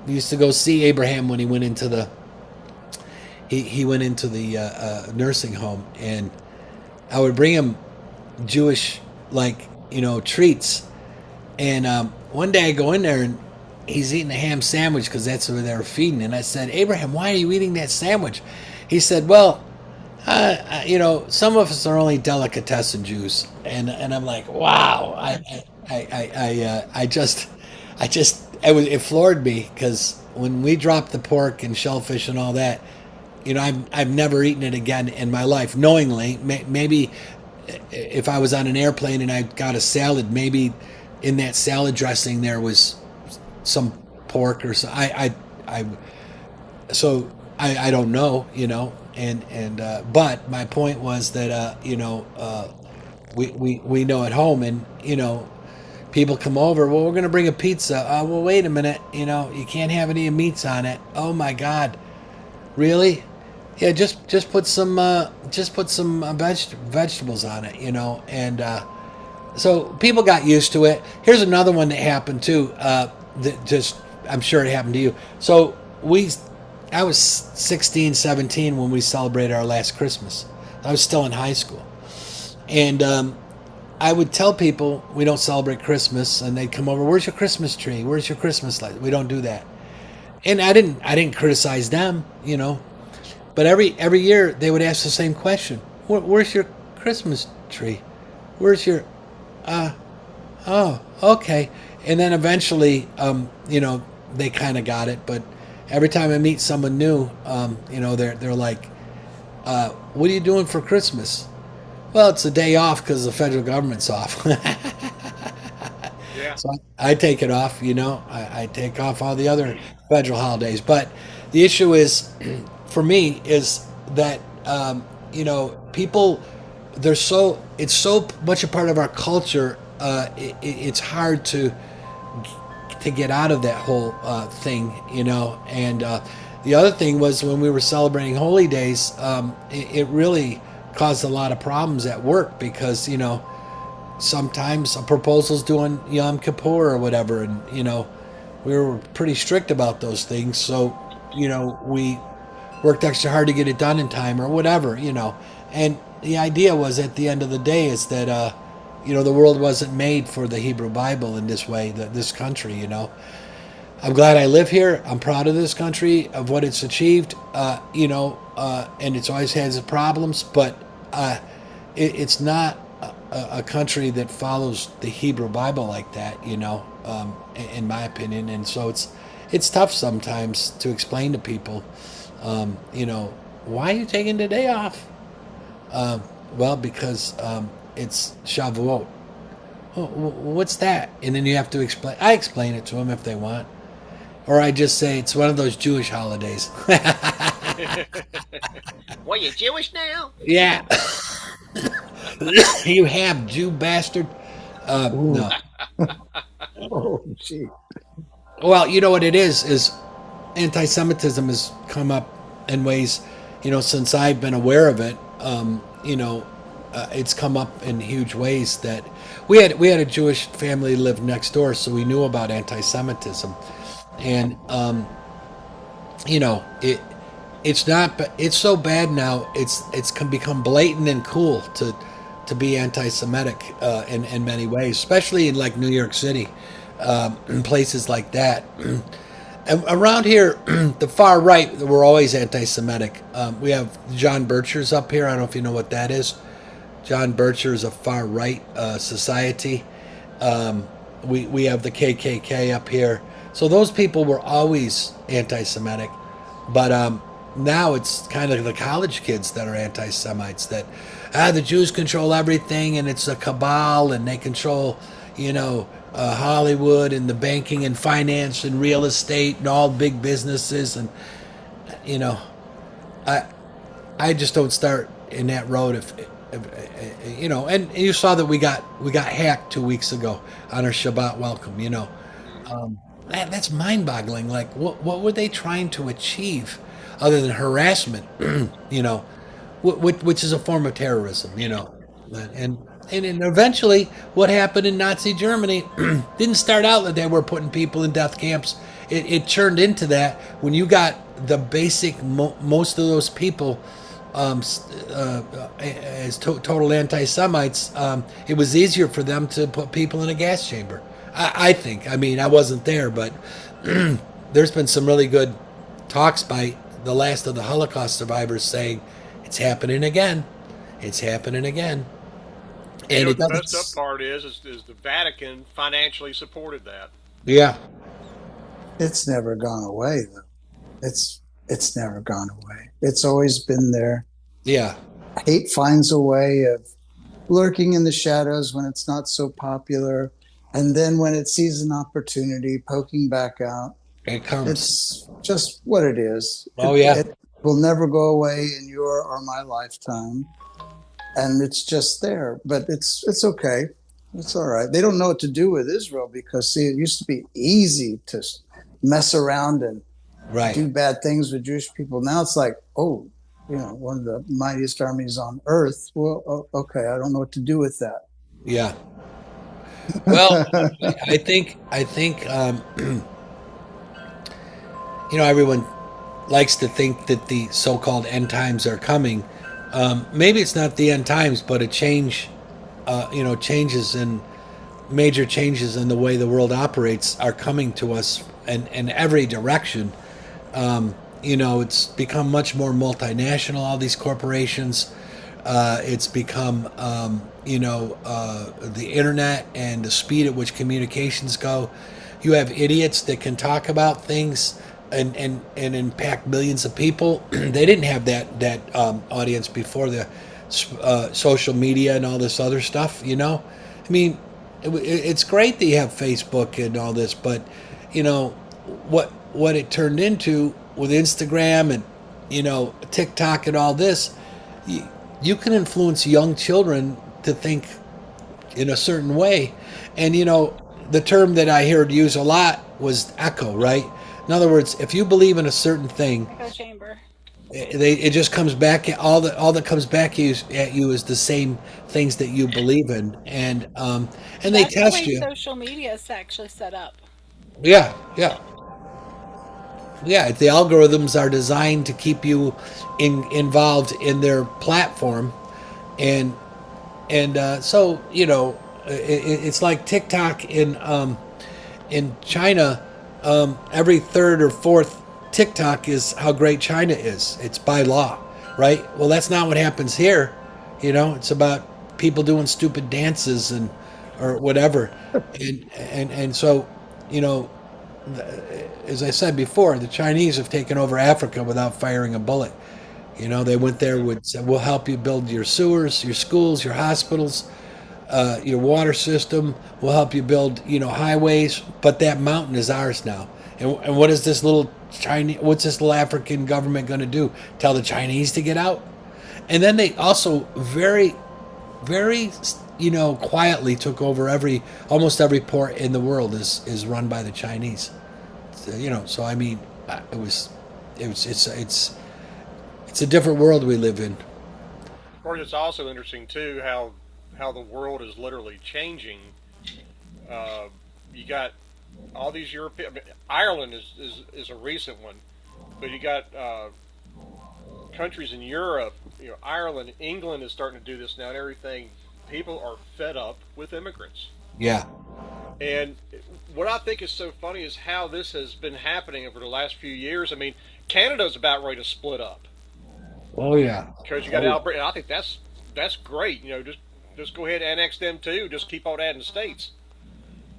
used to go see Abraham when he went into the nursing home, and I would bring him Jewish like treats. And one day I go in there and he's eating a ham sandwich because that's what they were feeding. And I said, Abraham, why are you eating that sandwich? He said, well, some of us are only delicatessen Jews, and I'm like, wow, it floored me because when we dropped the pork and shellfish and all that, I've never eaten it again in my life, knowingly. Maybe if I was on an airplane and I got a salad, maybe in that salad dressing there was some pork or so. I don't know, and but my point was that we know at home, and people come over. Well, we're gonna bring a pizza. Well, wait a minute. You can't have any meats on it. Oh my God, really? Yeah, just put some vegetables on it. And so people got used to it. Here's another one that happened too. I'm sure it happened to you. So I was 16, 17 when we celebrated our last Christmas. I was still in high school, and I would tell people we don't celebrate Christmas, and they'd come over. Where's your Christmas tree? Where's your Christmas light? We don't do that. And I didn't criticize them, but every year they would ask the same question. Where's your Christmas tree? Where's your oh, okay. And then eventually, they kind of got it. But every time I meet someone new, they're like, "What are you doing for Christmas?" Well, it's a day off because the federal government's off. Yeah. So I take it off. I take off all the other federal holidays. But the issue is, for me, is that people, it's so much a part of our culture. It's hard to get out of that whole thing, And the other thing was when we were celebrating holy days, it really caused a lot of problems at work because sometimes a proposal's doing Yom Kippur or whatever, and we were pretty strict about those things. So we worked extra hard to get it done in time or whatever, And the idea was at the end of the day is that the world wasn't made for the Hebrew Bible in this way, this country, I'm glad I live here. I'm proud of this country, of what it's achieved, and it's always had its problems, but it's not a country that follows the Hebrew Bible like that, in my opinion. And so it's tough sometimes to explain to people, why are you taking the day off? Well, because it's Shavuot. Oh, what's that? And then you have to explain. I explain it to them if they want. Or I just say it's one of those Jewish holidays. Well, you Jewish now? Yeah. You have, Jew bastard. Ooh. No. Oh, gee. Well, you know what it is anti-Semitism has come up in ways, since I've been aware of it. It's come up in huge ways that we had a Jewish family live next door, so we knew about anti-Semitism, and it's not, but it's so bad now. It's become blatant and cool to be anti-Semitic in many ways, especially in like New York City, in places like that. And around here, the far right, we're always anti-Semitic. We have John Birchers up here. I don't know if you know what that is. John Bircher is a far right society. We have the KKK up here. So those people were always anti-Semitic, but now it's kind of the college kids that are anti-Semites. That the Jews control everything, and it's a cabal, and they control, Hollywood and the banking and finance and real estate and all big businesses, and I just don't start in that road and you saw that we got hacked 2 weeks ago on our Shabbat welcome. Mm-hmm. That's mind-boggling. Like, what were they trying to achieve other than harassment? you know, which is a form of terrorism. And and eventually, what happened in Nazi Germany didn't start out that they were putting people in death camps. It turned into that when you got the basic most of those people as total anti-Semites. It was easier for them to put people in a gas chamber. I think. I mean, I wasn't there, but there's been some really good talks by the last of the Holocaust survivors saying it's happening again. It's happening again. And you And know it what the doesn't. messed up part is the Vatican financially supported that. Yeah, It's never gone away though. It's never gone away. It's always been there. yeah. Hate finds a way of lurking in the shadows when it's not so popular, and then when it sees an opportunity, poking back out. It comes. It's just what it is. Oh yeah, It will never go away in your or my lifetime, and it's just there. But it's okay. It's all right. They don't know what to do with Israel because see, it used to be easy to mess around and right. do bad things with Jewish people. Now it's like, oh, one of the mightiest armies on earth. Well, okay, I don't know what to do with that. Yeah. Well, I think everyone likes to think that the so-called end times are coming. Maybe it's not the end times, but a change, changes and major changes in the way the world operates are coming to us in every direction. It's become much more multinational, all these corporations. It's become, the internet and the speed at which communications go. You have idiots that can talk about things and impact millions of people. They didn't have that audience before the social media and all this other stuff. I mean, it's great that you have Facebook and all this, but what it turned into with Instagram and TikTok and all this, you can influence young children to think in a certain way. And the term that I heard used a lot was echo, right? In other words, if you believe in a certain thing, Echo chamber. it just comes back. All that comes back at you is the same things that you believe in, and they That's the test way you. social media is actually set up. Yeah, yeah, yeah. The algorithms are designed to keep you involved in their platform, and so it's like TikTok in China. Every third or fourth TikTok is how great China is. It's by law, right? Well, that's not what happens here. It's about people doing stupid dances and or whatever, and so you know, as I said before, the Chinese have taken over Africa without firing a bullet. They went there with said, "We'll help you build your sewers, your schools, your hospitals, your water system. We'll help you build, highways. But that mountain is ours now." And what is this little Chinese? What's this little African government going to do? Tell the Chinese to get out? And then they also very, very, quietly took over almost every port in the world is run by the Chinese. So I mean, it's a different world we live in. Of course, it's also interesting too how the world is literally changing. Uh, you got all these European. I mean, Ireland is a recent one, but you got countries in Europe. Ireland, England is starting to do this now, and everything. People are fed up with immigrants. Yeah. And what I think is so funny is how this has been happening over the last few years. I mean, Canada's about ready to split up Oh yeah. because you got Oh, Alberta, and I think that's great. Just go ahead and annex them too. Just keep on adding states.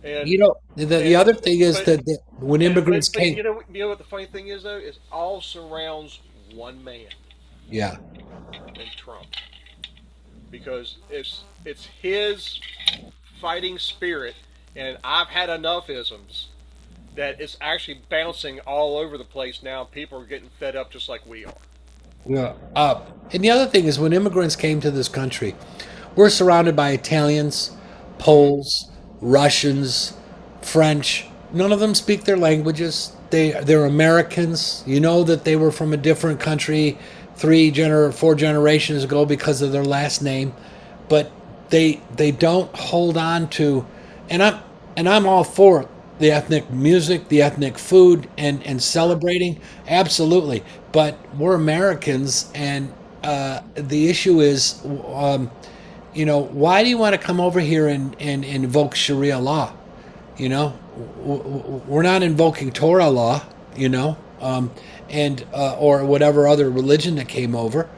And the and other thing is but that when immigrants but came, you know what the funny thing is though? It all surrounds one man yeah, and Trump because it's his fighting spirit, and I've had enough isms that it's actually bouncing all over the place now. People are getting fed up just like we are. Yeah. And the other thing is, when immigrants came to this country, we're surrounded by Italians, Hmm. Poles, Russians, French. None of them speak their languages. They're Americans. You know that they were from a different country 4 generations ago because of their last name, but they don't hold on to. And I'm all for the ethnic music, the ethnic food, and Sure. celebrating, absolutely. But we're Americans, and the issue is, why do you want to come over here and invoke Sharia law? You know, we're not invoking Torah law, and or whatever other religion that came over,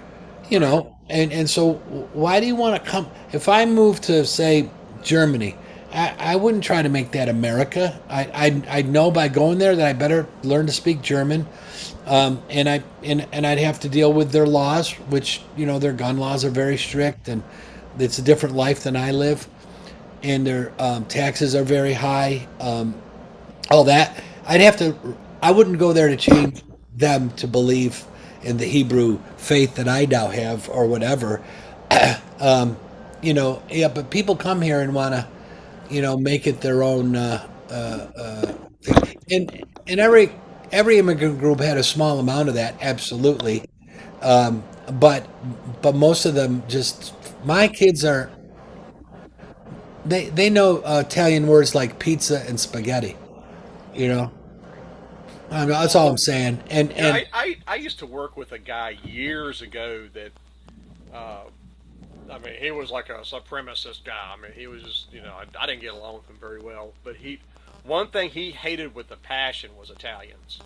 Right. and so why do you want to come? If I move to, say, Germany, I wouldn't try to make that America. I'd know by going there that I better learn to speak German, and I'd have to deal with their laws, which, their gun laws are very strict, and it's a different life than I live, and their taxes are very high. All that I'd have to. I wouldn't go there to change them to believe in the Hebrew faith that I now have, or whatever. Yeah, but people come here and want to, make it their own thing. And every immigrant group had a small amount of that, absolutely. But most of them just, my kids are, they know Italian words like pizza and spaghetti. You know, that's all I'm saying. And You know, and I used to work with a guy years ago that, uh, I mean, he was like a supremacist guy. I mean, he was just, I didn't get along with him very well. But one thing he hated with a passion was Italians.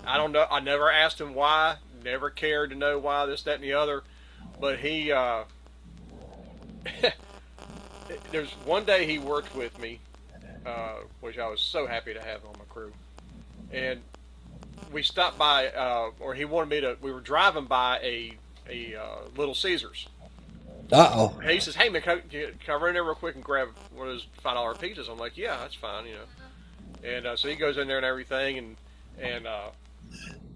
I don't know. I never asked him why. Never cared to know why, this, that, and the other. But there's one day he worked with me, which I was so happy to have on my crew. And we stopped by, or he wanted me to. We were driving by a Little Caesars. uh And he says, "Hey man, can I run in there real quick and grab one of those $5 pizzas?" I'm like, "Yeah, that's fine." And so he goes in there and everything, and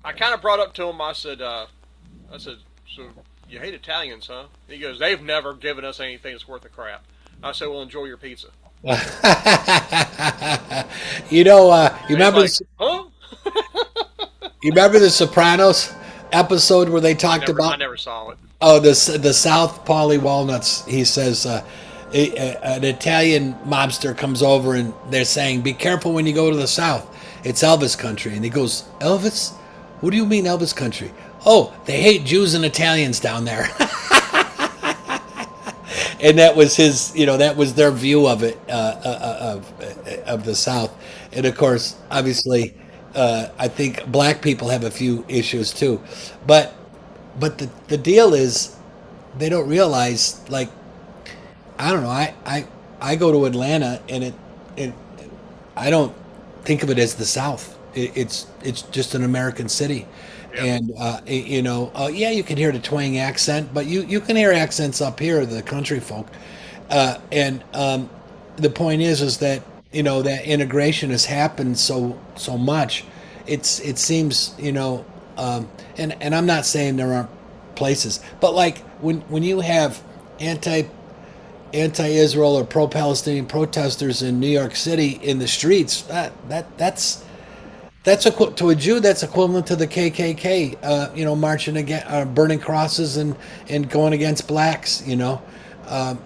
I kind of brought up to him. I said, "So you hate Italians, huh?" He goes, "They've never given us anything that's worth a crap." I said, "Well, enjoy your pizza." oh. You And he's remember like, this? "Huh?" You remember the Sopranos episode where they I talked never, I about, never saw it. oh, the South Paulie Walnuts? He says, an Italian mobster comes over and they're saying, "Be careful when you go to the South. It's Elvis country." And he goes, "Elvis? What do you mean Elvis country?" "Oh, they hate Jews and Italians down there." And that was that was their view of it, of the South. And of course, obviously, I think black people have a few issues too, but the deal is, they don't realize, like, I don't know. I go to Atlanta, and it I don't think of it as the South. It's just an American city, Yeah. and yeah, you can hear the twang accent, but you can hear accents up here, the country folk, and the point is that, that integration has happened so much. It seems, and I'm not saying there aren't places, but like when you have anti anti-Israel or pro-Palestinian protesters in New York City in the streets, that's to a Jew, that's equivalent to the KKK, marching against, burning crosses, and going against blacks. I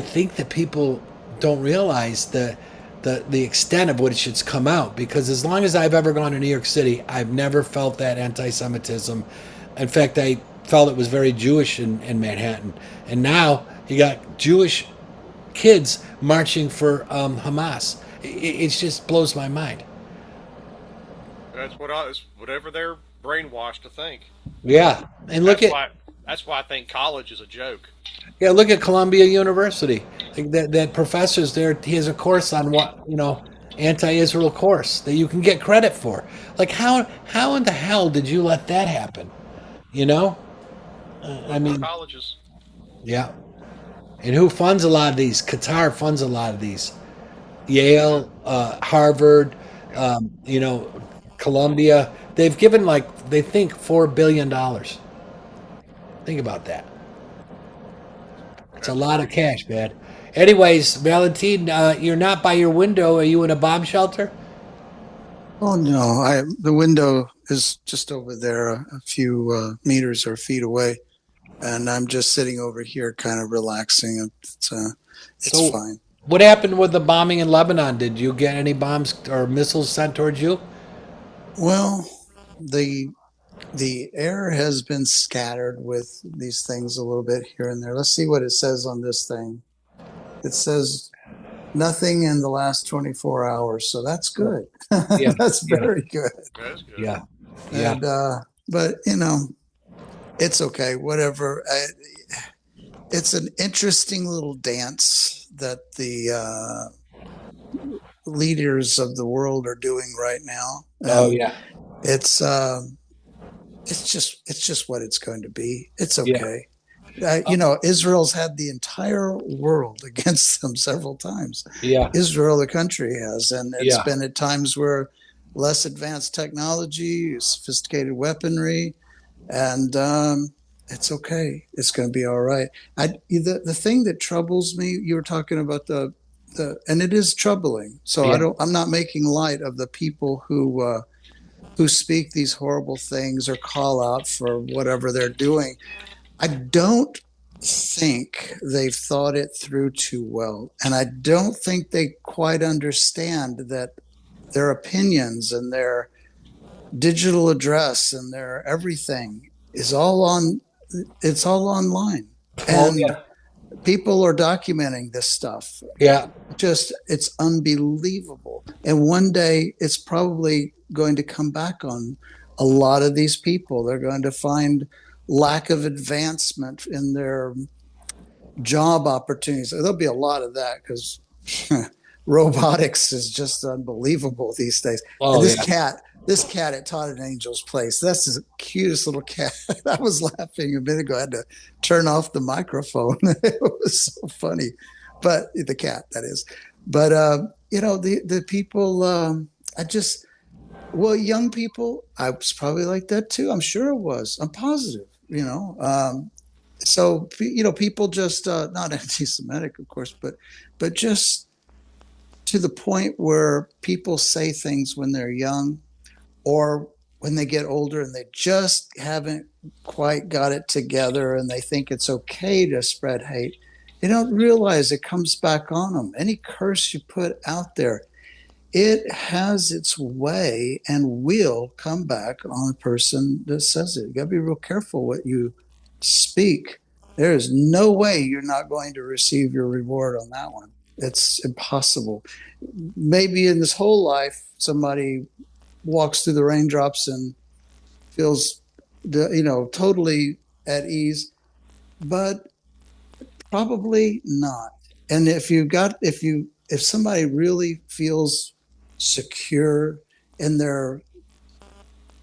think that people don't realize the extent of which it's come out, because as long as I've ever gone to New York City, I've never felt that anti-Semitism. In fact, I felt it was very Jewish in Manhattan, and now you got Jewish kids marching for Hamas. It just blows my mind. It's whatever they're brainwashed to think. Yeah, and look That's at why. That's why I think college is a joke. yeah, look at Columbia University. Like that professor's there. He has a course on anti-Israel course that you can get credit for. Like, how in the hell did you let that happen? You know, I Liberal mean, colleges. yeah. And who funds a lot of these? Qatar funds a lot of these. Yeah. Yale, Harvard, Yeah. um, you know, Columbia. They've given, like, they think $4 billion. Think about that. It's a lot of cash, man. Anyways, Valentine, you're not by your window. Are you in a bomb shelter? Oh no, I the window is just over there, a few meters or feet away, and I'm just sitting over here, kind of relaxing. It's So, fine. what happened with the bombing in Lebanon? Did you get any bombs or missiles sent towards you? Well, the the air has been scattered with these things a little bit here and there. Let's see what it says on this thing. It says nothing in the last 24 hours, so that's good. Yeah, That's yeah, very good. That's good. yeah, yeah. And but it's okay. Whatever. It's an interesting little dance that the leaders of the world are doing right now, Oh and yeah, it's it's just what it's going to be. It's yeah, okay. Israel's had the entire world against them several times. yeah, Israel, the country, has, and it's yeah. been at times where less advanced technology, sophisticated weaponry, and it's okay. It's going to be all right. The thing that troubles me, you were talking about and it is troubling. So Yeah. I'm not making light of the people who speak these horrible things or call out for whatever they're doing. I don't think they've thought it through too well. And I don't think they quite understand that their opinions and their digital address and their everything is all on it's all online. Oh And yeah, people are documenting this stuff. yeah. Just it's unbelievable. And one day it's probably going to come back on a lot of these people. They're going to find lack of advancement in their job opportunities. There'll be a lot of that because robotics is just unbelievable these days. And Oh this yeah. cat, this cat at Todd and Angel's place, that's the cutest little cat. I was laughing a minute ago. I had to turn off the microphone. It was so funny. But the cat, that is. But the people, I just well, young people, I was probably like that too. I'm sure it was. I'm positive. So people just not anti-Semitic, of course, but just to the point where people say things when they're young or when they get older and they just haven't quite got it together and they think it's okay to spread hate. They don't realize it comes back on them. Any curse you put out there, it has its way and will come back on the person that says it. You got to be real careful what you speak. There is no way you're not going to receive your reward on that one. It's impossible. Maybe in this whole life, somebody walks through the raindrops and feels, totally at ease, but probably not. And if somebody really feels secure in their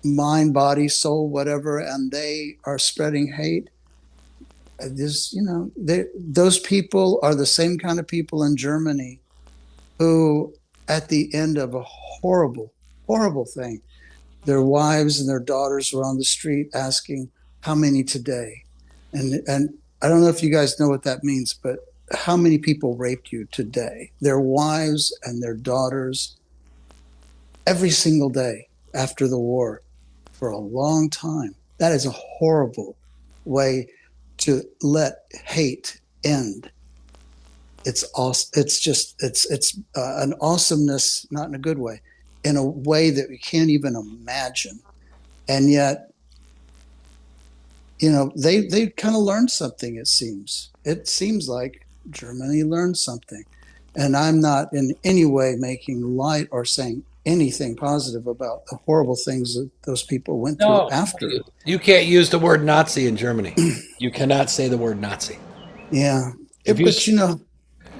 mind, body, soul, whatever, and they are spreading hate, those people are the same kind of people in Germany who, at the end of a horrible, horrible thing, their wives and their daughters were on the street asking, "How many today?" And I don't know if you guys know what that means, but how many people raped you today? Their wives and their daughters every single day after the war for a long time. That is a horrible way to let hate end. It's awesome. It's an awesomeness, not in a good way, in a way that we can't even imagine. And yet, they kind of learned something. It seems like Germany learned something, and I'm not in any way making light or saying anything positive about the horrible things that those people went through No, after. you can't use the word Nazi in Germany. You cannot say the word Nazi. Yeah. If you, But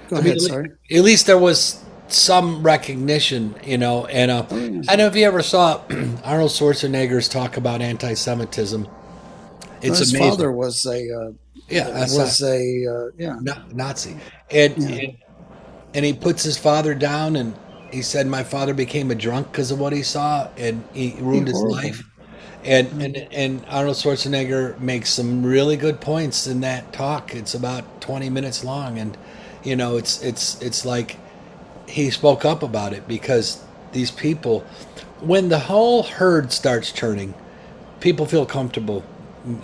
go I mean, ahead. Sorry. at least there was some recognition, And Oh yeah. I don't know if you ever saw Arnold Schwarzenegger's talk about anti-Semitism. Well, It's his amazing. father was Yeah, that's not yeah, Nazi, and, yeah. and and he puts his father down, and he said, "My father became a drunk because of what he saw, and he Be ruined his horrible. life." And Arnold Schwarzenegger makes some really good points in that talk. It's about 20 minutes long, and it's like he spoke up about it because these people, when the whole herd starts turning, people feel comfortable.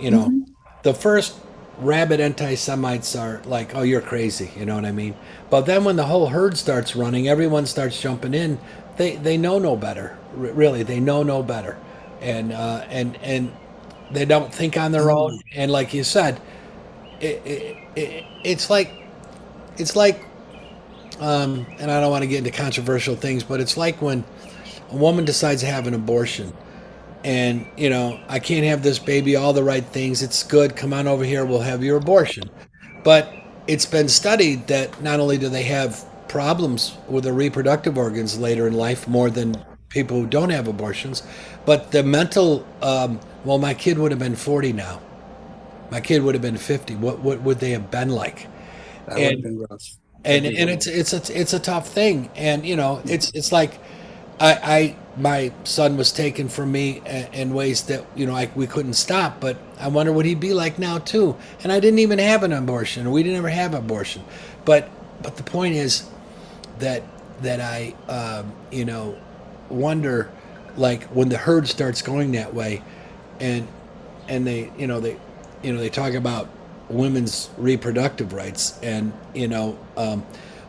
You know, Mhm. the first rabid anti-Semites are like, "Oh, you're crazy," you know what I mean? But then when the whole herd starts running, everyone starts jumping in. They know no better. Really, they know no better, and they don't think on their own. Mm. And like you said, it's like and I don't want to get into controversial things, but it's like when a woman decides to have an abortion and I can't have this baby, all the right things, it's good, come on over here, we'll have your abortion. But it's been studied that not only do they have problems with their reproductive organs later in life more than people who don't have abortions, but the mental, well, my kid would have been 40 now, my kid would have been 50, what would they have been like? That would have and been rough. and That'd be and rough. it's a tough thing, and it's like I my son was taken from me in ways that we couldn't stop, but I wonder what he'd be like now too. And I didn't even have an abortion. We didn't ever have an abortion, but the point is that I wonder, like when the herd starts going that way, and they talk about women's reproductive rights, and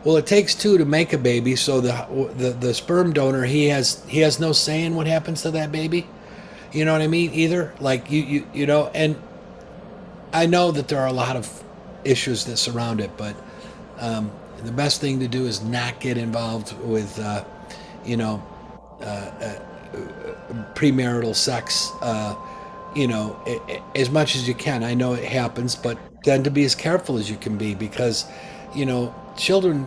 well, it takes two to make a baby, so the sperm donor, he has no say in what happens to that baby, you know what I mean, either, like and I know that there are a lot of issues that surround it, but the best thing to do is not get involved with you know premarital sex, as much as you can. I know it happens, but then to be as careful as you can be, because, children,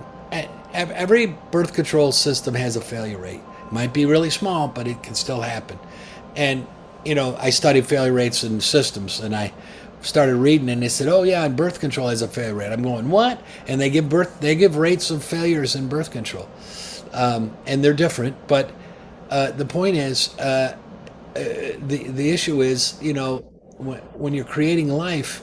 every birth control system has a failure rate. It might be really small, but it can still happen. And, I studied failure rates in systems, and I started reading, and they said, "Oh yeah, and birth control has a failure rate." I'm going, "What?" And they give rates of failures in birth control, and they're different, but the point is, the issue is, when you're creating life,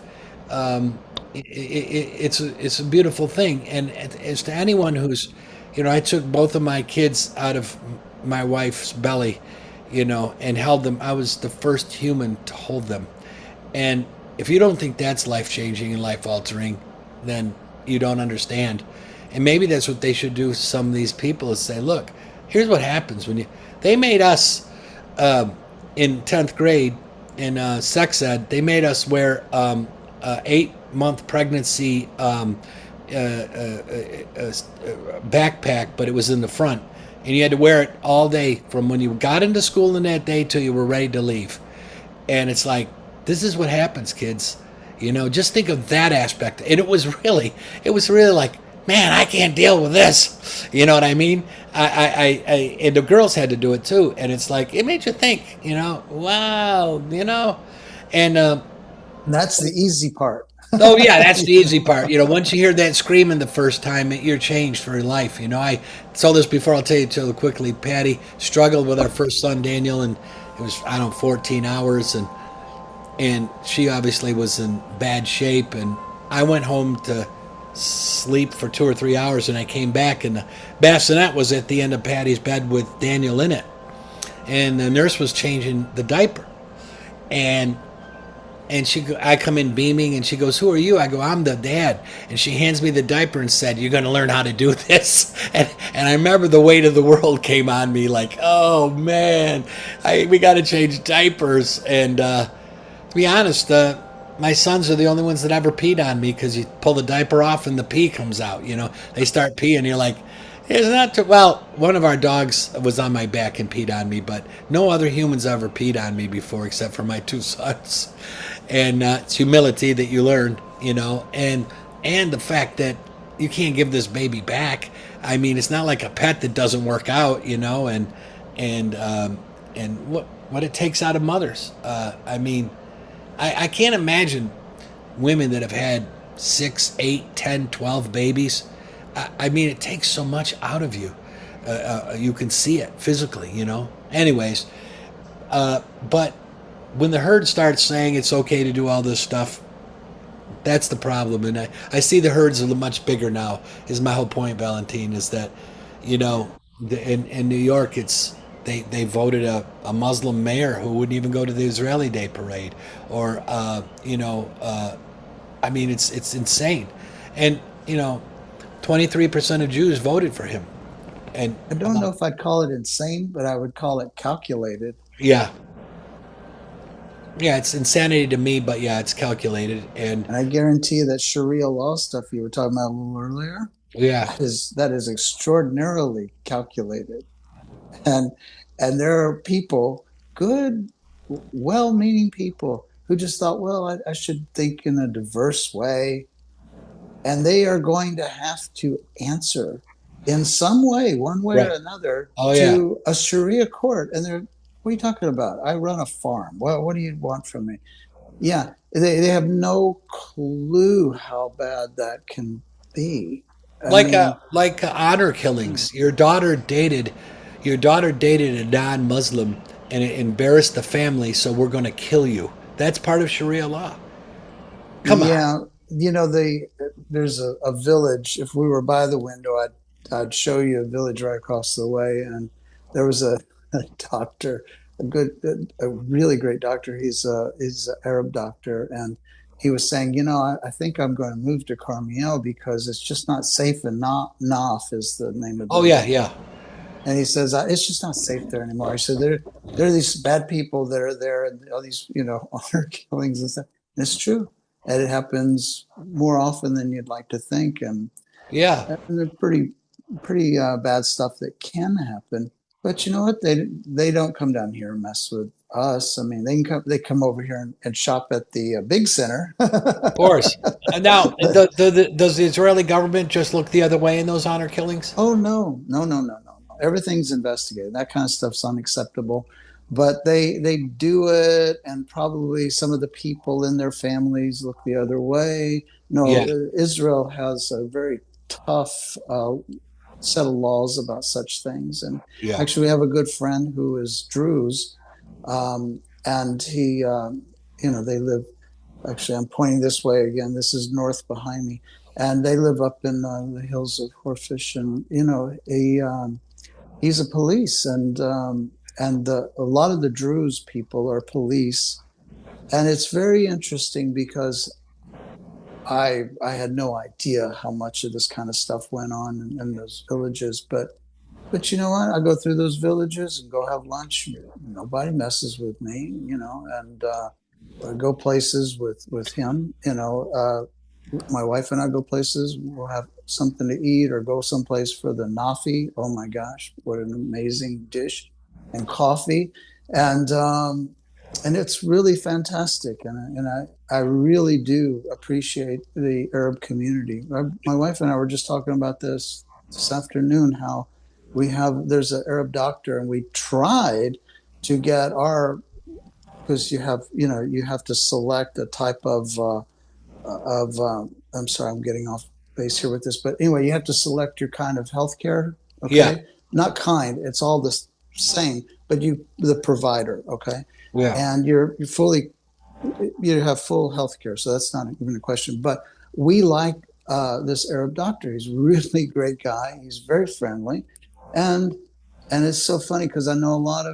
it's a beautiful thing. And as to anyone who's, I took both of my kids out of my wife's belly, and held them. I was the first human to hold them. And if you don't think that's life changing and life altering, then you don't understand. And maybe that's what they should do. Some of these people is say, "Look, here's what happens when you." They made us in 10th grade in sex ed. They made us wear 8-month pregnancy backpack, but it was in the front, and you had to wear it all day from when you got into school in that day till you were ready to leave. And it's like, this is what happens, kids. Just think of that aspect. And it was really like, man, I can't deal with this. You know what I mean? And the girls had to do it too. And it's like, it made you think, wow, and, And that's the easy part. oh yeah, that's the easy part. Once you hear that screaming the first time, you're changed for life. I told this before. I'll tell you too quickly. Patty struggled with our first son, Daniel, and it was, I don't know, 14 hours, and she obviously was in bad shape. And I went home to sleep for 2 or 3 hours, and I came back, and the bassinet was at the end of Patty's bed with Daniel in it, and the nurse was changing the diaper, and I come in beaming, and she goes, "Who are you?" I go, "I'm the dad." And she hands me the diaper and said, "You're going to learn how to do this." And I remember the weight of the world came on me, like, oh man, we got to change diapers. And to be honest, my sons are the only ones that ever peed on me, because you pull the diaper off and the pee comes out. They start peeing. You're like, it's not too well. One of our dogs was on my back and peed on me, but no other humans ever peed on me before, except for my two sons. And it's humility that you learn, and the fact that you can't give this baby back. I mean, it's not like a pet that doesn't work out, and what it takes out of mothers. I mean, I can't imagine women that have had 6, 8, 10, 12 babies. I mean, it takes so much out of you. You can see it physically, Anyways, but when the herd starts saying it's okay to do all this stuff, that's the problem. And I see the herds are much bigger now. Is my whole point, Valentine? Is that you know in New York, they voted a Muslim mayor who wouldn't even go to the Israeli Day parade, or I mean it's insane, and 23% of Jews voted for him, and I don't know if I'd call it insane, but I would call it calculated. yeah, yeah, it's insanity to me, but yeah, it's calculated, and And I guarantee that Sharia law stuff you were talking about a little earlier, yeah, that is extraordinarily calculated. And and there are people, good, well-meaning people, who just thought, well, I should think in a diverse way, and they are going to have to answer in some way, one way or right, another, oh yeah, to a Sharia court. And they're, what are you talking about? I run a farm. What do you want from me? Yeah, they have no clue how bad that can be. I mean, like honor killings. Your daughter dated a non-Muslim, and it embarrassed the family, so we're going to kill you. That's part of Sharia law. Come on. yeah, there's a village. If we were by the window, I'd show you a village right across the way, and there was a doctor, a really great doctor. He's an Arab doctor, and he was saying, I think I'm going to move to Carmiel because it's just not safe. And not Naf is the name of Oh the yeah, yeah, And he says, it's just not safe there anymore. He said, there are these bad people that are there, and all these, honor killings and stuff. And it's true. And it happens more often than you'd like to think. yeah. And they're pretty bad stuff that can happen. But you know what? They don't come down here and mess with us. I mean, they come over here and shop at the big center. Of course. Now, does the Israeli government just look the other way in those honor killings? Oh no, no, no, no, no, no. Everything's investigated. That kind of stuff's unacceptable. But they do it, and probably some of the people in their families look the other way. No, Yeah, Israel has a very tough set of laws about such things. And yeah, actually, we have a good friend who is Druze, and they live. Actually, I'm pointing this way again. This is north behind me, and they live up in the hills of Horfish. And he's a police, and a lot of the Druze people are police, and it's very interesting because I had no idea how much of this kind of stuff went on in those villages, but you know what? I go through those villages and go have lunch. Nobody messes with me, and I go places with him. My wife and I go places. We'll have something to eat or go someplace for the nafi. Oh my gosh, what an amazing dish! And coffee, and um, and it's really fantastic. And I really do appreciate the Arab community. My wife and I were just talking about this afternoon. How there's an Arab doctor, and we tried to get our, because you have to select a type of I'm sorry, I'm getting off base here with this, but anyway, you have to select your kind of healthcare. yeah, Okay, not kind, it's all the same, but the provider. Okay, yeah, and you have full healthcare, so that's not even a question. But we like this Arab doctor. He's a really great guy. He's very friendly, and it's so funny because I know a lot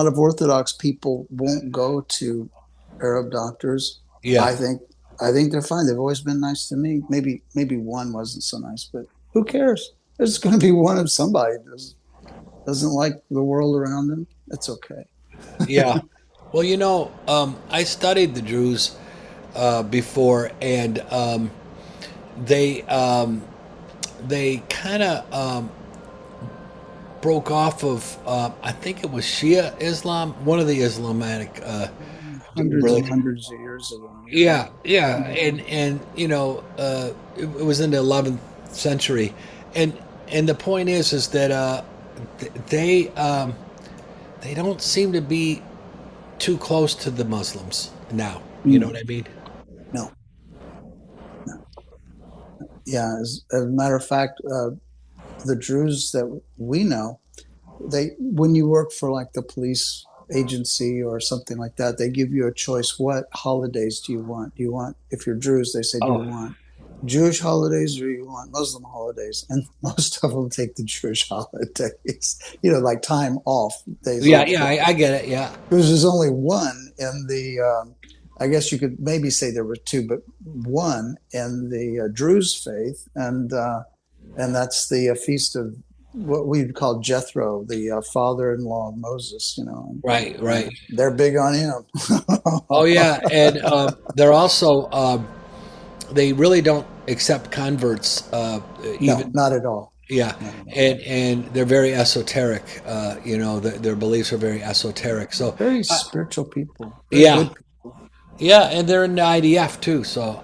of Orthodox people won't go to Arab doctors. yeah, I think I think they're fine. They've always been nice to me. Maybe one wasn't so nice, but who cares? There's going to be one of somebody doesn't like the world around them. It's okay. yeah. Well, I studied the Druze before, and they they kind of broke off of I think it was Shia Islam, one of the Islamic Hundreds and religions. hundreds of years ago. Yeah. Yeah, yeah, and it was in the 11th century, and the point is that they they don't seem to be too close to the Muslims now. You know Mm, what I mean? no, no. Yeah. As a matter of fact, the Druze that we know, when you work for like the police agency or something like that. They give you a choice. What holidays do you want? Do you want, if you're Druze, they say, do you Oh, want Jewish holidays or do you want Muslim holidays? And most of them take the Jewish holidays, like time off, days yeah, off. yeah, But I get it. Yeah. because there's only one in the, I guess you could maybe say there were two, but one in the Druze faith, and that's the feast of what we'd call Jethro, the father-in-law of Moses. Right, And right. they're big on him. Oh, yeah, and they're also they really don't accept converts, No, even. not at all. Yeah, Not at all. and they're very esoteric. Their beliefs are very esoteric. So, Very uh, spiritual people, very yeah, good people. yeah, and they're in the IDF too. So,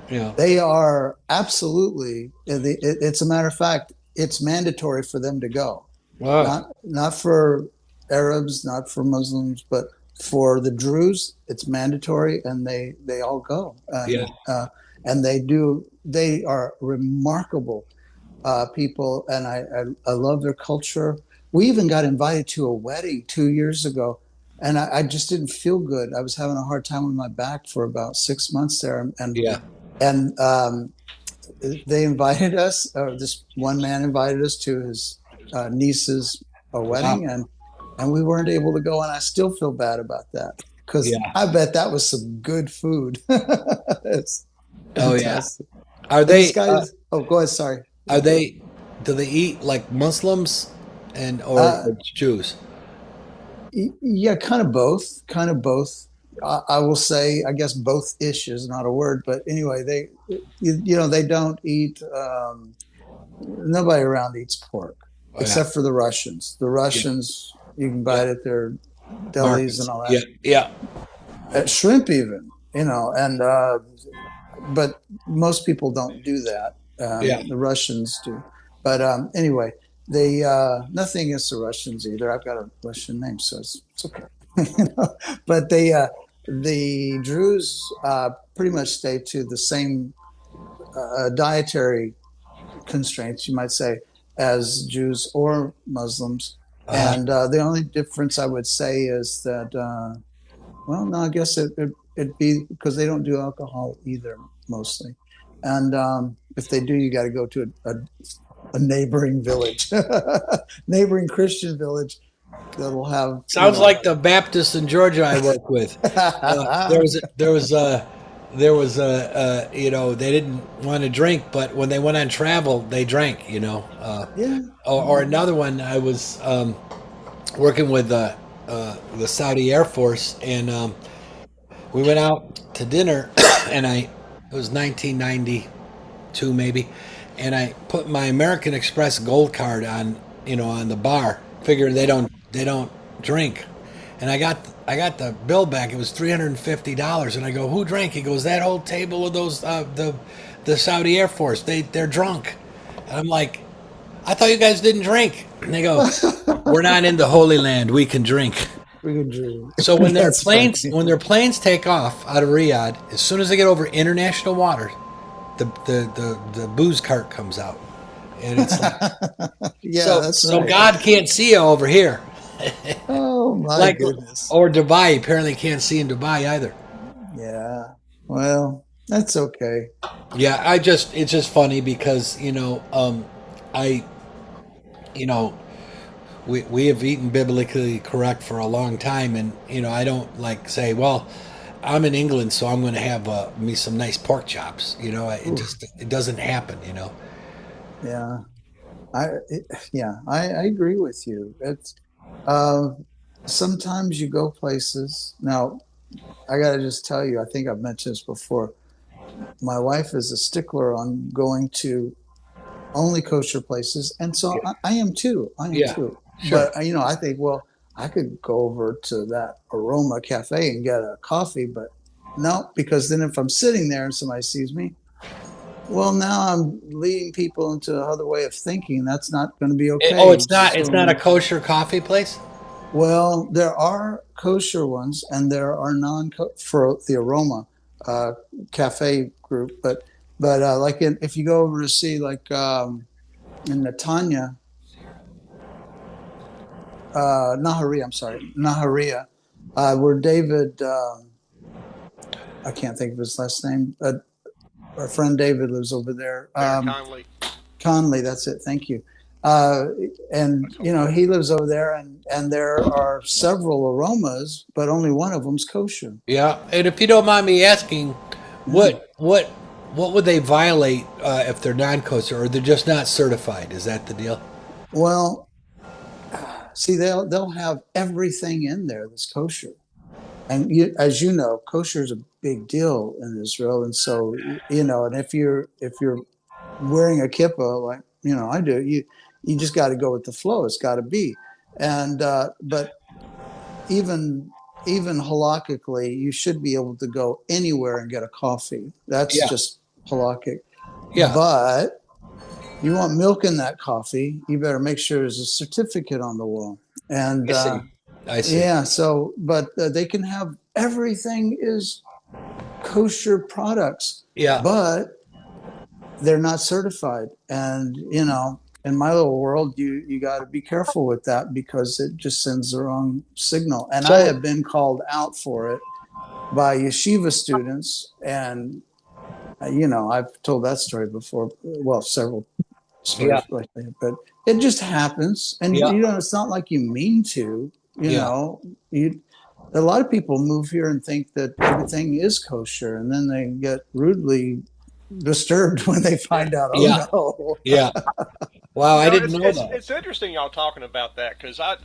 They are absolutely. It's a matter of fact. It's mandatory for them to go. wow, Not for Arabs, not for Muslims, but for the Druze, it's mandatory, and they all go, yeah, and they do. They are remarkable people, and I love their culture. We even got invited to a wedding 2 years ago, and I just didn't feel good. I was having a hard time with my back for about 6 months there, yeah, and they invited us. This one man invited us to his niece's wow, wedding, and we weren't able to go. And I still feel bad about that because yeah. I bet that was some good food. It's Oh, yeah. fantastic. Are And this they? guy is. Oh, go ahead. Sorry. Are Yeah. they? Do they eat like Muslims and Uh, or Jews? yeah, kind of both. Kind of both. I will say, I guess both ish is not a word, but anyway, they don't eat. Nobody around eats pork Oh, yeah, except for the Russians. The yeah, Russians, you can buy yeah. it at their delis and Markets. all that. Yeah, yeah, Shrimp, even, and but most people don't do that. yeah. The Russians do. But anyway, they nothing against the Russians either. I've got a Russian name, so it's okay. But the Druze pretty much stay to the same dietary constraints, you might say, as Jews or Muslims. Uh, And the only difference I would say is that, well, no, I guess it'd be because they don't do alcohol either, mostly. And if they do, you got to go to a neighboring village, neighboring Christian village that'll have, Sounds like the Baptists in Georgia I work with. They didn't want to drink, but when they went on travel, they drank. yeah, Or another one, I was working with the Saudi Air Force, and we went out to dinner, and it was 1992 maybe, and I put my American Express Gold card on the bar, figuring they don't drink, and I got the bill back. It was $350, and I go, "Who drank?" He goes, "That whole table with those the Saudi Air Force. They're drunk," and I'm like, "I thought you guys didn't drink." And they go, "We're not in the Holy Land. We can drink." we can dream. So when their That's planes funny. when their planes take off out of Riyadh, as soon as they get over international waters, the booze cart comes out, and it's like, Yeah, that's so right. God can't see you over here, Oh my like, goodness. or Dubai apparently can't see in Dubai either. Yeah. Well, that's okay. Yeah, it's just funny because I you know we have eaten biblically correct for a long time, and I don't like say, well, I'm in England, so I'm going to have me some nice pork chops. Oof. It doesn't happen. Yeah. Yeah, I agree with you. It's uh, sometimes you go places. Now, I got to just tell you, I think I've mentioned this before. My wife is a stickler on going to only kosher places, and so I am too. I am Yeah, too. sure. But I think, well, I could go over to that Aroma Cafe and get a coffee, but no, because then if I'm sitting there and somebody sees me, well, now I'm leading people into another way of thinking. That's not going to be Oh, okay. it's not a So, kosher coffee place. well, there are kosher ones, and there are non for the Aroma uh, Cafe group, but like if you go over to see like in Netanya, Naharia, I'm sorry, Naharia. Where David, I can't think of his last name. Our friend David lives over there. Darren Conley. Conley, that's it. Thank you. Uh, and That's you okay. know he lives over there, and there are several aromas, but only one of them's kosher. Yeah, and if you don't mind me asking, Mm. what would they violate if they're non-kosher or they're just not certified? Is that the deal? Well, see, they'll have everything in there that's kosher, and as you know, kosher is a big deal in Israel, and so you know, and if you're wearing a kippah like I do, you just got to go with the flow. It's got to be, and but even even halakhically, you should be able to go anywhere and get a coffee. That's Yeah, just halakhic. yeah. But you want milk in that coffee, you better make sure there's a certificate on the wall. And I see. I see. yeah, so but they can have everything is kosher products, Yeah. but they're not certified. And in my little world, you got to be careful with that because it just sends the wrong signal. And I So have been called out for it by yeshiva students, and I've told that story before. Well, several yeah, stories like that, but it just happens, and yeah, it's not like you mean to. yeah, You a lot of people move here and think that everything is kosher, and then they get rudely disturbed when they Yeah. find out, yeah, oh no. yeah. Wow, I didn't It's know it's that. it's interesting y'all talking about that because I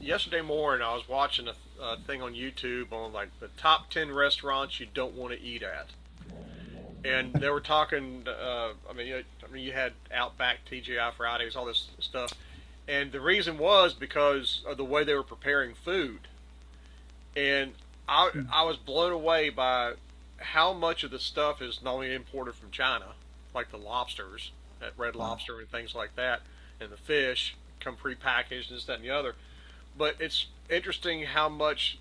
yesterday morning I was watching a thing on YouTube on like the top 10 restaurants you don't want to eat at, and they were talking. You had Outback, TGI Fridays, all this stuff, and the reason was because of the way they were preparing food, and I was blown away by how much of the stuff is not only imported from China, like the lobsters at Red Wow. Lobster and things like that, and the fish come prepackaged and this, that, and the other. But it's interesting how much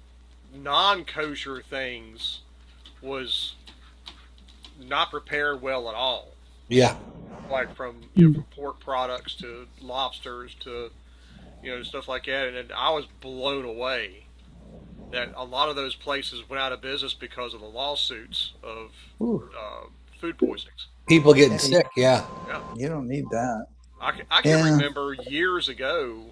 non-kosher things was not prepared well at all. Yeah, Like from pork products to lobsters to stuff like that, and I was blown away that a lot of those places went out of business because of the lawsuits of Ooh. food poisonings. people getting Yeah, sick. Yeah, Yeah, you don't need that. I can Yeah. remember years ago,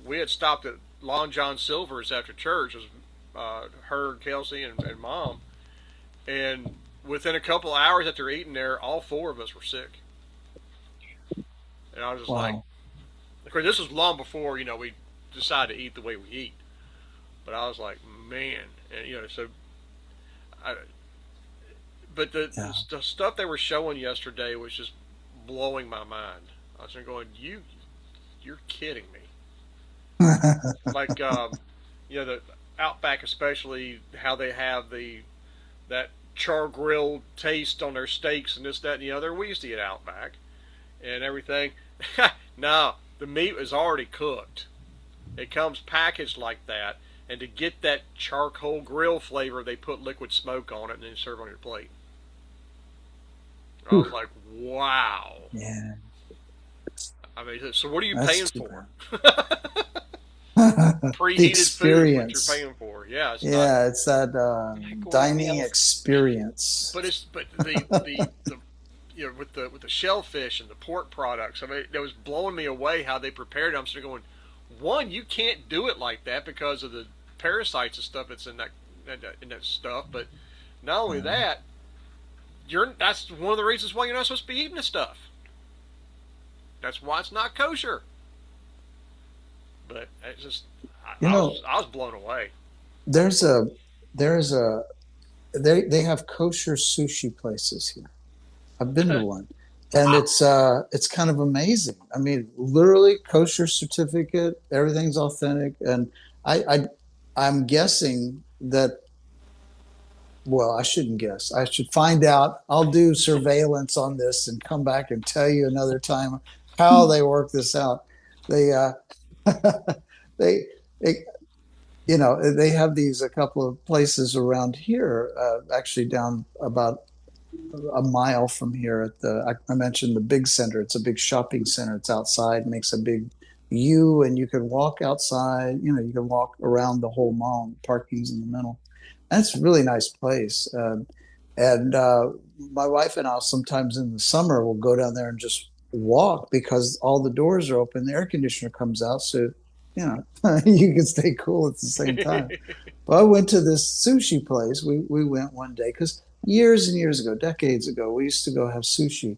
we had stopped at Long John Silver's after church. It was her, Kelsey, and mom, and within a couple of hours after eating there, all four of us were sick. And I was just like, Wow. of course, this was long before we decided to eat the way we eat. But I was like, man, and so I, but Yeah. the stuff they were showing yesterday was just blowing my mind. I was going, you're kidding me. Like, the Outback, especially how they have that char grilled taste on their steaks and this, that, and the other. We used to eat Outback and everything. No, the meat is already cooked. It comes packaged like that, and to get that charcoal grill flavor, they put liquid smoke on it and then serve on your plate. I was Whew. like, wow. Yeah, I mean, so what are you that's paying too for? bad. The Preheated food is what you're experience. paying for. Yeah, it's not. Yeah, it's that Microwave dining meals. experience. But the with the shellfish and the pork products. I mean, it was blowing me away how they prepared it. I'm sort of going, one, you can't do it like that because of the parasites and stuff that's in that stuff. But not only Yeah. that, that's one of the reasons why you're not supposed to be eating this stuff. That's why it's not kosher. But it's just, You know, I was blown away. there's a there's a they have kosher sushi places here. I've been to one. And Wow. it's kind of amazing. I mean, literally kosher certificate, everything's authentic. And I, I I'm guessing that well, I shouldn't guess. I should find out. I'll do surveillance on this and come back and tell you another time how they work this out. They they, they they have these a couple of places around here, actually down about a mile from here at I mentioned the big center. It's a big shopping center. It's outside, makes a big and you can walk outside. You know, you can walk around the whole mall. Parking's in the middle. That's a really nice place. And my wife and I sometimes in the summer will go down there and just walk because all the doors are open. The air conditioner comes out, so you know you can stay cool at the same time. Well, I went to this sushi place. We went one day because years and years ago, decades ago, we used to go have sushi,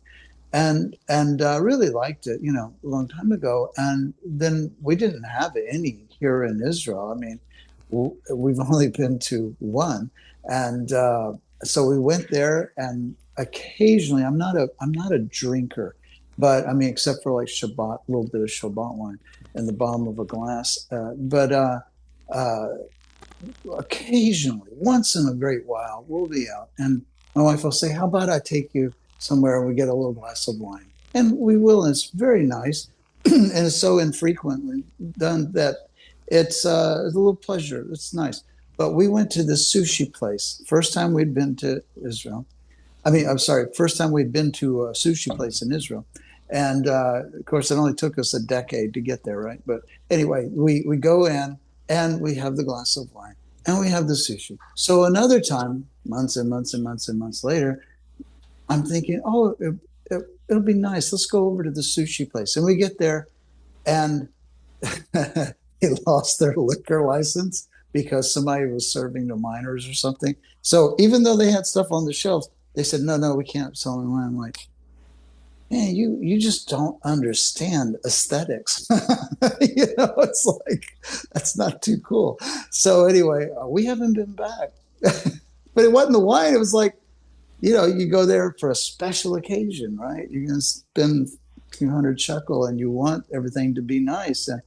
and really liked it, you know, a long time ago. And then we didn't have any here in Israel. I mean, we've only been to one, and so we went there. And occasionally, I'm not a drinker, but I mean, except for like Shabbat, a little bit of Shabbat wine in the bottom of a glass. But uh, occasionally, once in a great while, we'll be out, and my wife will say, "How about I take you somewhere and we get a little glass of wine?" And we will, and it's very nice, and it's so infrequently done that it's a little pleasure. It's nice. But we went to this sushi place. First time we'd been to Israel. I mean, I'm sorry, first time we'd been to a sushi place in Israel. And of course, it only took us a decade to get there, right? But anyway, we go in and we have the glass of wine and we have the sushi. So another time, months and months and months and months later, I'm thinking, oh, it'll be nice. Let's go over to the sushi place. And we get there and they lost their liquor license because somebody was serving to minors or something. So even though they had stuff on the shelves, they said, no, no, we can't sell any wine. I'm like, man, you just don't understand aesthetics. It's like that's not too cool. So anyway, we haven't been back. But it wasn't the wine. It was like, you go there for a special occasion, right? You're going to spend a few hundred shekel and you want everything to be nice. And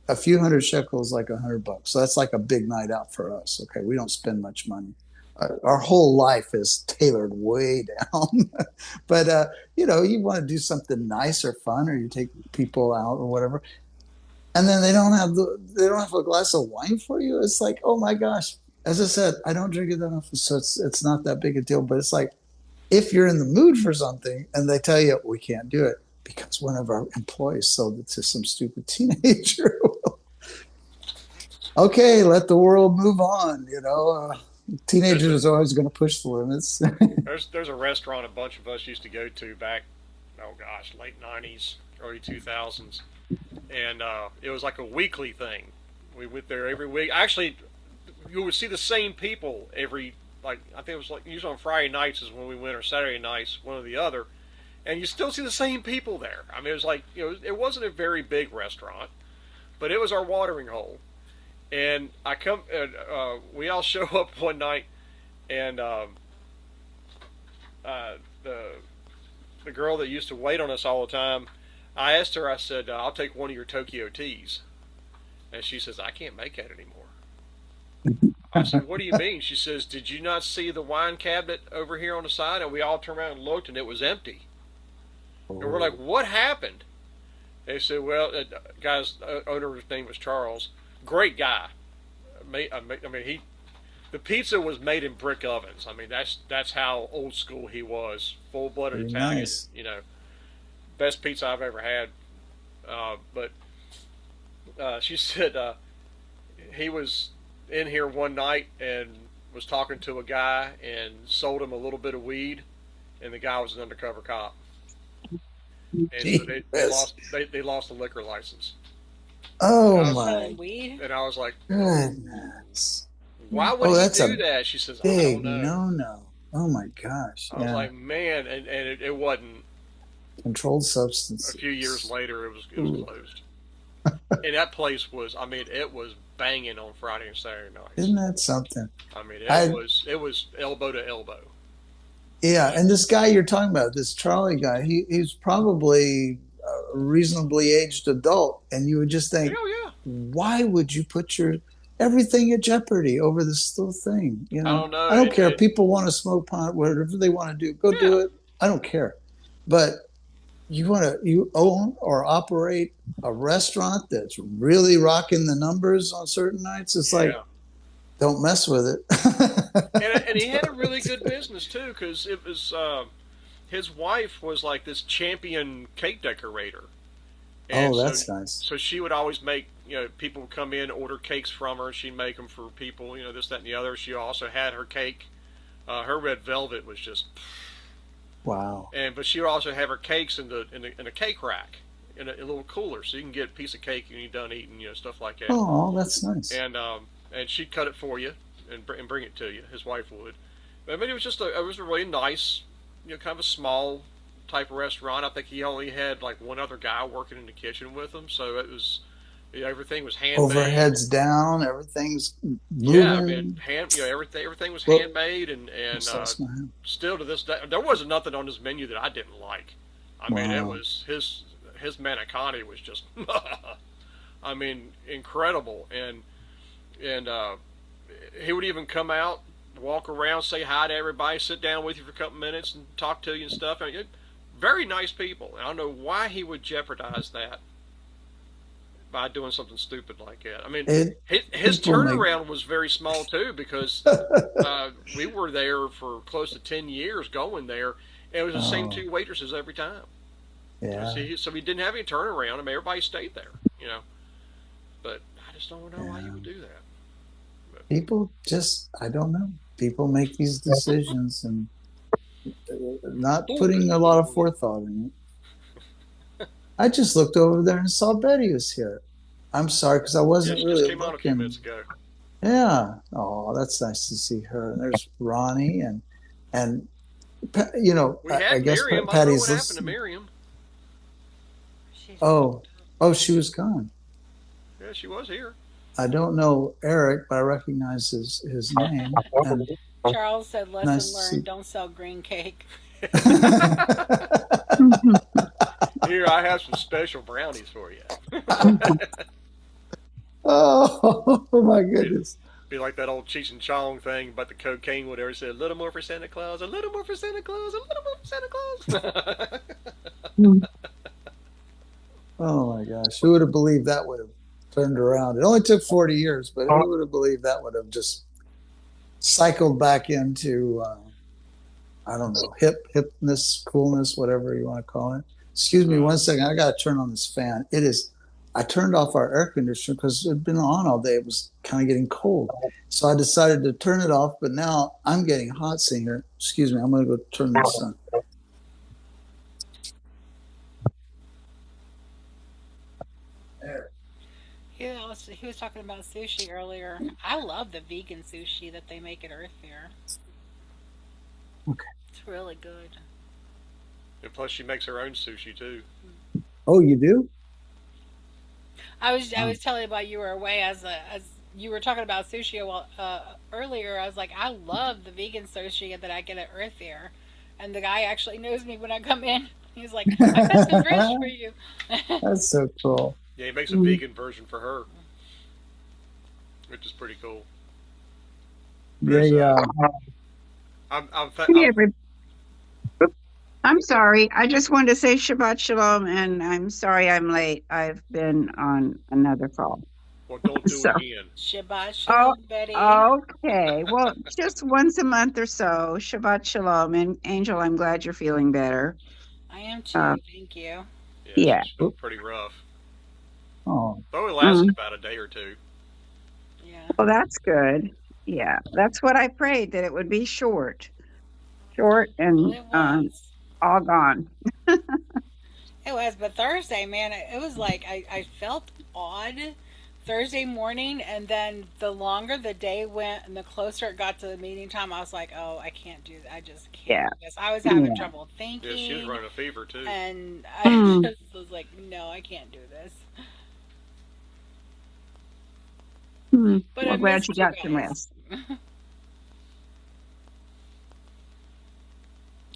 a few hundred shekels is like $100. So that's like a big night out for us. Okay. We don't spend much money. Our whole life is tailored way down. But, you want to do something nice or fun, or you take people out or whatever. And then they don't have a glass of wine for you. It's like, oh my gosh. As I said, I don't drink it that often, so it's not that big a deal. But it's like if you're in the mood for something and they tell you we can't do it because one of our employees sold it to some stupid teenager. Okay, let the world move on. Teenagers are always going to push the limits. There's a restaurant a bunch of us used to go to back, oh gosh, late '90s, early 2000s, and it was like a weekly thing. We went there every week. Actually, you would see the same people every, like, I think it was like usually on Friday nights is when we went, or Saturday nights, one or the other, and you still see the same people there. I mean, it was like, it wasn't a very big restaurant, but it was our watering hole. And we all show up one night, and the girl that used to wait on us all the time, I asked her, I said, I'll take one of your Tokyo teas. And she says, I can't make that anymore. I said, what do you mean? She says, did you not see the wine cabinet over here on the side? And we all turned around and looked, and it was empty. And we're like, what happened? They said, well, guy's owner's name was Charles. Great guy. I mean, the pizza was made in brick ovens. I mean, that's how old school he was. Full-blooded Very Italian. nice. Best pizza I've ever had. But she said he was in here one night and was talking to a guy and sold him a little bit of weed, and the guy was an undercover cop. And so they lost the liquor license. Oh Selling my weed. And I was like, goodness. why would Oh, he that's do a that? She says, I big don't know. no. Oh my gosh. I was Yeah. like, man, and it wasn't. Controlled A substance. few years later, it was closed. And that place was, I mean, it was banging on Friday and Saturday nights. Isn't that something? I mean, I it was elbow to elbow. Yeah, and this guy you're talking about, this Charlie guy, he's probably a reasonably aged adult, and you would just think, Hell yeah. why would you put your everything at jeopardy over this little thing? I don't know. I don't care. People want to smoke pot, whatever they want to do, go do it. I don't care. But you own or operate a restaurant that's really rocking the numbers on certain nights. It's like, don't mess with it. and he had a really good business too, because it was his wife was like this champion cake decorator, And Oh, so that's nice. so she would always make, people would come in, order cakes from her, and she'd make them for people, this, that, and the other. She also had her cake. Her red velvet was just, Wow. but she would also have her cakes in a cake rack in a little cooler, so you can get a piece of cake when you're done eating, stuff like that. Oh, that's nice. And she'd cut it for you and bring it to you. His wife would. I mean, it was a really nice, kind of a small type of restaurant. I think he only had like one other guy working in the kitchen with him, so it was, everything was handmade. Overheads down, everything's Yeah, I mean, moving. everything was Well, handmade, I'm so smart. still to this day, there wasn't nothing on this menu that I didn't like. I mean, it Wow. was his manicotti was just, I mean, incredible, and he would even come out, walk around, say hi to everybody, sit down with you for a couple minutes, and talk to you and stuff. I mean, very nice people. And I don't know why he would jeopardize that by doing something stupid like that. I mean, It his people make turnaround was very small too, because we were there for close to 10 years going there, and it was the same oh two waitresses every time. yeah. So he didn't have any turnaround. I mean, everybody stayed there, But I just don't know why Yeah. you would do that. But People just I don't know. People make these decisions and not putting a lot of forethought in it. I just looked over there and saw Betty was here. I'm sorry because I yeah, wasn't she just really came on a few minutes looking. ago. Yeah. Oh, that's nice to see her. And there's Ronnie and We I had guess Miriam. I don't know what Patty's happened to listening. Miriam. She just Oh, popped up. oh, she was gone. Yeah, she was here. I don't know Eric, but I recognize his name. And Charles said, nice "Lesson to learned: see. don't sell green cake." Here, I have some special brownies for you. Oh, my be, goodness. be like that old Cheech and Chong thing about the cocaine, whatever. Said a little more for Santa Claus, a little more for Santa Claus, a little more for Santa Claus. Oh my gosh. Who would have believed that would have turned around? It only took 40 years, but who would have believed that would have just cycled back into, I don't know, hipness, coolness, whatever you want to call it. Excuse me uh, one second. I got to turn on this fan. I turned off our air conditioner because it had been on all day. It was kind of getting cold. So I decided to turn it off, but now I'm getting hot seeing here. Excuse me. I'm going to go turn this on. He was talking about sushi earlier. I love the vegan sushi that they make at Earth Fair. Okay. It's really good. and plus, she makes her own sushi too. Oh, you do? I Oh, was telling you about you were away as you were talking about sushi a while, earlier. I was like, I love the vegan sushi that I get at Earth Fair, and the guy actually knows me when I come in. He's like, I've got some fish for you. that's so cool. Yeah, he makes a vegan version for her, which is pretty cool. There's They, Hey, I'm sorry. I just wanted to say Shabbat Shalom, and I'm sorry I'm late. I've been on another call. well, don't do So, it again. Shabbat oh, shalom, Betty. okay. Well, just once a month or so. Shabbat Shalom. And Angel, I'm glad you're feeling better. I am Uh, too. Thank you. Yeah, yeah. she's feeling pretty rough. oh, But it lasted Mm. about a day or two. Yeah. Well, that's good. Yeah, that's what I prayed, that it would be short, short Well, and it was. all gone. It was, but Thursday, man, it was like I felt odd Thursday morning, and then the longer the day went and the closer it got to the meeting time, I was like, oh, I can't do that. I just can't Yeah. do this. I was having Yeah. trouble Yeah, she was thinking, running a fever too. and I Mm. just was like, no, I can't do this. Mm. But I Well, glad you missed you got some guys. rest.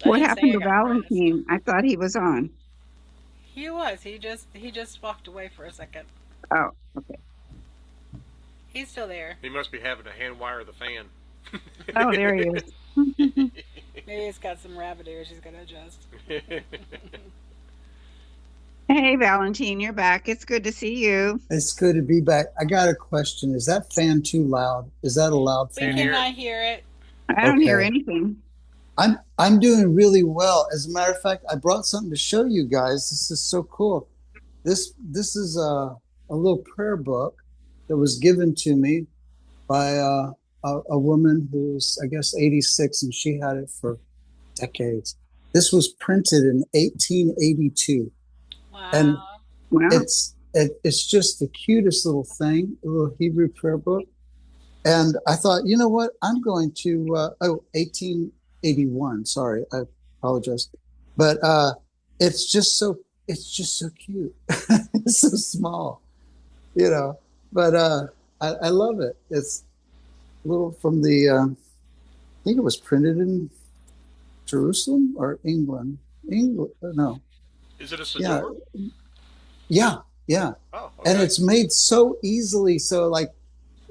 I What didn't say happened I to got rest. Valentine? I thought he was on. He was. He just walked away for a second. Oh, okay. He's still there. He must be having to hand wire the fan. Oh, there he is. Maybe he's got some rabbit ears he's gonna adjust. Hey, Valentine, you're back. It's good to see you. it's good to be back. I got a question. Is that fan too loud? Is that a loud We Can't hear fan? it. cannot hear it. I don't hear Okay. anything. I'm doing really well. As a matter of fact, I brought something to show you guys. This is so cool. this is a little prayer book that was given to me by a woman who's, I guess, 86, and she had it for decades. This was printed in 1882, and Wow. Wow. it's just the cutest little thing, a little Hebrew prayer book. And I thought, you know what? I'm going to 1881. Sorry, I apologize, but it's just so cute. It's so small, you know. But I love it. It's a little from the. I think it was printed in Jerusalem or England. England, no, Is it a yeah, Siddur? yeah, yeah. Oh, And okay. it's made so easily. So, like,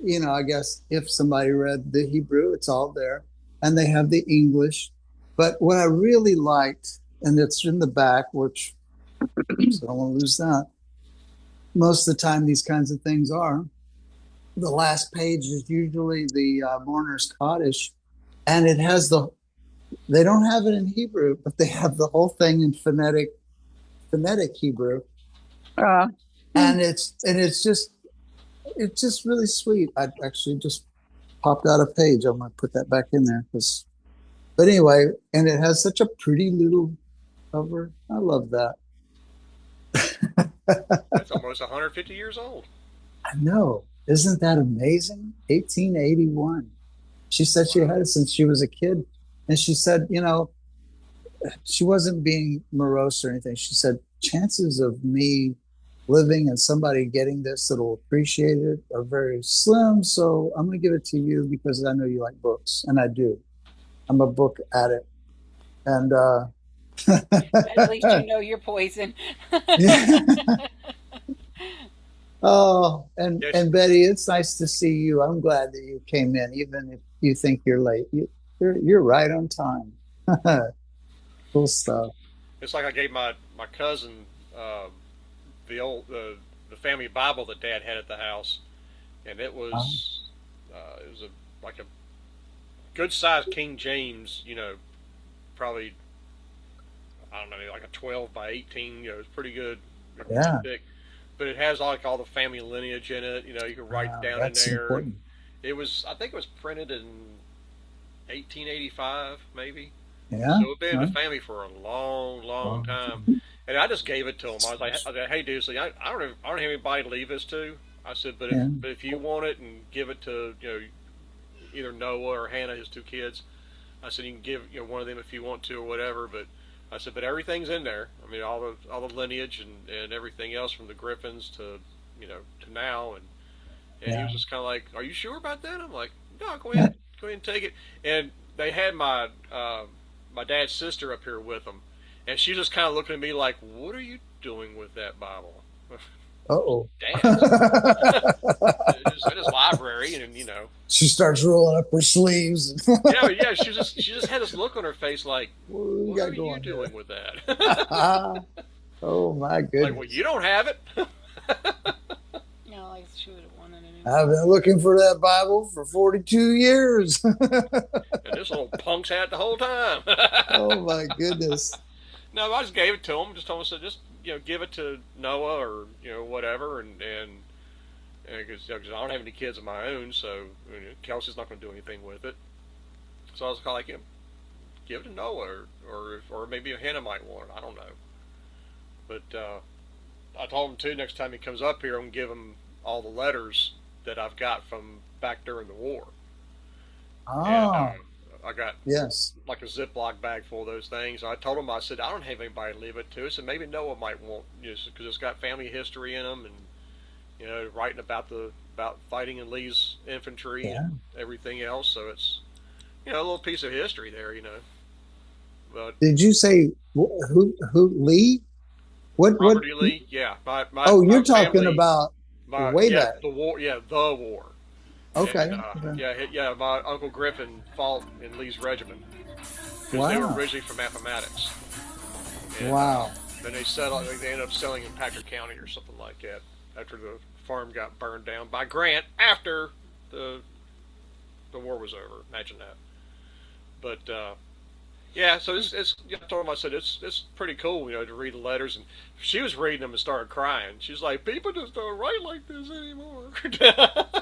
I guess if somebody read the Hebrew, it's all there, and they have the English. But what I really liked, and it's in the back, which so I don't want to lose that. Most of the time, these kinds of things are. The last page is usually the mourner's Kaddish, and it has they don't have it in Hebrew, but they have the whole thing in phonetic Hebrew, Uh, and it's just really sweet. I actually just popped out a page. I'm gonna put that back in there because. But anyway, and it has such a pretty little cover. I love that. That's almost 150 years old. I know. Isn't that amazing? 1881. She said she had Wow. it since she was a kid. And she said, she wasn't being morose or anything. She said, chances of me living and somebody getting this that'll appreciate it are very slim. So I'm going to give it to you because I know you like books. And I do. I'm a book addict. And At least you know your poison. yeah. Oh, Yes. and Betty, it's nice to see you. I'm glad that you came in, even if you think you're late. You're right on time. Cool stuff. It's like I gave my cousin uh, the family Bible that Dad had at the house, and Oh, it was like a good sized King James. Probably I don't know, like a 12 by 18. It's pretty good, pretty yeah, thick. But it has like all the family lineage in it. You can write down in that's there, and important. I think it was printed in 1885, maybe. Yeah, So we've been in the right. family for a long, long Long time. time. And I just gave it to him. I was like, hey, dude, so I don't have anybody to leave this to. I said, Yeah, but if you want it and give it to either Noah or Hannah, his two kids, I said you can give one of them if you want to or whatever. But I said, but everything's in there. I mean, all the lineage and everything else from the Griffins to to now. And he yeah. was just kind of like, are you sure about that? I'm like, no, Yeah. go ahead and take it. And they had my dad's sister up here with them, and she just kind of looking at me like, what are you doing with that Bible? Uh-oh. Dad's. It's in his library, and She starts rolling up her sleeves. yeah. She just had this look on her face like, What do we what are got you going doing here? with that? Oh my Like, well, goodness. you don't have it. Like she would have wanted it I've anyway. been looking for that Bible for 42 years. And this little punk's had it the whole time. Oh my goodness. No, I just gave it to him. Just told him, said, just give it to Noah or whatever, and because I don't have any kids of my own, so Kelsey's not going to do anything with it. So I was kind of like, give it to Noah, or maybe Hannah might want it. I don't know, but I told him too. Next time he comes up here, I'm gonna give him all the letters that I've got from back during the war, and Ah, I got yes. like a Ziploc bag full of those things. I told him, I said, I don't have anybody to leave it to. So maybe Noah might want, because it's got family history in them, and writing about fighting in Lee's infantry and Yeah. everything else. So it's a little piece of history there. But Did you say who Lee? What? Robert E. Lee, yeah, Oh, my you're talking family, about my way yeah, back. the war, yeah, the war, and Okay. Okay. yeah, my uncle Griffin fought in Lee's regiment because they were Wow. originally from Appomattox, and Wow. then they settled. They ended up settling in Packer County or something like that after the farm got burned down by Grant after the the war was over. Imagine that. But Yeah, so I told him, I said, it's pretty cool, to read the letters. And she was reading them and started crying. She's like, people just don't write like this anymore.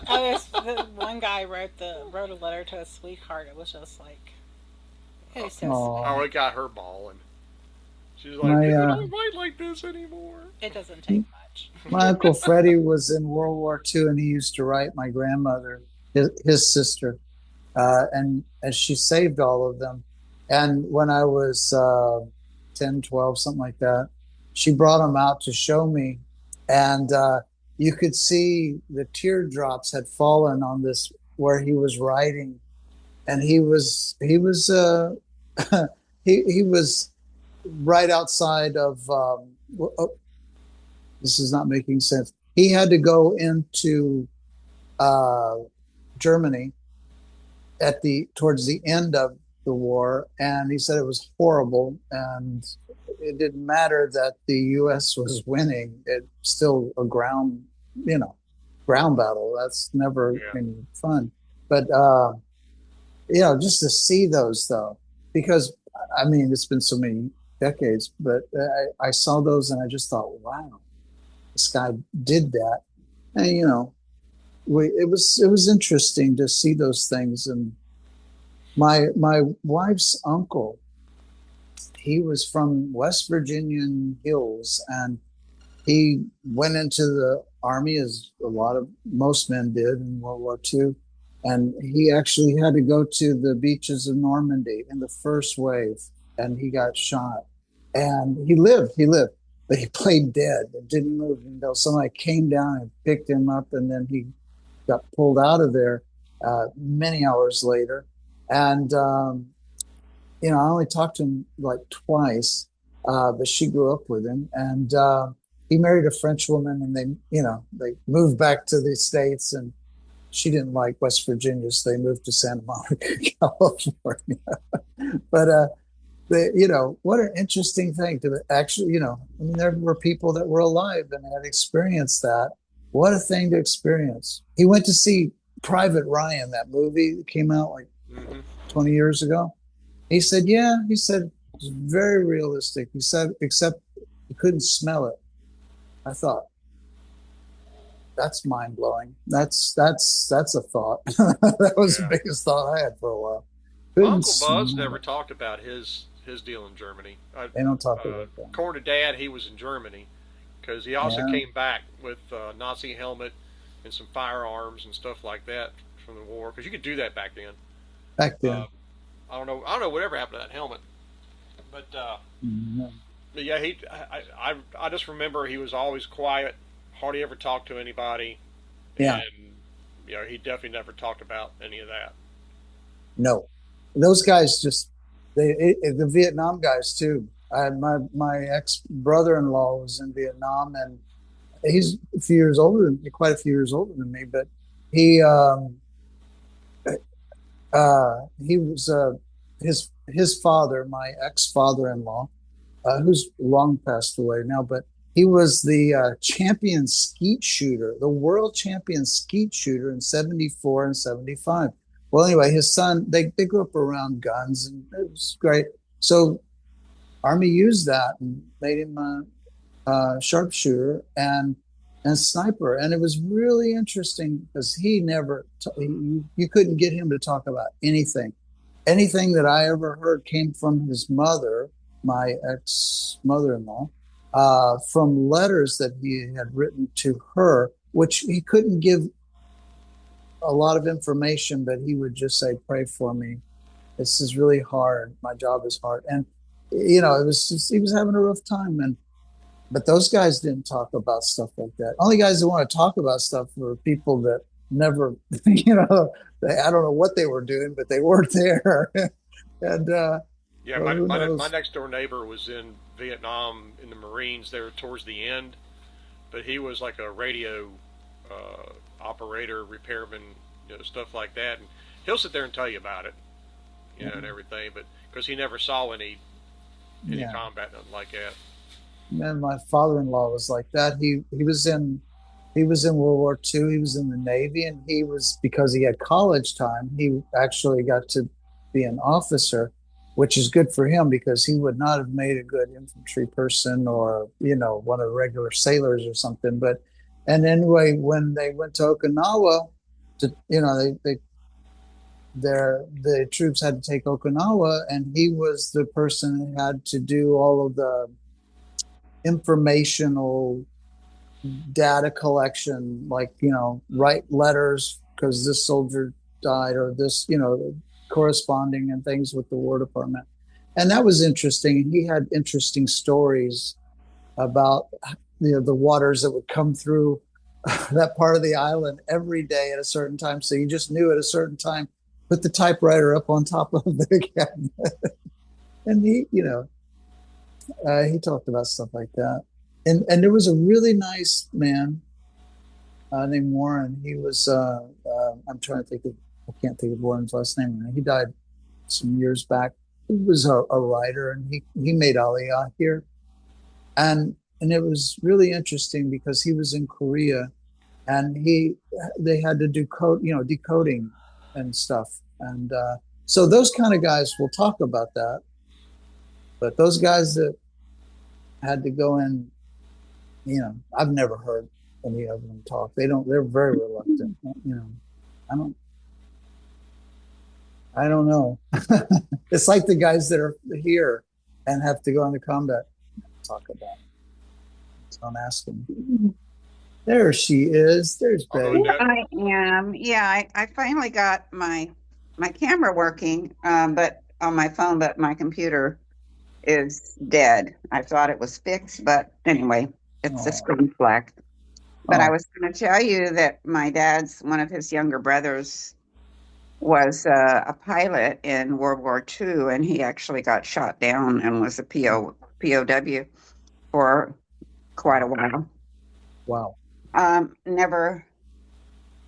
Oh, there's the one guy wrote a letter to a sweetheart. It was just like, it was so sweet. Oh, Oh, it got her bawling. She's like, my people don't write like this anymore. It doesn't take much. my Uncle Freddie was in World War II, and he used to write my grandmother, his sister, and she saved all of them. And when I was 10, 12, something like that, she brought them out to show me, and you could see the teardrops had fallen on this where he was writing, and he was he was right outside of this is not making sense. He had to go into uh, Germany at the towards the end of the war, and he said it was horrible, and it didn't matter that the U.S. was winning. It's still a ground battle. That's never Yeah. any fun. But just to see those though, because I mean it's been so many decades, but I saw those and I just thought, wow, this guy did that, and it was interesting to see those things. And my wife's uncle, he was from West Virginian hills, and he went into the army as most men did in World War II. And he actually had to go to the beaches of Normandy in the first wave, and he got shot. And he lived, but he played dead and didn't move until somebody came down and picked him up, and then he got pulled out of there many hours later. And I only talked to him like twice, but she grew up with him, and he married a French woman, and they moved back to the States, and she didn't like West Virginia, so they moved to Santa Monica, California. But what an interesting thing to actually, I mean, there were people that were alive and had experienced that. What a thing to experience. He went to see Private Ryan, that movie that came out like Hmm. 20 years ago. He said, yeah, he said it was very realistic. He said, except he couldn't smell it. I thought, that's mind blowing. That's a thought. That was the Yeah. biggest thought I had for a while. My Couldn't Uncle Buzz smell never it. talked about his deal in Germany. They don't talk about that. According to Dad, he was in Germany because he also Yeah, came back with a Nazi helmet and some firearms and stuff like that from the war. Because you could do that back then. back Uh, then. I don't know whatever happened to that helmet, but Mhm. but yeah, I just remember he was always quiet, hardly ever talked to anybody, Yeah, and he definitely never talked about any of that. no, those guys just the Vietnam guys too. My ex brother-in-law was in Vietnam, and he's quite a few years older than me, but he he was his father, my ex father-in-law, who's long passed away now, but he was the champion skeet shooter, the world champion skeet shooter in 74 and 75. Well, anyway, his son, they grew up around guns, and it was great. So Army used that and made him a sharpshooter and sniper. And it was really interesting because you couldn't get him to talk about anything. Anything that I ever heard came from his mother, my ex mother-in-law, from letters that he had written to her, which he couldn't give a lot of information, but he would just say, "Pray for me. This is really hard. My job is hard." And it was just he was having a rough time. And but those guys didn't talk about stuff like that. Only guys that want to talk about stuff were people that never, I don't know what they were doing, but they weren't there. And Yeah, well, who my knows? next door neighbor was in Vietnam in the Marines there towards the end, but he was like a radio operator, repairman, stuff like that, and he'll sit there and tell you about it, and everything, but because he never saw any Yeah. combat, nothing like that. And my father-in-law was like that. He was in World War II. He was in the Navy, and because he had college time, he actually got to be an officer, which is good for him because he would not have made a good infantry person or, one of the regular sailors or something. But, and anyway, when they went to Okinawa, the troops had to take Okinawa, and he was the person who had to do all of the informational data collection, like, write letters because this soldier died or this, corresponding and things with the War Department. And that was interesting. He had interesting stories about, the waters that would come through that part of the island every day at a certain time. So you just knew at a certain time, put the typewriter up on top of the cabinet. And he talked about stuff like that. And there was a really nice man named Warren. He was I'm trying to think of I can't think of Warren's last name. He died some years back. He was a writer, and he made Aliyah here, and it was really interesting because he was in Korea, and they had to do decoding and stuff, and so those kind of guys will talk about that, but those guys that had to go in, I've never heard any of them talk. They're very reluctant. I don't know. It's like the guys that are here and have to go into combat talk about it. So I'm asking. There she is. There's Betty. I am. Yeah, I finally got my camera working, but on my phone, but my computer is dead. I thought it was fixed, but anyway, it's the screen's black. But I was going to tell you that one of his younger brothers was a pilot in World War II, and he actually got shot down and was a POW for quite a while. Wow. Never,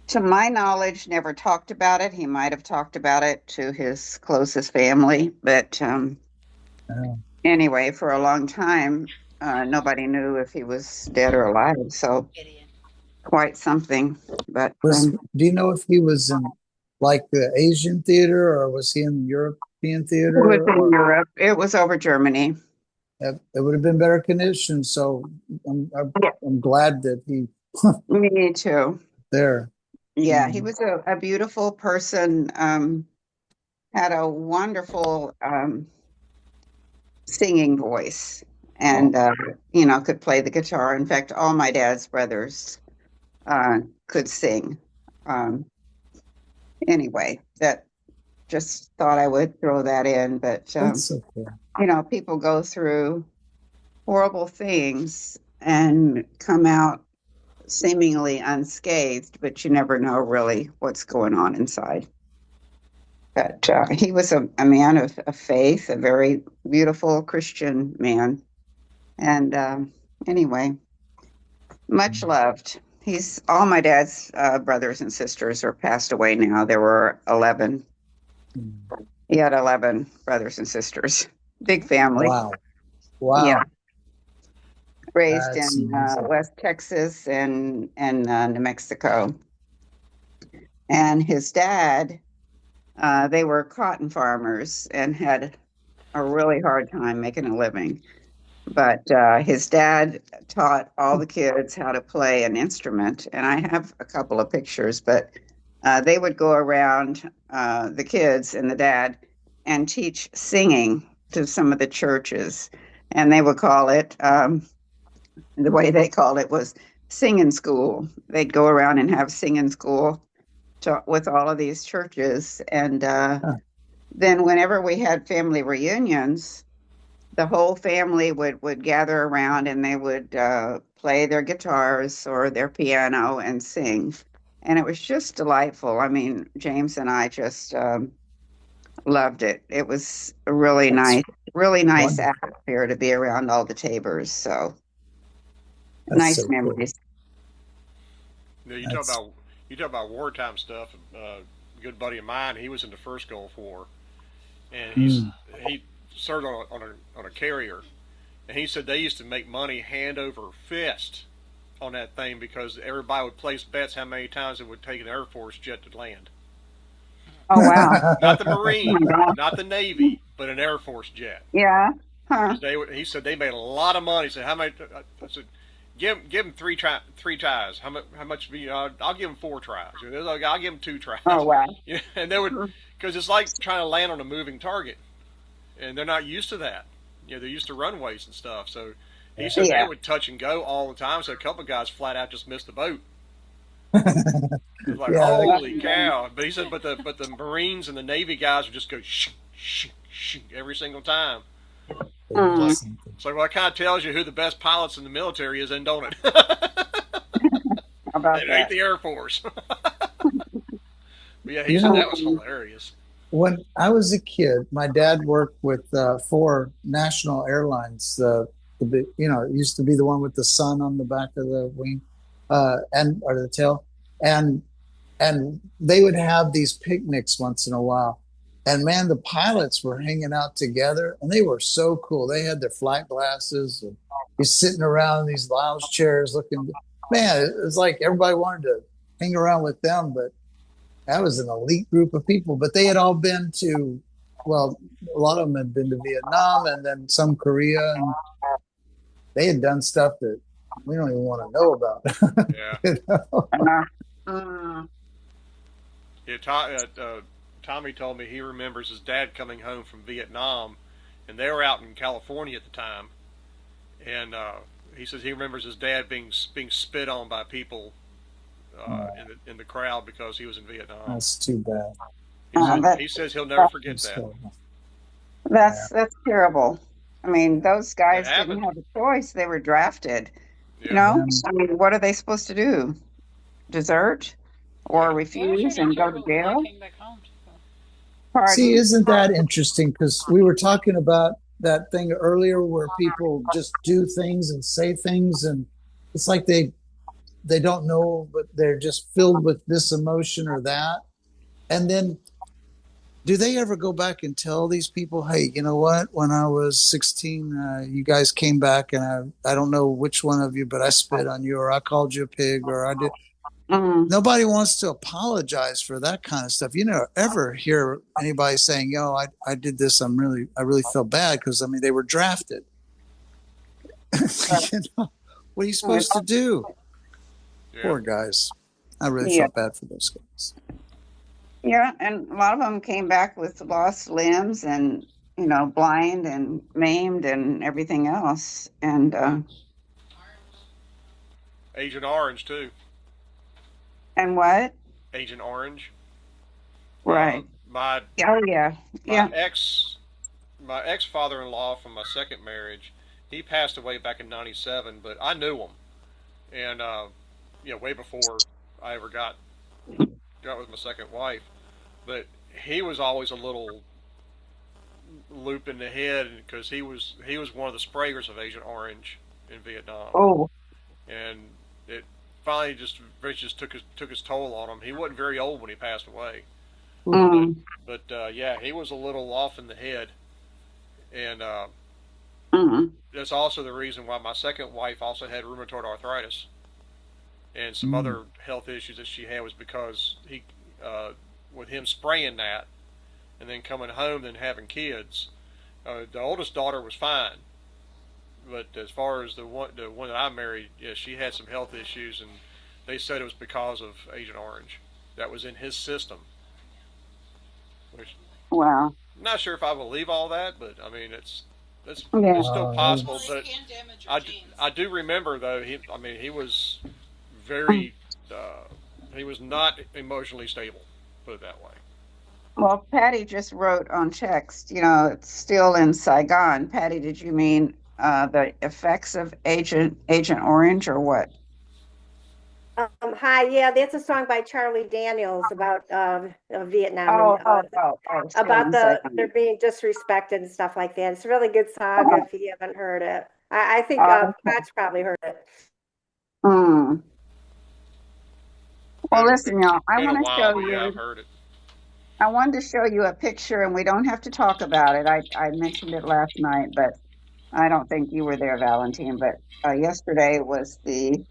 to my knowledge, never talked about it. He might have talked about it to his closest family, but anyway, for a long time, nobody knew if he was dead or alive. So quite something. But do you know if he was in like the Asian theater, or was he in the European theater? It was in Europe. It was over Germany. It would have been better conditions. So I'm glad that he. Me too. There. Yeah, he was a beautiful person. Had a wonderful singing voice, and could play the guitar. In fact, all my dad's brothers could sing. Anyway, that just thought I would throw that in. But That's so cool. People go through horrible things and come out seemingly unscathed, but you never know really what's going on inside. But he was a man of faith, a very beautiful Christian man. And anyway, much loved. All my dad's brothers and sisters are passed away now. There were 11. He had 11 brothers and sisters. Big family. Wow. Yeah. Raised in West Texas and New Mexico. And his dad, they were cotton farmers and had a really hard time making a living. But his dad taught all the kids how to play an instrument. And I have a couple of pictures, but they would go around, the kids and the dad, and teach singing to some of the churches. And they would call it, the way they called it was singing school. They'd go around and have singing school with all of these churches. And then whenever we had family reunions, the whole family would gather around, and they would play their guitars or their piano and sing. And it was just delightful. I mean, James and I just loved it. It was a really nice wonderful atmosphere to be around all the Tabors. So nice so memories. Cool. You talk about wartime stuff. A good buddy of mine, he was in the first Gulf War, and he served on a carrier, and he said they used to make money hand over fist on that thing because everybody would place bets how many times it would take an Air Force jet to land. Oh wow! Not the Marine, not the Navy, but an Air Force jet. Yeah. Huh. He said they made a lot of money. He said how many? I said give him three tries. How much? I'll give him four tries. I'll give him two Oh tries. wow. Yeah, and they would because it's like trying to land on a moving target, and they're not used to that. They're used to runways and stuff. So he said they Yeah. would touch and go all the time. So a couple of guys flat out just missed the boat. It was like Yeah, holy cow! But he said, but the Marines and the Navy guys would just go shh shh shh every single time. they It's did like, something. it's like, well, it kind of tells you who the best pilots in the military is, then, don't it? About It ain't that. the Air Force. But yeah, he You said know, that was hilarious. when I was a kid, my dad worked with four national airlines. It used to be the one with the sun on the back of the wing, and or the tail, and and they would have these picnics once in a while. And man, the pilots were hanging out together, and they were so cool. They had their flight glasses, and you're sitting around these lounge chairs, looking. Man, it was like everybody wanted to hang around with them, but that was an elite group of people, but they had all been to, well, a lot of them had been to Vietnam and then some Korea, and they had done stuff that we don't even want to know about. Yeah, You know? Mm. yeah. Tommy told me he remembers his dad coming home from Vietnam, and they were out in California at the time, and he says he remembers his dad being spit on by people in the crowd because he was in Vietnam. That's too bad. He says he'll never forget That's that. terrible. That's terrible. I mean, those It guys didn't happened. have a choice. They were drafted. You Yeah, know, Yeah. I mean, what are they supposed to do? Desert or yeah. Well, she refuse got and go to killed when they jail? came back home. So. See, Pardon? isn't that interesting? Because we were talking about that thing earlier where people just do things and say things, and it's like they don't know, but they're just filled with this emotion or that. And then do they ever go back and tell these people, hey, you know what? When I was 16, you guys came back and I don't know which one of you, but I spit on you or I called you a pig or I did. Mm. Nobody wants to apologize for that kind of stuff. You never ever hear anybody saying, yo, I did this. I really feel bad because I mean, they were drafted. You know, what are you supposed to do? Yeah. Poor guys. I really Yeah, felt bad for those guys. yeah, and a lot of them came back with lost limbs and blind and maimed and everything else. Agent Orange too. And what? Agent Orange. Right. My Oh yeah, my yeah. ex my ex father-in-law from my second marriage, he passed away back in '97, but I knew him, and way before I ever got with my second wife. But he was always a little loop in the head because he was one of the sprayers of Agent Orange in Vietnam, Oh. and it finally just took his toll on him. He wasn't very old when he passed away, but Mm. yeah, he was a little off in the head, and Mm. that's also the reason why my second wife also had rheumatoid arthritis and some Mm. other health issues that she had was because with him spraying that and then coming home and having kids. The oldest daughter was fine, but as far as the one that I married, yeah, she had some health issues, and they said it was because of Agent Orange that was in his system. Which Wow. I'm not sure if I believe all that, but I mean it's Yeah. it's still possible. Well, But it can damage your I, genes. I do remember though he was very he was not emotionally stable. Put it that way. Well, Patty just wrote on text, it's still in Saigon. Patty, did you mean the effects of Agent Orange or what? Hi, yeah, that's a song by Charlie Daniels about Vietnam and Oh, oh, oh, oh, still about in Saigon. they're being disrespected and stuff like that. It's a really good song Oh, if you haven't heard it. I think okay. Pat's probably heard it. Hmm. Well, Been listen, y'all, been a while, but yeah, I've heard it. I wanted to show you a picture, and we don't have to talk about it. I mentioned it last night, but I don't think you were there, Valentine. But yesterday was the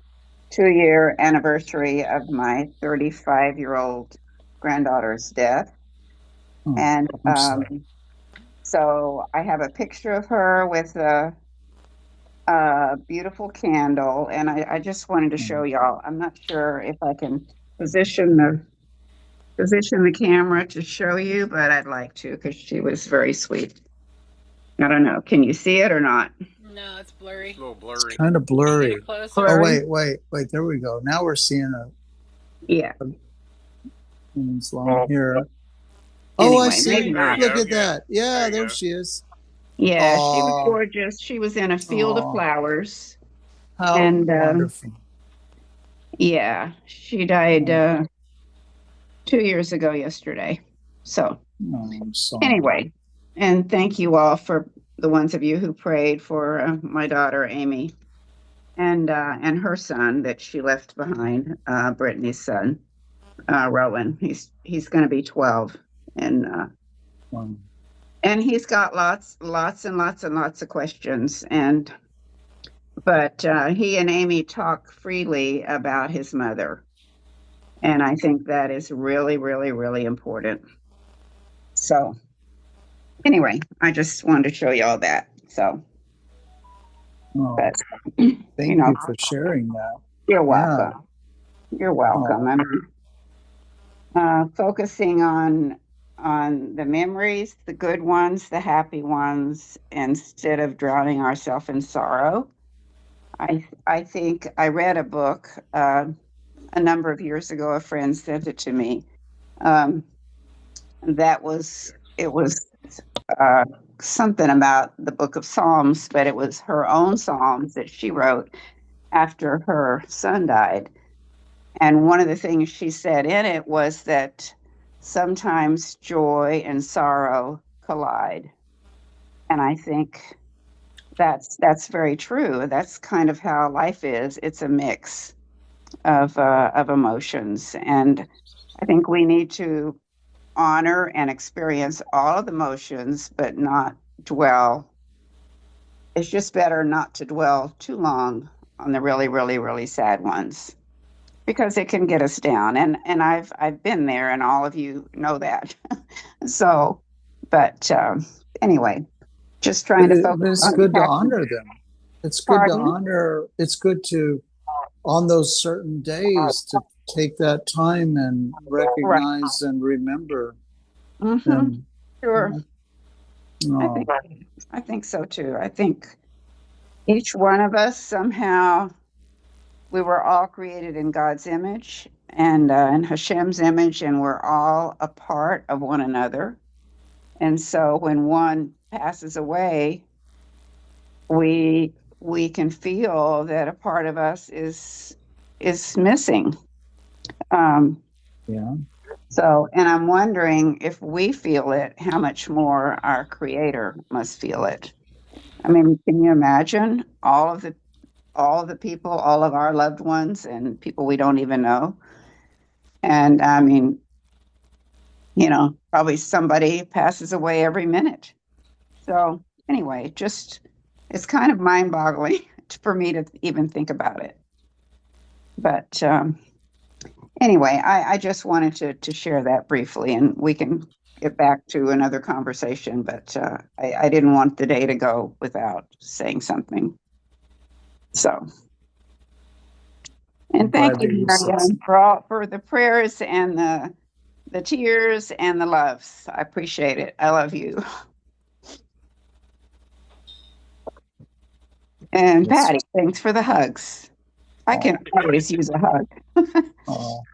2-year anniversary of my 35-year-old granddaughter's death. Oh, And I'm sorry. So I have a picture of her with a beautiful candle, and I just wanted to show y'all. I'm not sure if I can position the camera to show you, but I'd like to because she was very sweet. I don't know. Can you see it or not? No, it's blurry. It's a little It's blurry. kind of Can you get blurry. it closer? Oh, Blurry? wait. There we go. Now we're seeing a Yeah. woman's line here. Oh, I Anyway, maybe see. There not. you Look go. at Yeah. that. Yeah, There you there go. she is. Yeah, she was Oh, gorgeous. She was in a field of oh, flowers, how and wonderful. yeah, she died Oh, 2 years ago yesterday. So I'm sorry. anyway, and thank you all for the ones of you who prayed for my daughter Amy and her son that she left behind, Brittany's son, Rowan. He's going to be 12, and Wow. and he's got lots of questions, but he and Amy talk freely about his mother, and I think that is really, really, really important. So anyway, I just wanted to show you all that. So, Oh, but you thank know, you for sharing that. you're Yeah. welcome. You're welcome. Oh, I mean, focusing on the memories, the good ones, the happy ones, instead of drowning ourselves in sorrow. I think I read a book a number of years ago. A friend sent it to me. Um, that was it was uh, something about the book of Psalms, but it was her own Psalms that she wrote after her son died. And one of the things she said in it was that sometimes joy and sorrow collide. And I think that's very true. That's kind of how life is. It's a mix of emotions, and I think we need to honor and experience all of the emotions, but not dwell. It's just better not to dwell too long on the really, really, really sad ones because it can get us down. And I've been there, and all of you know that. So, but anyway, just trying to but focus it's on good to happy. honor them. It's good to Pardon? honor. It's good to, on those certain days, to take that time and Right. recognize and remember Mm-hmm. them. Sure. I Oh, think I think so too. I think each one of us somehow we were all created in God's image and in Hashem's image, and we're all a part of one another. And so when one passes away, we can feel that a part of us is missing. Um, yeah. so, and I'm wondering if we feel it, how much more our Creator must feel it. I mean, can you imagine all of the people, all of our loved ones, and people we don't even know? And I mean, probably somebody passes away every minute. So anyway, just it's kind of mind-boggling for me to even think about it. But anyway, I just wanted to share that briefly, and we can get back to another conversation. But I didn't want the day to go without saying something. So, I'm and thank glad you, that you said Marianne, for the prayers and the tears and the loves. I appreciate it. I love you. And yes. Patty, thanks for the hugs. I can always use a hug. Oh,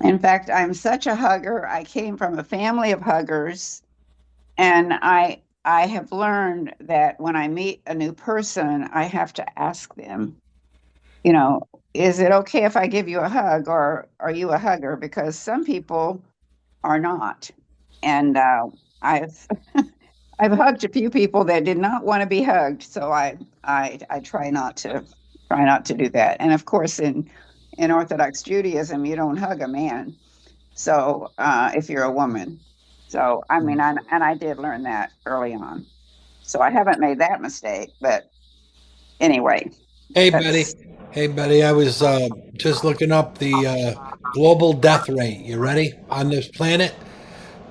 In fact, I'm such a hugger. I came from a family of huggers, and I have learned that when I meet a new person, I have to ask them, you know, is it okay if I give you a hug, or are you a hugger? Because some people are not. And I've I've hugged a few people that did not want to be hugged, so I try not to do that. And of course, in Orthodox Judaism, you don't hug a man. So if you're a woman, so I mean, and I did learn that early on. So I haven't made that mistake, but anyway, Hey, that's Betty. Hey, Betty. I was just looking up the global death rate. You ready? On this planet,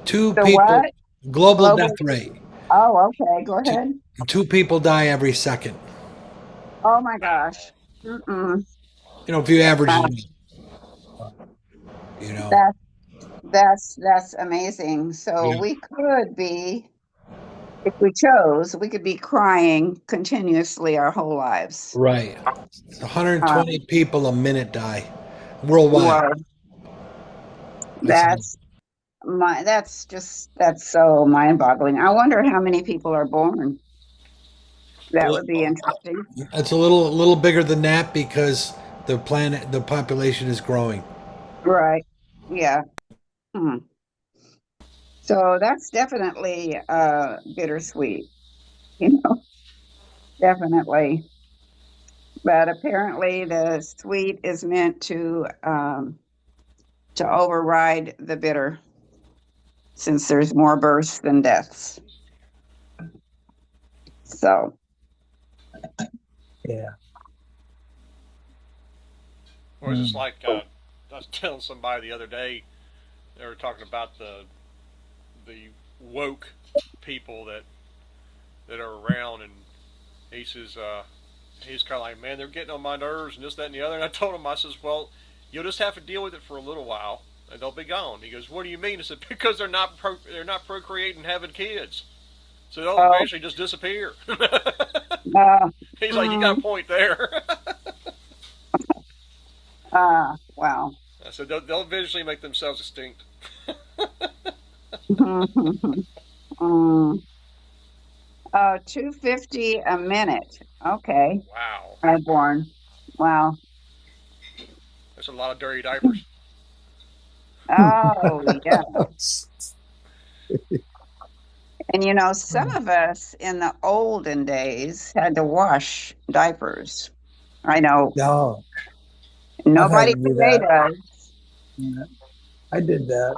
two the people, what? Global Global. death rate. Oh, okay. Go Two, ahead. 2 people die every second. Oh my gosh. Mm-mm. If you average Wow. it, you know. That that's amazing. So Yeah. we could be, if we chose, we could be crying continuously our whole lives. Right. 120 Um, people a minute die worldwide. well, That's that's so mind-boggling. I wonder how many people are born. That would be interesting. it's a little bigger than that because the population is growing. Right. Yeah. Hmm. So that's definitely bittersweet, you know, definitely. But apparently the sweet is meant to override the bitter, since there's more births than deaths. So, Yeah. Or is it's like I was telling somebody the other day, they were talking about the woke people that are around, and he says he's kind of like, man, they're getting on my nerves and this, that, and the other. And I told him, I says, well, you'll just have to deal with it for a little while, and they'll be gone. He goes, what do you mean? I said, because they're not procreating, having kids, so they'll oh, eventually just disappear. uh, He's like, you got mm, a point there. wow. I said, they'll eventually make themselves extinct. Mm, 250 a minute. Okay. Wow, Born. Wow. that's a lot of dirty diapers. Oh, yeah. And some of us in the olden days had to wash diapers. I know No, I've had nobody to do today that. does. Yeah, I did that.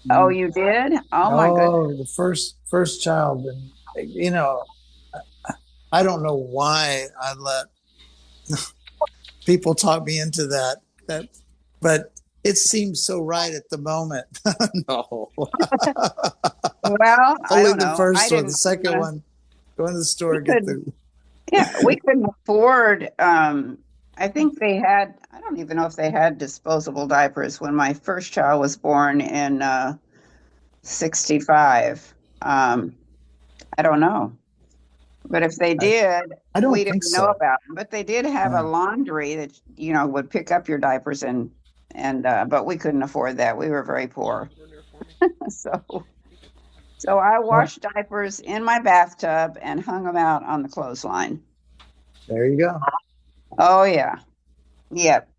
Oh, Mm. you did? Oh my goodness. Oh, the first child, and I don't know why I let people talk me into that, but it seems so right at the moment. No, Well, I only don't the know. I first one. The didn't. second one, go in the store, We get couldn't. the. Yeah, we couldn't afford. I think they had. I don't even know if they had disposable diapers when my first child was born in '65. I don't know. But if they I, did, I we don't think didn't know so. about them. But they did have a Yeah. laundry that would pick up your diapers, and but we couldn't afford that. We were very poor. So I Well, washed diapers in my bathtub and hung them out on the clothesline. there you go. Oh yeah. Yep.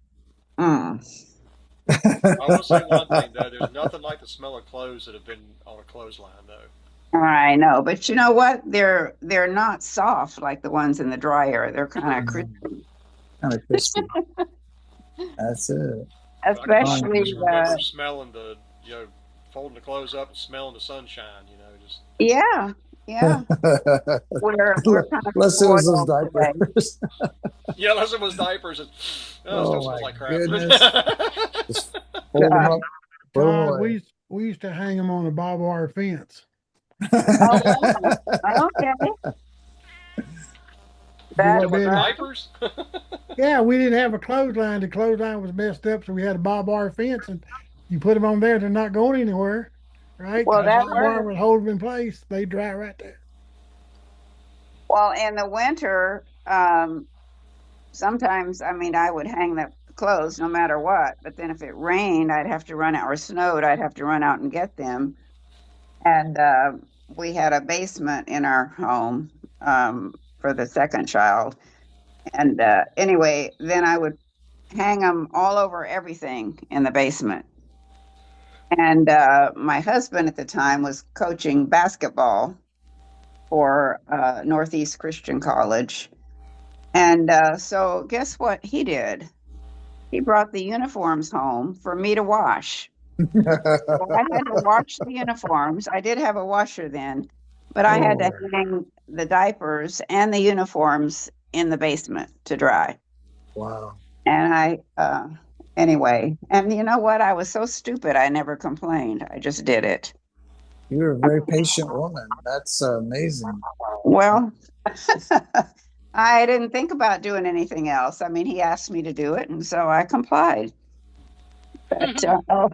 Mm. I will say one thing though: there's nothing like the smell of clothes that have been on a clothesline, though. I know, but you know what? They're not soft like the ones in the dryer. They're kind of Kind crispy, of crispy. That's it. But I especially can just remember smelling folding the clothes up and smelling the sunshine. Just yeah, yeah. We're kind of Unless it was those spoiled today. diapers. yeah, unless it was diapers and it still Oh smells my like crap. goodness. Just fold them God. up, put them Todd, away. we used to hang them on a barbed wire fence. Oh, okay. You That's wasn't What, the able, right. diapers? yeah, we didn't have a clothesline. The clothesline was messed up, so we had a barbed wire fence, and you put them on there. They're not going anywhere, right? Well, Because the that barbed wire works. would hold them in place. They dry right there. Well, in the winter, sometimes, I mean, I would hang the clothes no matter what. But then if it rained, I'd have to run out, or snowed, I'd have to run out and get them. And we had a basement in our home for the second child. And anyway, then I would hang them all over everything in the basement. And my husband at the time was coaching basketball for Northeast Christian College. And so, guess what he did? He brought the uniforms home for me to wash. So I had to wash the uniforms. I did have a washer then, but I had to Oh, hang the diapers and the uniforms in the basement to dry. wow. And anyway, and you know what? I was so stupid. I never complained. I just did it. You're a very patient woman. That's amazing. Well, I didn't think about doing anything else. I mean, he asked me to do it, and so I complied. But oh,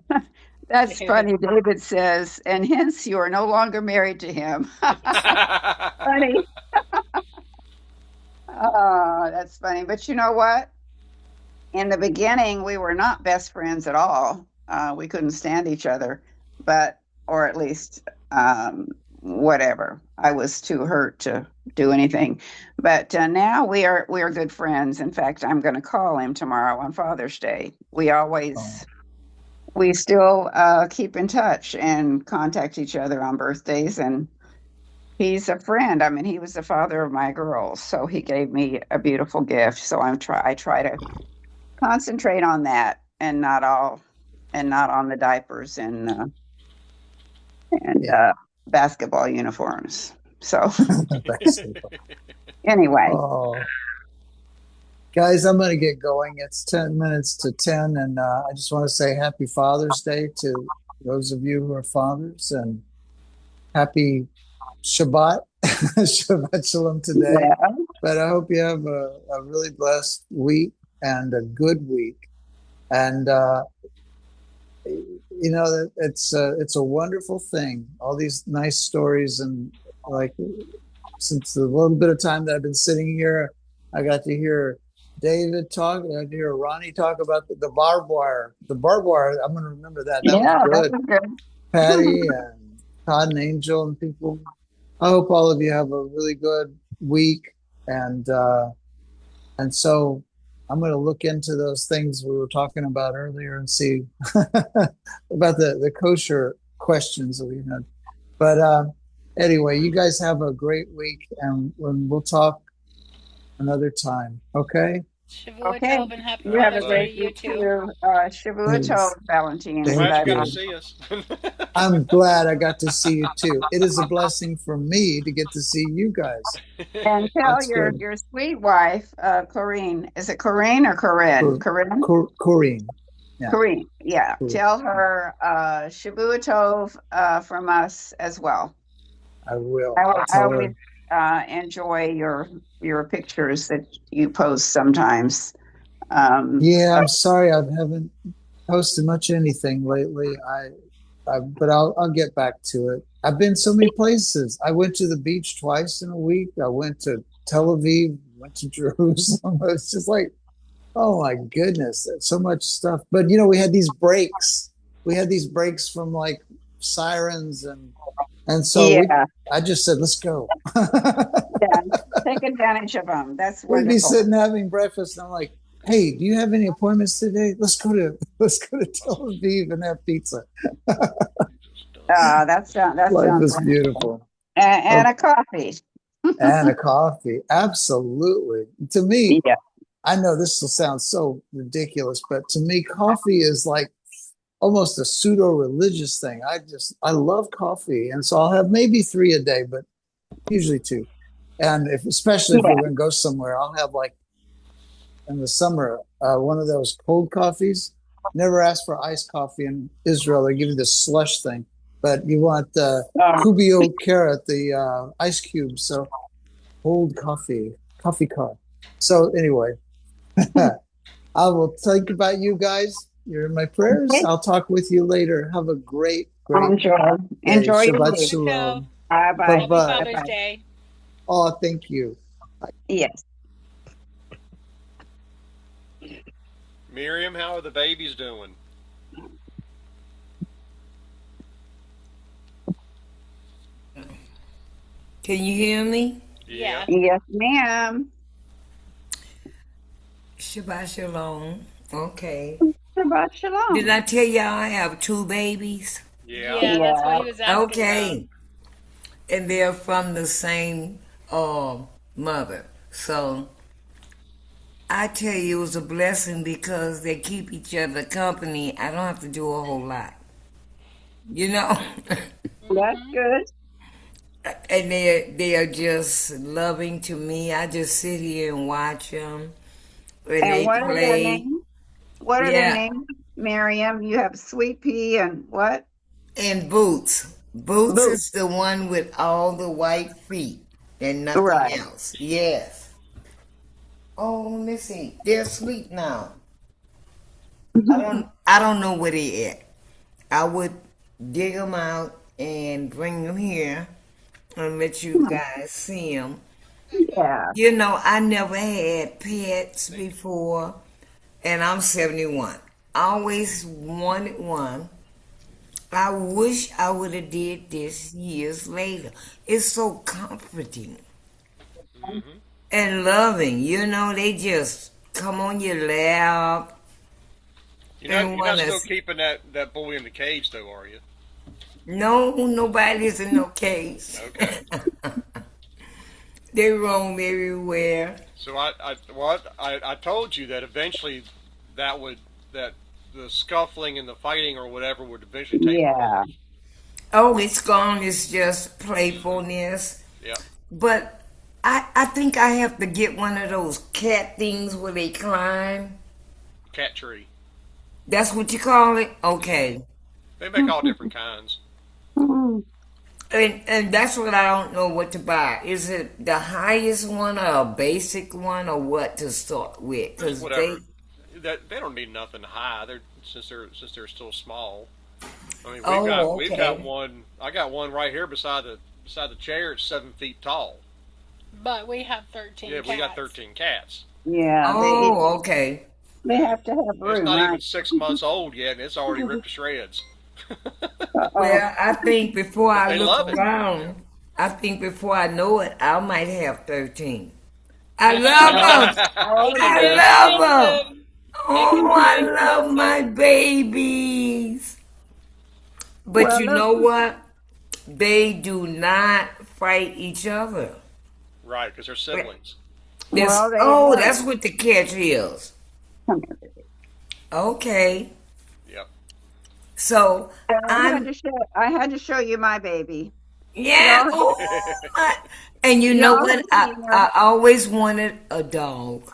that's David. funny. David says, and hence you are no longer married to him. Funny. Oh, that's funny. But you know what? In the beginning, we were not best friends at all. We couldn't stand each other, but, or at least, whatever. I was too hurt to do anything. But now we are good friends. In fact, I'm going to call him tomorrow on Father's Day. Oh, We still keep in touch and contact each other on birthdays, and he's a friend. I mean, he was the father of my girls, so he gave me a beautiful gift. So I try to concentrate on that and not on the diapers and yeah. basketball uniforms. So Basketball. anyway, Oh, guys, I'm going to get going. It's 10 minutes to 10, and I just want to say happy Father's Day to those of you who are fathers, and happy Shabbat, Shabbat Shalom today. yeah, But I hope you have a really blessed week and a good week. And you know, it's a wonderful thing. All these nice stories, and like since the little bit of time that I've been sitting here, I got to hear David talk. I got to hear Ronnie talk about the barbed wire. The barbed wire. I'm going to remember that. That was yeah, that good. was good. Patty and Todd and Angel and people. I hope all of you have a really good week, and so I'm going to look into those things we were talking about earlier and see about the kosher questions that we had. But anyway, you guys have a great week, and we'll talk another time. Okay? Shavua Okay, Tov and happy you have a Father's Day Say, to great you week too. too. Shavua Tov, Yes. Valentine. Thank glad you But got to you. see us. I'm glad I got to see you too. It is a blessing for me to get to see you guys. and tell That's good. your sweet wife, Corrine. Is it Corrine or Corinne? Corinne? Corrine. Yeah, Corrine. Yeah. Corrine. Tell her Shavua Tov from us as well. I will. I'll I tell always her. enjoy your pictures that you post sometimes. Yeah, So, I'm sorry I haven't posted much anything lately. But I'll get back to it. I've been so many places. I went to the beach twice in a week. I went to Tel Aviv, went to Jerusalem. It's just like, oh my goodness, there's so much stuff. But you know, we had these breaks. We had these breaks from like sirens, and so yeah, I just said, let's go. yeah. Take advantage of them. That's We'd be wonderful. sitting having breakfast, and I'm like, "Hey, do you have any appointments today? Let's go to Tel Aviv and have pizza." That Life sounds is wonderful. beautiful. And Oh, a coffee. and a coffee, absolutely. To me, Yeah. I know this will sound so ridiculous, but to me, coffee is like almost a pseudo religious thing. I love coffee, and so I'll have maybe three a day, but usually two. And especially if Yeah. we're going to go somewhere, I'll have like in the summer, one of those cold coffees. Never ask for iced coffee in Israel. They give you this slush thing, but you want Um, Kubio carrot, the ice cubes. So cold coffee car. So anyway, I will think about you guys. You're in my prayers. okay. I'll talk with you later. Have a great Enjoy. day. Enjoy your Shabbat week. Shavua Tov. shalom. Bye Bye bye. Happy bye. Bye Father's bye. Day. Oh, thank you. Yes. Miriam, how are the babies doing? Can you hear me? Yeah. Yeah. Yes, ma'am. Shabbat shalom. Okay. Shabbat Did shalom. I tell y'all I have two babies? Yeah. Yeah, that's what Yeah. he was asking about. Okay. And they're from the same mother. So I tell you, it was a blessing because they keep each other company. I don't have to do a whole lot. You know? That's Hmm. good. And they are just loving to me. I just sit here and watch them. And And they what are their play. names? What are their Yeah. names, Miriam? You have Sweet Pea and what? And Boots. Boots Boo. is the one with all the white feet and nothing Right. else. Yes. Oh, let me see. They're asleep now. I don't know where they at. I would dig them out and bring them here and let you guys see them. Yeah. You know, I never had pets before, and I'm 71. I always wanted one. I wish I would have did this years later. It's so comforting Hmm. and loving. You know, they just come on your lap and You're not want still to. keeping that boy in the cage, though, are you? No, nobody's in no cage. Okay. They roam everywhere. So I told you that eventually that would that the scuffling and the fighting or whatever would eventually taper Yeah. off. Oh, it's gone. It's just playfulness. Yep. But I think I have to get one of those cat things where they climb. Cat tree. That's what you call it? Hmm. Okay. They make all different kinds. Mhm. And that's what I don't know what to buy. Is it the highest one or a basic one or what to start with? Just Because they, whatever. That they don't need nothing high. They're still small. I mean, oh, we've got okay. one. I got one right here beside the chair. It's 7 feet tall. But we have 13 Yeah, we got cats. 13 cats. Yeah. Oh, okay. They have to have It's room, not even right? 6 months old yet, and it's already ripped to shreds. Uh-oh. Well, I think before But I they look love it. around, I think before I know it, I might have 13. I love them. Oh, They can I be dear. love them. expensive. They can Oh, be I love my expensive. babies. But Well, you look. know what? They do not fight each other. Right, because they're siblings. This Well, they oh, learn. that's what the catch is. Come here, baby. Okay. Yep. So Well, I'm I had to show you my baby. yeah, Y'all, and you know y'all what? have I, seen I always wanted a dog.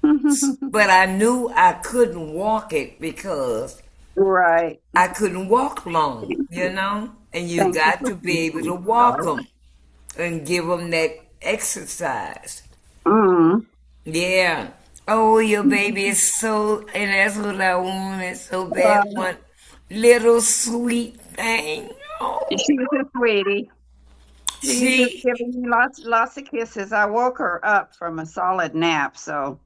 her. But I knew I couldn't walk it because Right. I couldn't walk long, you know? And you Thank you got for to be able to seeing walk her. them and give them that exercise. Mm. Yeah. Oh, your baby is so, and that's what I wanted so bad. Uh, One little sweet thing. Oh, she's a sweetie. She's just she, giving me lots of kisses. I woke her up from a solid nap, so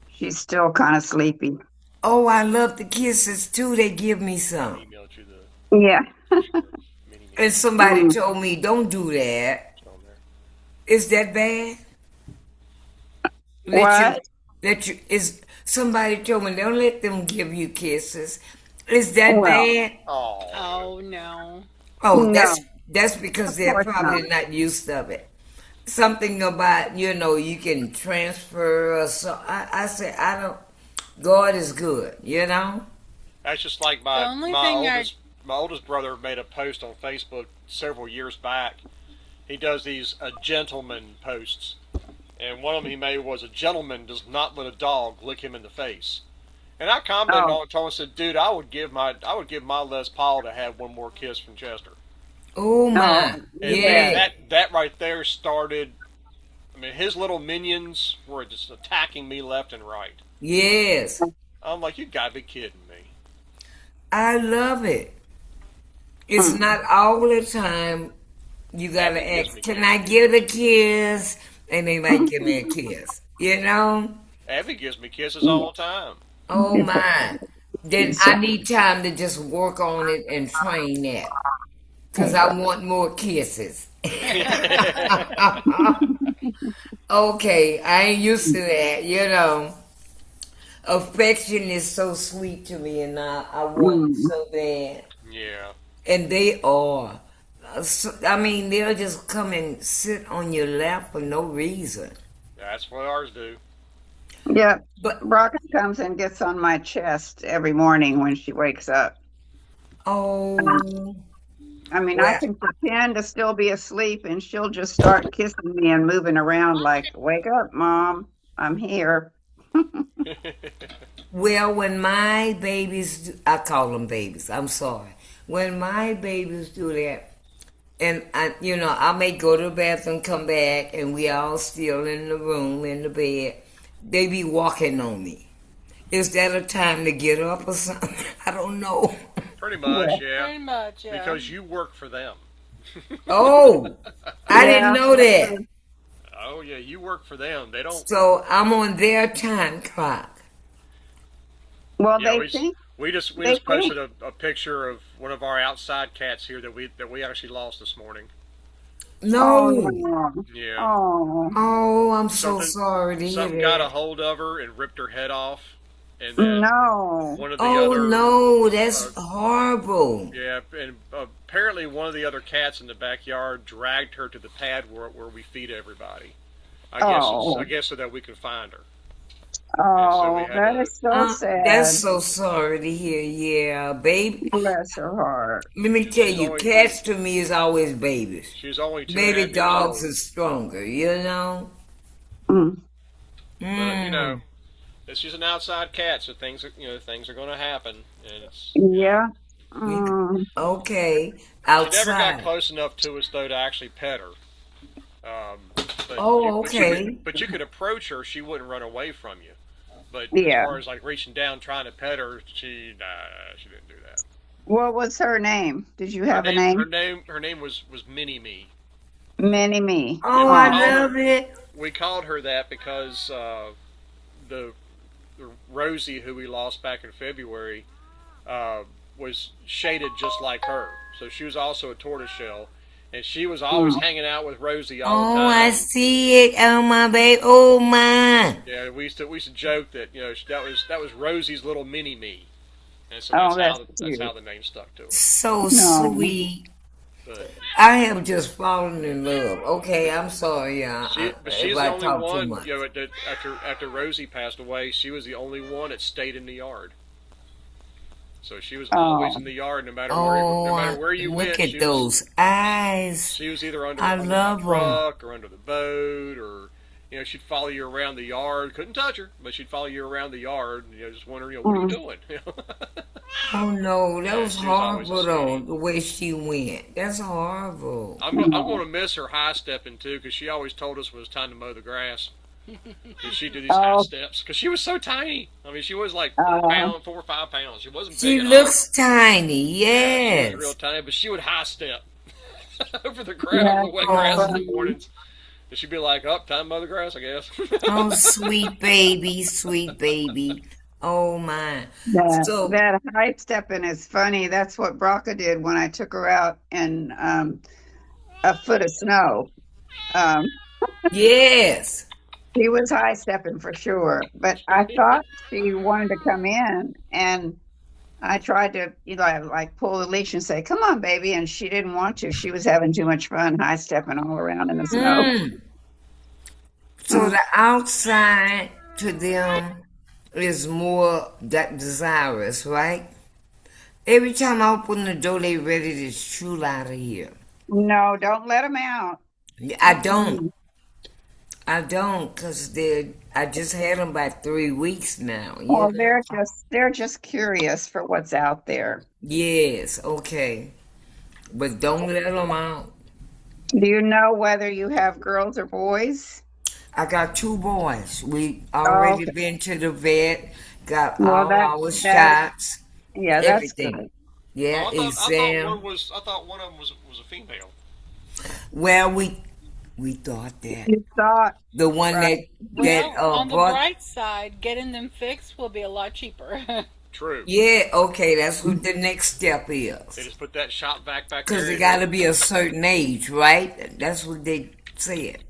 she's still kind of sleepy. oh, I love the kisses too. They give me I some. emailed you the Yeah. picture of Mini Me. And somebody Mm. told me, don't do that. It's on there. Is that bad? Let you What? let you is somebody told me don't let them give you kisses. Is that Well, bad? Oh, Oh no. Oh, no, that's because of they're course not. probably not used of it. Something about you can transfer or so. I say I don't. God is good, you know. that's just like The my only my thing I oldest my oldest brother made a post on Facebook several years back. He does these gentleman posts, and one of them he made was a gentleman does not let a dog lick him in the face. And I commented Oh, on it, told him, I said, "Dude, I would give my Les Paul to have one more kiss from Chester." Oh oh, my, And man, yes. yeah, that right there started. I mean, his little minions were just attacking me left and right. yes. I'm like, you gotta be kidding me. I love it. It's Mm. not all the time. You gotta Abby gives ask, me can I kisses. get a kiss? And they might give me a kiss. You know? Abby gives me kisses all the time. Oh my. Then So, I need time to just work on it and train that. Because I want more kisses. Okay, I ain't used to that, you know. Affection is so sweet to me, and I want it mm. so bad. Yeah, And they are. I mean, they'll just come and sit on your lap for no reason. that's what ours do. Yep. But, Rocket comes and gets on my chest every morning when she wakes up. oh, I mean, I well, can pretend to still be asleep and she'll just start kissing me and moving around like, wake up, mom, I'm here. well, when my babies, I call them babies, I'm sorry. when my babies do that, and I may go to the bathroom, come back, and we all still in the room, in the bed, they be walking on me. Is that a time to get up or something? I don't know. Pretty Yeah. much, yeah. Pretty much, yeah. Because you work for them. Oh, I didn't Yeah. know that. Oh yeah, you work for them. They don't. So I'm on their time clock. Well, Yeah, they we think we just we they just think. posted a picture of one of our outside cats here that we actually lost this morning. Oh No. no. Yeah, Oh Oh, I'm so something sorry to hear something got a that. hold of her and ripped her head off, and then no. one of the Oh other no, uh, that's horrible. yeah, and apparently one of the other cats in the backyard dragged her to the pad where we feed everybody. I Oh. guess so that we can find her, and so we Oh, had that to. is so That's sad. so sorry to hear. Yeah, baby. Bless her heart. Let me tell She's you, only cats to me is always babies. she's only two and a Baby half years dogs old, is stronger, you know? Mm. but Mm. it's just an outside cat, so things are going to happen, and it's yeah. Yeah. We- Mm. Okay, She never got outside. close enough to us though to actually pet her. Um, Oh, okay. but you could approach her, she wouldn't run away from you. But as Yeah. far as like reaching down trying to pet her, she didn't do that. What was her name? Did you Her have a name her name? name her name was Mini Me, Mini Me. Oh, and I Oh. love it. we called her that because the, the Rosie who we lost back in February uh, was shaded just like her, so she was also a tortoiseshell, and she was always Oh. hanging out with Rosie all the Oh, I time. see it. Oh, my baby. Oh, my. Yeah, we used to joke that that was Rosie's little mini me, and so Oh, that's that's cute. how the name stuck to her. So No. sweet. But I have just fallen in love. Okay, I'm sorry, if she's the I only talk too one, much. that after Rosie passed away, she was the only one that stayed in the yard. So she was always Oh. in the yard, no Oh, matter where you look went. at those eyes. She was either I under the love them. truck or under the boat, or she'd follow you around the yard. Couldn't touch her, but she'd follow you around the yard. Just wondering, what are you Mm. doing? Oh no, that Yeah, was she was always a horrible though, sweetie. the way she went. That's horrible. I'm Oh. gonna miss her high stepping too, because she always told us when it was time to mow the grass. And she'd do these high Oh. steps because she was so tiny. I mean, she was like Uh, 4 or 5 pounds. She wasn't big She at all. looks tiny, Yeah, she was real yes. tiny, but she would high step over over the that's wet so grass in the Oh, funny. mornings. And she'd be like, "Up, time to mow the grass, I guess." oh, sweet baby, sweet baby. Oh my. So, That high stepping is funny. That's what Braca did when I took her out in a foot of snow. Um, yes. She was high stepping for sure, but I thought she wanted to come in, and I tried to, like pull the leash and say, "Come on, baby," and she didn't want to. She was having too much fun high stepping all around in the snow. Mm. So Mm. the outside to them is more that desirous, right? Every time I open the door, they ready to shoot out of here. No, don't let them out. I don't. Mm-mm. I don't, cause I just had them by 3 weeks now. You Well, know. they're just curious for what's out there. Yes. Okay. But don't let them out. Do you know whether you have girls or boys? I got two boys. We Oh, already okay. been to the vet, got Well, all our that shots, yeah, that's everything. good. Yeah, Oh, exam. I thought one of them was a female. Well, we thought that You thought, the one right? that Well, on the brought. bright side, getting them fixed will be a lot cheaper. True. Yeah, okay, that's what the next step They is. just put that shop back Because there they got to be a certain age, right? That's what they said.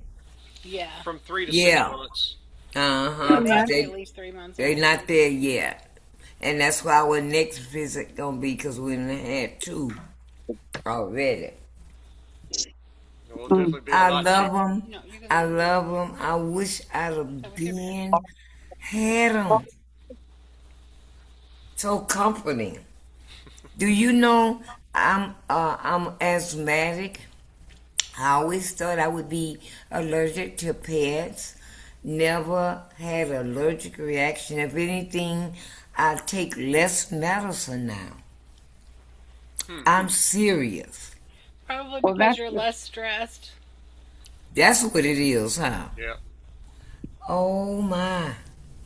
Yeah. from 3 to 6 Yeah. months. Uh-huh. They 'Cause have to be at they least 3 months they old. not there yet, and that's why our next visit gonna be because we done had two already. It will Mm. definitely be a I lot love cheaper. them. No, you can I say love them. I wish I'd have that with your bed. had them. So comforting. Do you know I'm asthmatic? I always thought I would be allergic to pets. Never had an allergic reaction. If anything, I take less medicine now. I'm serious. Probably Well, because that's you're less stressed. That's what it is, huh? Yeah, Oh my.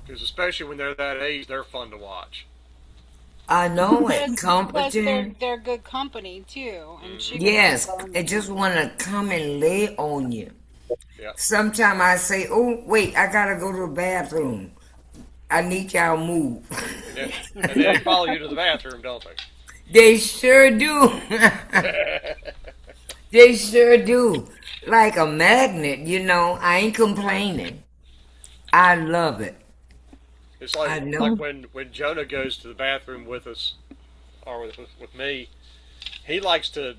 because especially when they're that age, they're fun to watch. I know it. Plus Competent. they're good company too, and she wouldn't be Yes. They lonely. just want to come and lay on you. Yeah, Sometimes I say, oh, wait, I got to go to the bathroom. I need y'all move. and then, and they follow you to the bathroom, don't They sure do. they? They sure do. Like a magnet, I ain't complaining. I love it. It's I like know. when Jonah goes to the bathroom with us or with me, he likes to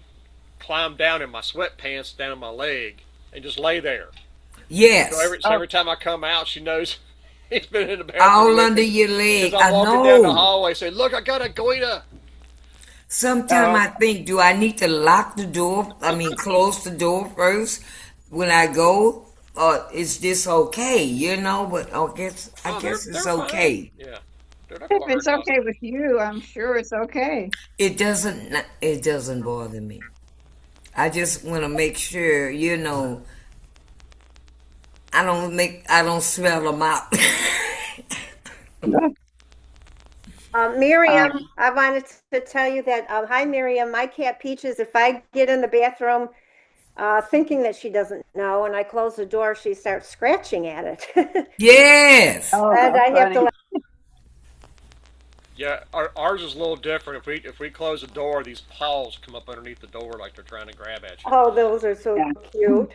climb down in my sweatpants down my leg and just lay there. So Yes. every time I come out, she knows he's been in the bathroom All with under me. your And as leg. I'm I walking down the know. hallway, say, "Look, I got a goiter." Sometimes oh, I think, do I need to lock the door? I mean, close the door first when I go, or is this okay? But I Oh, guess it's they're fine. okay. Yeah, they're not if gonna it's hurt okay nothing. with you, I'm sure it's okay. It doesn't bother me. I just want to make sure, I don't smell them out. Miriam, Um, I wanted to tell you that, hi, Miriam, my cat Peaches, if I get in the bathroom thinking that she doesn't know and I close the door, she starts scratching at it. Yes. oh, And how I have to funny. Yeah, ours is a little different. If we close the door, these paws come up underneath the door like they're trying to grab at you. Oh, those are so Yeah. cute.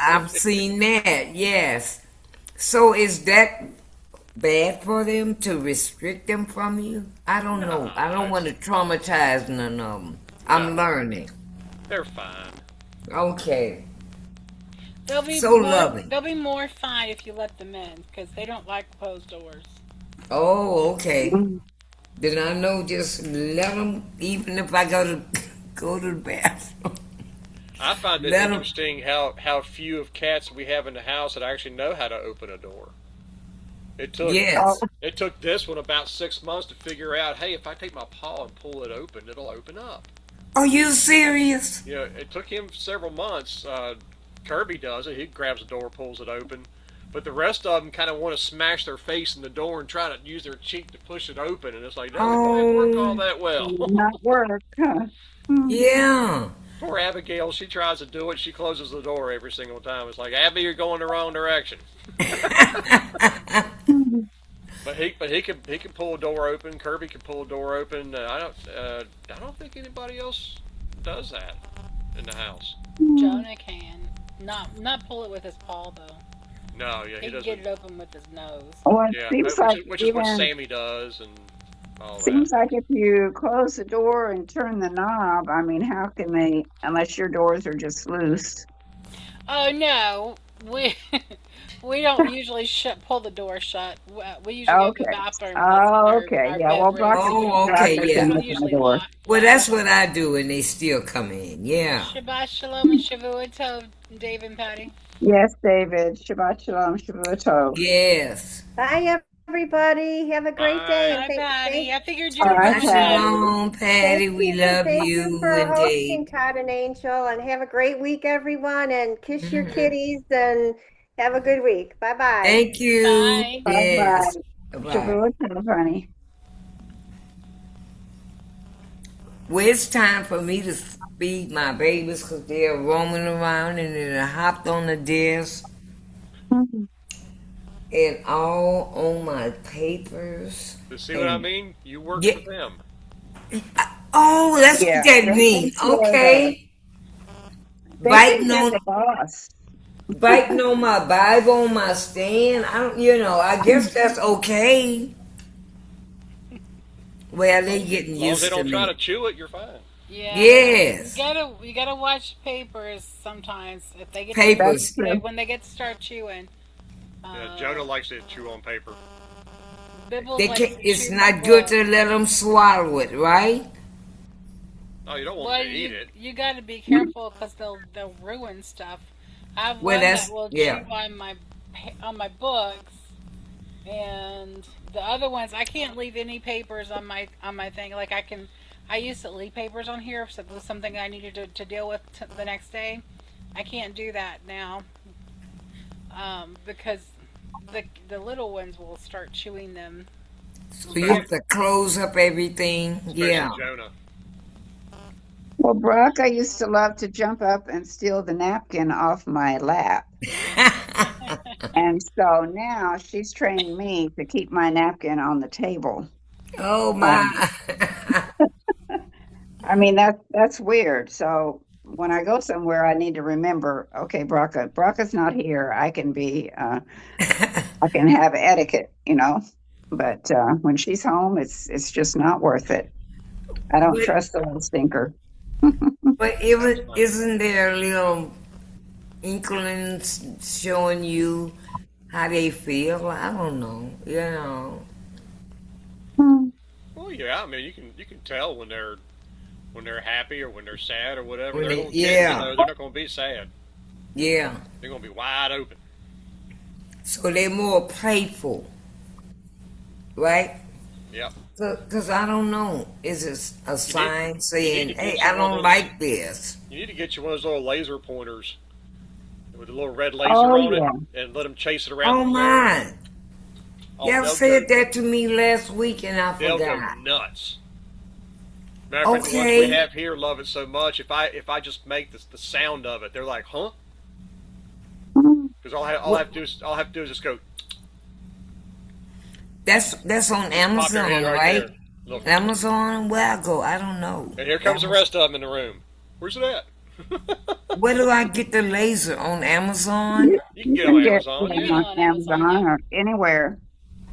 I've seen that. Yes. So is that bad for them to restrict them from you? I don't know. I No, don't want to traumatize none of them. I'm no, learning. they're fine. Okay. They'll be So more. loving. They'll be more fine if you let them in because they don't like closed doors. Oh, okay. Then I know just let them, even if I gotta go to the bathroom. I find it Let them. interesting how few of cats we have in the house that actually know how to open a door. It took Oh, Yes. it took this one about 6 months to figure out. Hey, if I take my paw and pull it open, it'll open up. Are you serious? You know, it took him several months. Kirby does it. He grabs the door, pulls it open. But the rest of them kind of want to smash their face in the door and try to use their cheek to push it open. And it's like, no, it didn't work all Oh, that well. not work, huh? Hmm. yeah. Poor Abigail, she tries to do it. She closes the door every single time. It's like, Abby, you're going the wrong direction. But he can pull a door open. Kirby can pull a door open. I don't think anybody else does that in the house. Jonah can not pull it with his paw though. No, yeah, He he can get doesn't. it open with his nose. Well, it Yeah, seems which like is which is what even Sammy does and all that. seems like if you close the door and turn the knob, I mean, how can they, unless your doors are just loose? Oh no, we we don't usually pull the door shut. We usually go to the Okay. bathroom. That's when Oh, okay. our Yeah. Well, bedroom. Brock Oh, Brock okay, has We been yeah. don't open the usually door. Well, lock that's them. what I do, and they still come in. Yeah. Shabbat shalom and shavua tov, Dave and Patty. Yes, David. Shabbat shalom, Shabbat tov. Yes. Bye, everybody. Have a great day. Bye. And Bye, Patty. I figured you All were right, Shabbat coming Patty. in. shalom, Patty. We love Thank you you for and hosting Dave. Todd and Angel. And have a great week, everyone. And kiss your Mhm. kitties and have a good week. Bye bye. Thank you. Bye. Bye Yes. bye. Bye bye. Shabbat tov, honey. Well, it's time for me to feed my babies because they're roaming around and then I hopped on the desk Mhm. and all on my papers. To see what I And mean? You work yeah. for them. Oh, that's what Yeah, that they means. think you're Okay. Biting on the boss. biting on my Bible on my stand. I guess that's okay. Well, they getting As long as they used to don't try to me. chew it, you're fine. Yeah, you Yes. gotta watch papers sometimes if they get to That's Papers. true. when they get to start chewing. Yeah, Uh, Jonah likes to chew on paper. Bibbles They likes can't, to it's chew my not good book. to let them swallow it, right? Oh, you don't want Well, them to eat it. you got to be careful because they'll ruin stuff. I have Well, one that that's, will chew yeah. on my books, and the other ones I can't leave any papers on my thing. Like I used to leave papers on here if it was something I needed to deal with the next day. I can't do that now because the little ones will start chewing them. So you especially have to close up everything. especially Yeah. Jonah. Well, Brooke, I used to love to jump up and steal the napkin off my lap. And so now she's trained me to keep my napkin on the table. Oh Um, my. I mean that's weird. So when I go somewhere, I need to remember, okay, Braca's not here. I can have etiquette, you know. But when she's home, it's just not worth it. I don't but trust the little stinker. but That's even funny. isn't there little inklings showing you how they feel? I don't know. You know. Hmm. Well, yeah. I mean, you can tell when they're happy or when they're sad or whatever. When They're they, little kids, you yeah, know. They're not going to be sad. yeah. They're going to be wide open. So they're more playful, right? Yeah. Because I don't know. Is it a You need sign you need saying, to hey, get you I one of don't those. like this? You need to get you one of those little laser pointers with a little red Oh laser on it, yeah. and let them chase it around Oh the floor. my. Oh, Y'all said that to me last week and I they'll go forgot. nuts. Matter of fact, the ones we Okay. have here love it so much. If I just make the sound of it, they're like, huh? Hmm. Because all I What? have to do is just go, That's on just pop your head Amazon, right right? there. Look, Amazon, where I go, I don't know. and here comes the Amazon. rest of them in the room. Where's it at? Where do I get the laser on Amazon? You can You get it can on get Amazon, You them can yeah. go on on Amazon, Amazon yep. or anywhere.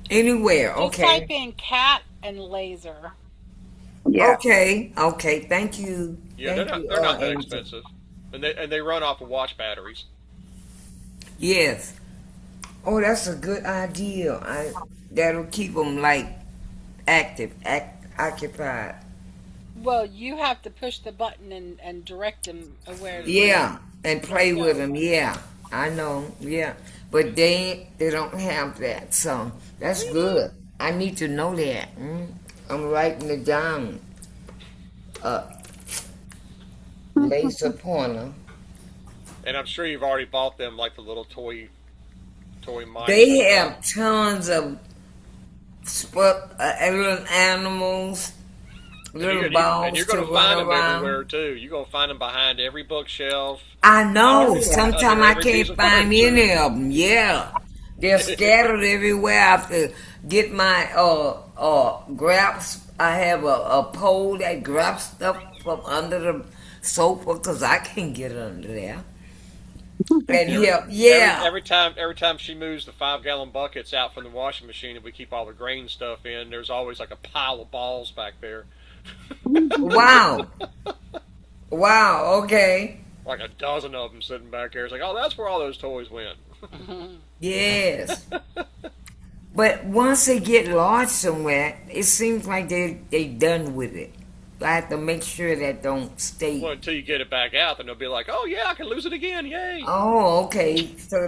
Anywhere. Just type Okay. in cat and laser. Yeah. Okay. Okay. Thank you. Yeah, they're Thank not you, they're not that Angel. expensive, and they run off of watch batteries. Yes. Oh, that's a good idea. That'll keep them like active, occupied. Well, you have to push the button and direct them Yeah, and where to play with go. them. Yeah, I know. Yeah, but they don't have that, so that's Really? good. I need to know that. I'm writing it down. Uh, laser pointer. And I'm sure you've already bought them like the little toy mice They and have tons of little animals, and little balls you're to gonna run find them around. everywhere too. You're gonna find them behind every bookshelf, I under know. Oh yeah. Sometimes under I every piece can't of find furniture. any of them. Yeah, they're scattered everywhere. I have to get my grabs. I have a pole that grabs stuff from under the sofa because I can't get under there. And every yeah, every yeah. every time she moves the 5 gallon buckets out from the washing machine and we keep all the grain stuff in, there's always like a pile of balls back there. Wow, wow. Okay. Like a dozen of them sitting back there. It's like, oh, that's where all those toys went. Yes. But once they get lodged somewhere, it seems like they done with it. I have to make sure that don't stay. Well, until you get it back out, then they'll be like, oh yeah, I can lose it again, yay! Oh, okay. So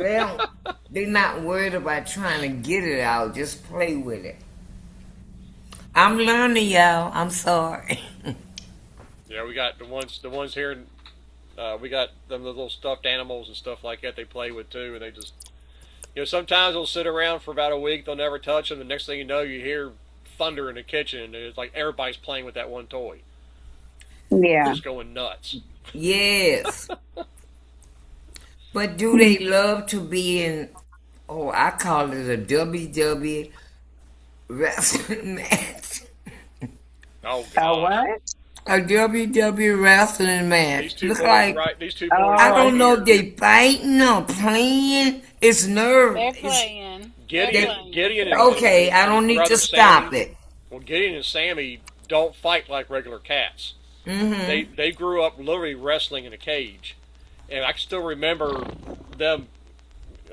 they're not worried about trying to get it out. Just play with it. I'm learning, y'all. I'm sorry. Yeah, we got the ones here. We got them the little stuffed animals and stuff like that they play with too, and they just sometimes they'll sit around for about a week, they'll never touch them. The next thing you know, you hear thunder in the kitchen, and it's like everybody's playing with that one toy, Yeah. just going nuts. Yes. But do they love to be in, oh, I call it a WW wrestling match? Oh gosh, What? A WW wrestling match. these two Look boys like, right, these two boys I Oh, right don't know if here. they fighting or playing. It's nerve. They're It's, playing. They're Gideon, playing. Gideon, okay, I and his don't need brother to stop Sammy. it. Well, Gideon and Sammy don't fight like regular cats. Mm-hmm. They grew up literally wrestling in a cage, and I can still remember them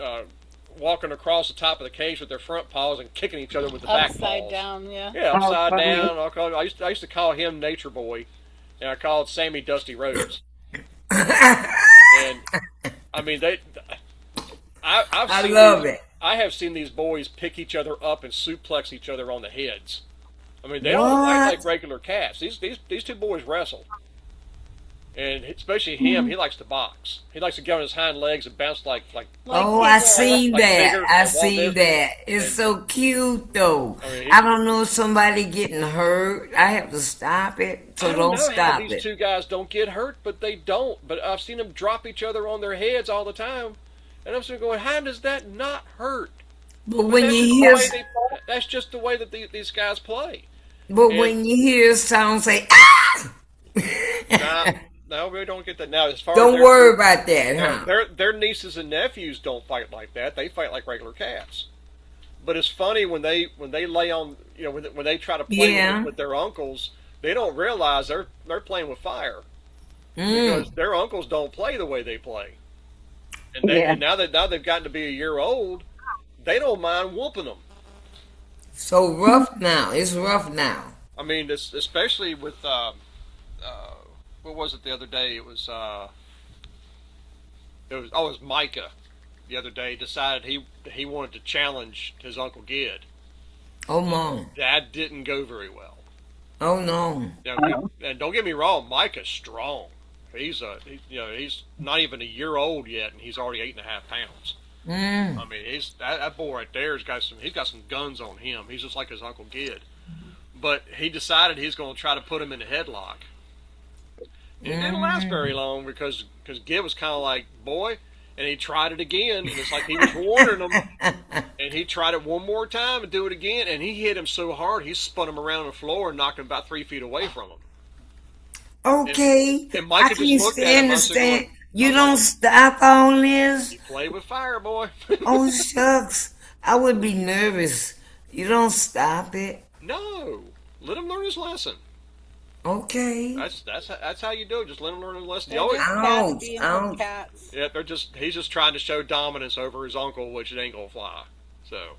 uh, walking across the top of the cage with their front paws and kicking each other with the back Upside paws. down, yeah. Yeah, oh, upside funny. down. I used to call him Nature Boy, and I called Sammy Dusty Rhodes. And I mean I've I love these. it. I have seen these boys pick each other up and suplex each other on the heads. I mean, they don't fight like What? regular cats. These two boys wrestle, and especially him, he likes to box. He likes to get on his hind legs and bounce Like Oh, I Tigger. seen like that. Tigger I and Walt seen Disney. that. It's And so cute though. I mean, I don't know if somebody getting hurt. I have to stop it. I So don't don't know how stop these it. two guys don't get hurt, but they don't. But I've seen them drop each other on their heads all the time, and I'm sort of going, how does that not hurt? But But when that's you just the hear, way that's just the way that these guys play. but And when you hear someone say, ah! nah, no, we don't get that. Now, as far as Don't worry about that, huh? their nieces and nephews don't fight like that. They fight like regular cats. But it's funny when they lay on, when they try to play Yeah. with their uncles, they don't realize they're playing with fire because Mm. their uncles don't play the way they play. And Yeah. and now they've gotten to be a year old, they don't mind whooping them. So rough now. It's rough now. I mean, especially with what was it the other day? It was Micah. The other day decided he wanted to challenge his uncle Gid. Oh, mom. That didn't go very well. Oh, no. Now, and don't get me wrong, Micah's strong. He's not even a year old yet, and he's already 8.5 pounds. Mm. I mean, that boy right there he's got some guns on him. He's just like his uncle Gid. But he decided he's going to try to put him in a headlock. It didn't last very long because Gid was kind of like, boy, and he tried it again, and it's like he was warning him. And he tried it one more time and do it again, and he hit him so hard he spun him around the floor and knocked him about 3 feet away from him. Okay. And Micah I just can looked at him. understand. Going, You don't stop on this? you play with fire, boy. Oh, shucks. I would be nervous. You don't stop it. No, let him learn his lesson. Okay. That's how you do it. Just let him learn his lesson. They're just Ouch, cats being little ouch. cats. Yeah, he's just trying to show dominance over his uncle, which it ain't gonna fly. So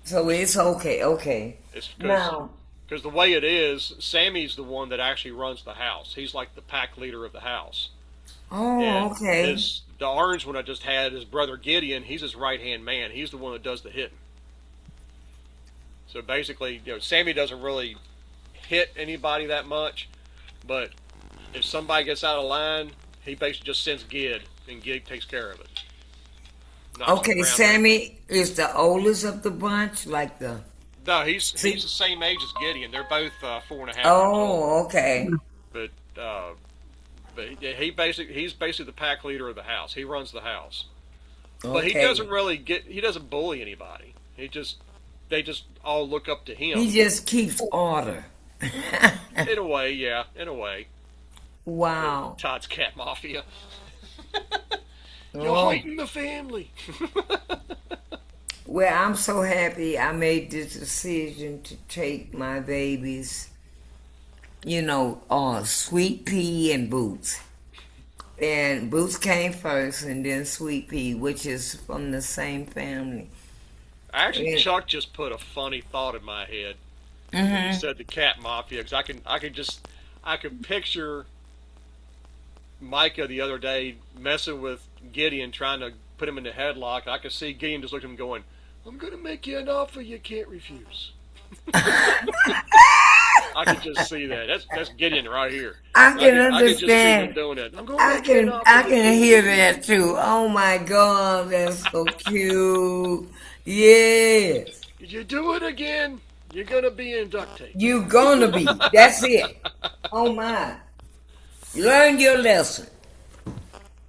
it's okay. Okay. It's Now, because the way it is, Sammy's the one that actually runs the house. He's like the pack leader of the house. oh, And okay. the orange one I just had, his brother Gideon, he's his right hand man. He's the one that does the hitting. So basically, Sammy doesn't really hit anybody that much, but if somebody gets out of line, he basically just sends Gid, and Gid takes care of it. Knocks him Okay, around. Sammy is the oldest of the bunch, like the. No, he's the same age as Gideon. They're both 4.5 years old. Oh, okay. But he's basically the pack leader of the house. He runs the house. But he Okay. he doesn't bully anybody. They just all look up to him. He just keeps order. In a way, yeah, in a way. Wow. Todd's Cat Mafia. You're Oh. fighting the family. Well, I'm so happy I made this decision to take my babies, Sweet Pea and Boots. And Boots came first and then Sweet Pea, which is from the same family. Actually, Yeah. Chuck just put a funny thought in my head. Mm-hmm. He said the Cat Mafia, because I could picture Micah the other day messing with Gideon, trying to put him in the headlock. I could see Gideon just looking at him going, I'm going to make you an offer you can't refuse. I could just see that. That's Gideon right here. I can I could just see him understand. doing it. I'm going to I make you an can offer I you can can't hear refuse. that too. Oh my God, that's so cute. Yes. If you do it again, you're going to be in duct tape. You gonna be. That's it. Oh my. Learn your lesson.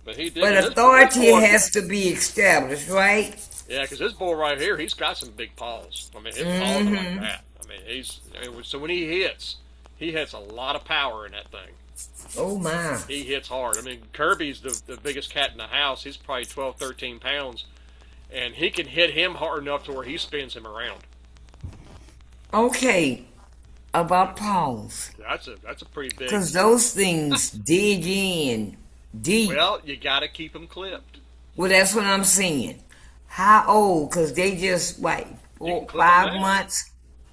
But he did. But This authority boy- has to be established, right? Yeah, because this boy right here, he's got some big paws. I mean, his paws are like that. I mean, so when he hits a lot of power in that thing. Oh my. He hits hard. I mean, Kirby's the biggest cat in the house. He's probably 12, 13 pounds. And he can hit him hard enough to where he spins him around. Okay. About paws. That's a pretty big. Because those things dig in deep. Well, you got to keep them clipped. Well, that's what I'm saying. How old? Because they just, You can clip 'em 5 now. months?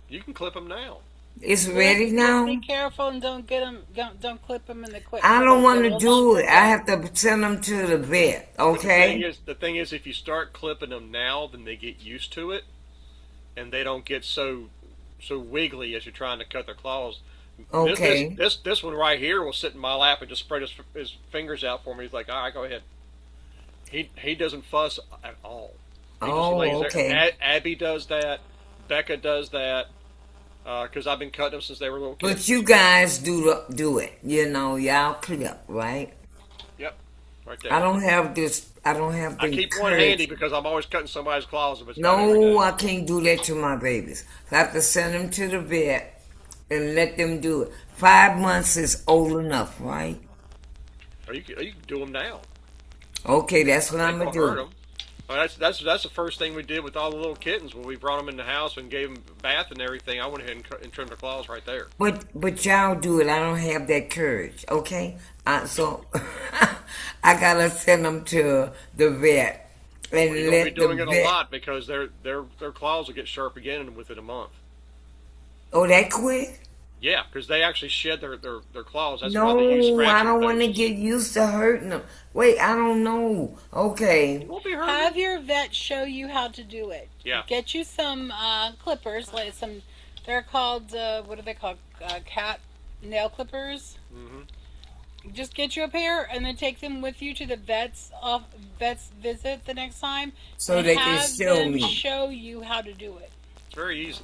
You can clip them now. It's ready now? Be careful and don't get them. Don't clip them in the quick. I don't want to They'll do not it. I have to send them to the vet, okay? The thing is, if you start clipping them now, then they get used to it, and they don't get so so wiggly as you're trying to cut their claws. Okay. This one right here will sit in my lap and just spread his fingers out for me. He's like, all right, go ahead. He doesn't fuss at all. He just lays Oh, there. okay. Abby does that. Becca does that. Because I've been cutting them since they were little But kittens. you guys do it. You know, y'all clip, right? Yep, right I there. don't have this. I don't have I the keep one handy courage. because I'm always cutting somebody's claws if it's not every No, day. I can't do that to my babies. I have to send them to the vet and let them do it. 5 months is old enough, right? Or you can do them now. Okay, that's what It I'm ain't gonna gonna hurt do. them. Well, that's the first thing we did with all the little kittens when we brought them in the house and gave them a bath and everything. I went ahead and trimmed their claws right there. But y'all do it. I don't have that courage. Okay, so I gotta send them to the vet Well, you're and gonna be let the doing it a vet. lot because their claws will get sharp again within a month. Oh, that quick? Yeah, because they actually shed their claws. That's why they use No, I scratching don't want to posts. get used to hurting them. Wait, I don't know. You Okay. won't be hurting Have them. your vet show you how to do it. Yeah. Get you some clippers, like some. They're called what are they called? Cat nail clippers. Hmm. Just get you a pair and then take them with you to the vet's visit the next time, So and they can have show them me. show you how to do it. It's very easy.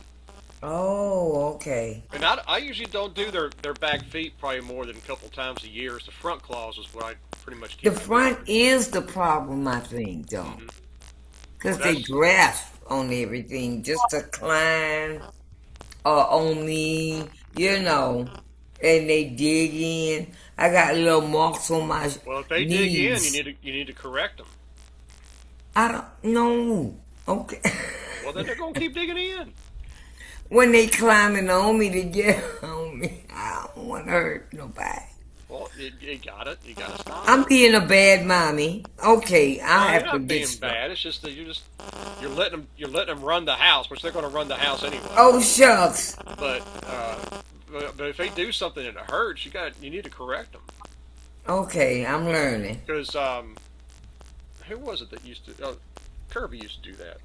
Oh, okay. And I usually don't do their back feet probably more than a couple times a year. It's the front claws is what I pretty much The keep them doing. front is the problem, I think, though. Hmm. Because they That's grasp on everything just to climb on me, and they dig in. I got little marks on my well, if they dig in, knees. you need to correct them. I don't know. Okay. Well, then they're gonna keep digging in. When they climbing on me to get on me, I don't want to hurt nobody. Well, you got it. You got to stop. I'm being a bad mommy. Okay, I No, you're have to not get being stuff. bad. It's just that you're letting them run the house, which they're going to run the house anyway. Oh shucks. But if they do something that hurts, you need to correct them. Okay, I'm learning. Because who was it that used to? Oh, Kirby used to do that.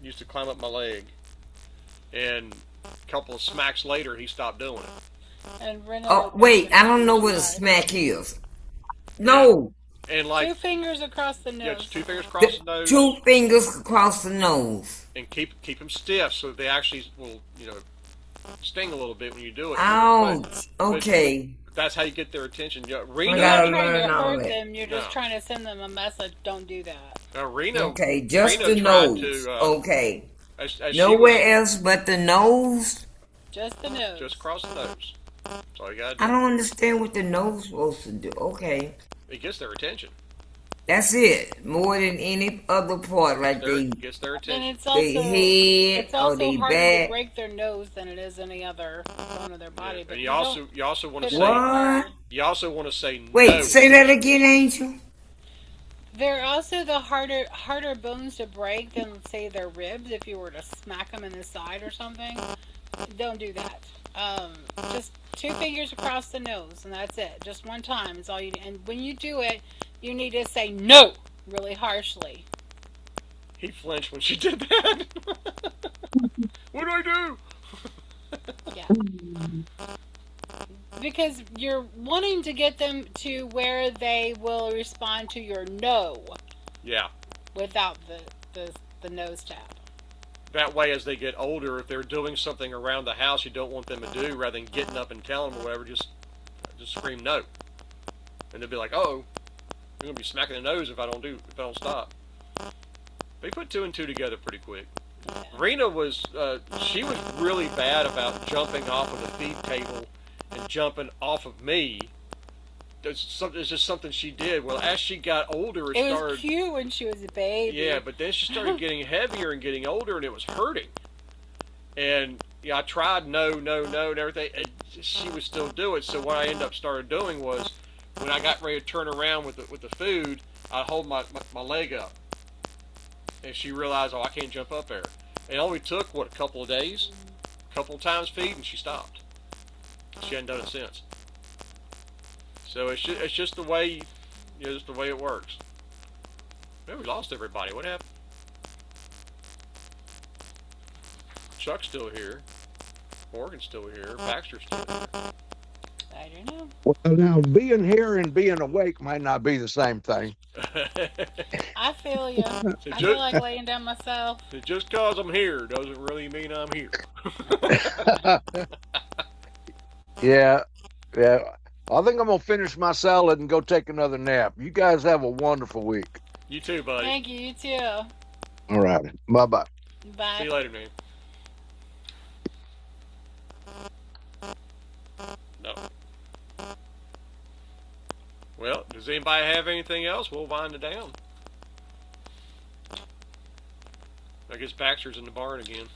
He used to climb up my leg, and a couple of smacks later, he stopped doing it. And Oh Renault wait, I don't know mentioned what a it. smack is. Yeah, No, and like Two fingers across the yeah, just nose. two fingers across the the nose, two fingers across the nose. and keep them stiff so they actually will sting a little bit when you do it. Ouch. But Okay, that's how you get their attention. Yeah, You're I not gotta trying to learn all hurt that. them. You're just No. trying to send them a message. Don't do that. Okay, just Reno the tried nose. to Okay, as she was nowhere else but the nose. Just the nose. just across the nose. That's all you gotta I do. don't understand what the nose supposed to do. Okay, It gets their attention. that's it. More than any other part, like Gets their And attention. they head it's or also they harder to back. break their nose than it is any other bone of their body. Yeah. But And you don't you also want to put it say in What? there. you also want to say no. Wait, say that again, Angel. They're also the harder bones to break than say their ribs. If you were to smack them in the side or something, don't do that. Just two fingers across the nose, and that's it. Just one time is all you. And when you do it, you need to say no really harshly. He flinched when she did that. What do I do? Yeah, because you're wanting to get them to where they will respond to your no Yeah. without the nose tap. That way, as they get older, if they're doing something around the house you don't want them to do, rather than getting up and telling them or whatever, just scream no, and they'll be like, "Oh, you're gonna be smacking the nose if I don't stop." They put two and two together pretty quick. Rena was she was really bad about jumping off of the feed table and jumping off of me. It's just something she did. Well, as she got older, It was started. cute when she was a baby. Yeah, but then she started getting heavier and getting older, and it was hurting. And yeah, I tried no, and everything, and she would still do it. So what I ended up started doing was, when I got ready to turn around with the food, I'd hold my leg up, and she realized, oh, I can't jump up there. It only took a couple of days, a couple of times feeding, she stopped. She hadn't done it since. So it's just the way, just the way it works. Man, we lost everybody. What happened? Chuck's still here. Morgan's still here. Baxter's still here. I don't know. Well, now being here and being awake might not be the same thing. I feel you. I feel like laying down myself. Just because I'm here doesn't really mean I'm here. Yeah, yeah. I think I'm gonna finish my salad and go take another nap. You guys have a wonderful week. You too, buddy. Thank you. You too. All right. Bye bye. Bye. See you later, man. No. Well, does anybody have anything else? We'll wind it down. I guess Baxter's in the barn again.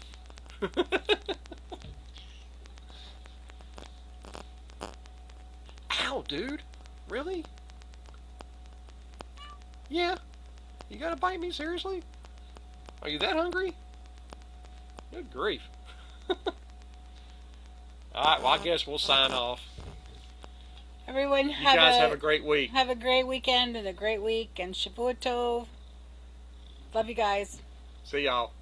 Ow, dude. Really? Yeah. You gotta bite me, seriously? Are you that hungry? Good grief. Alright, well, I guess we'll sign off. Everyone, You guys have a great week. Have a great weekend and a great week, and Shavua Tov. Love you guys. See y'all.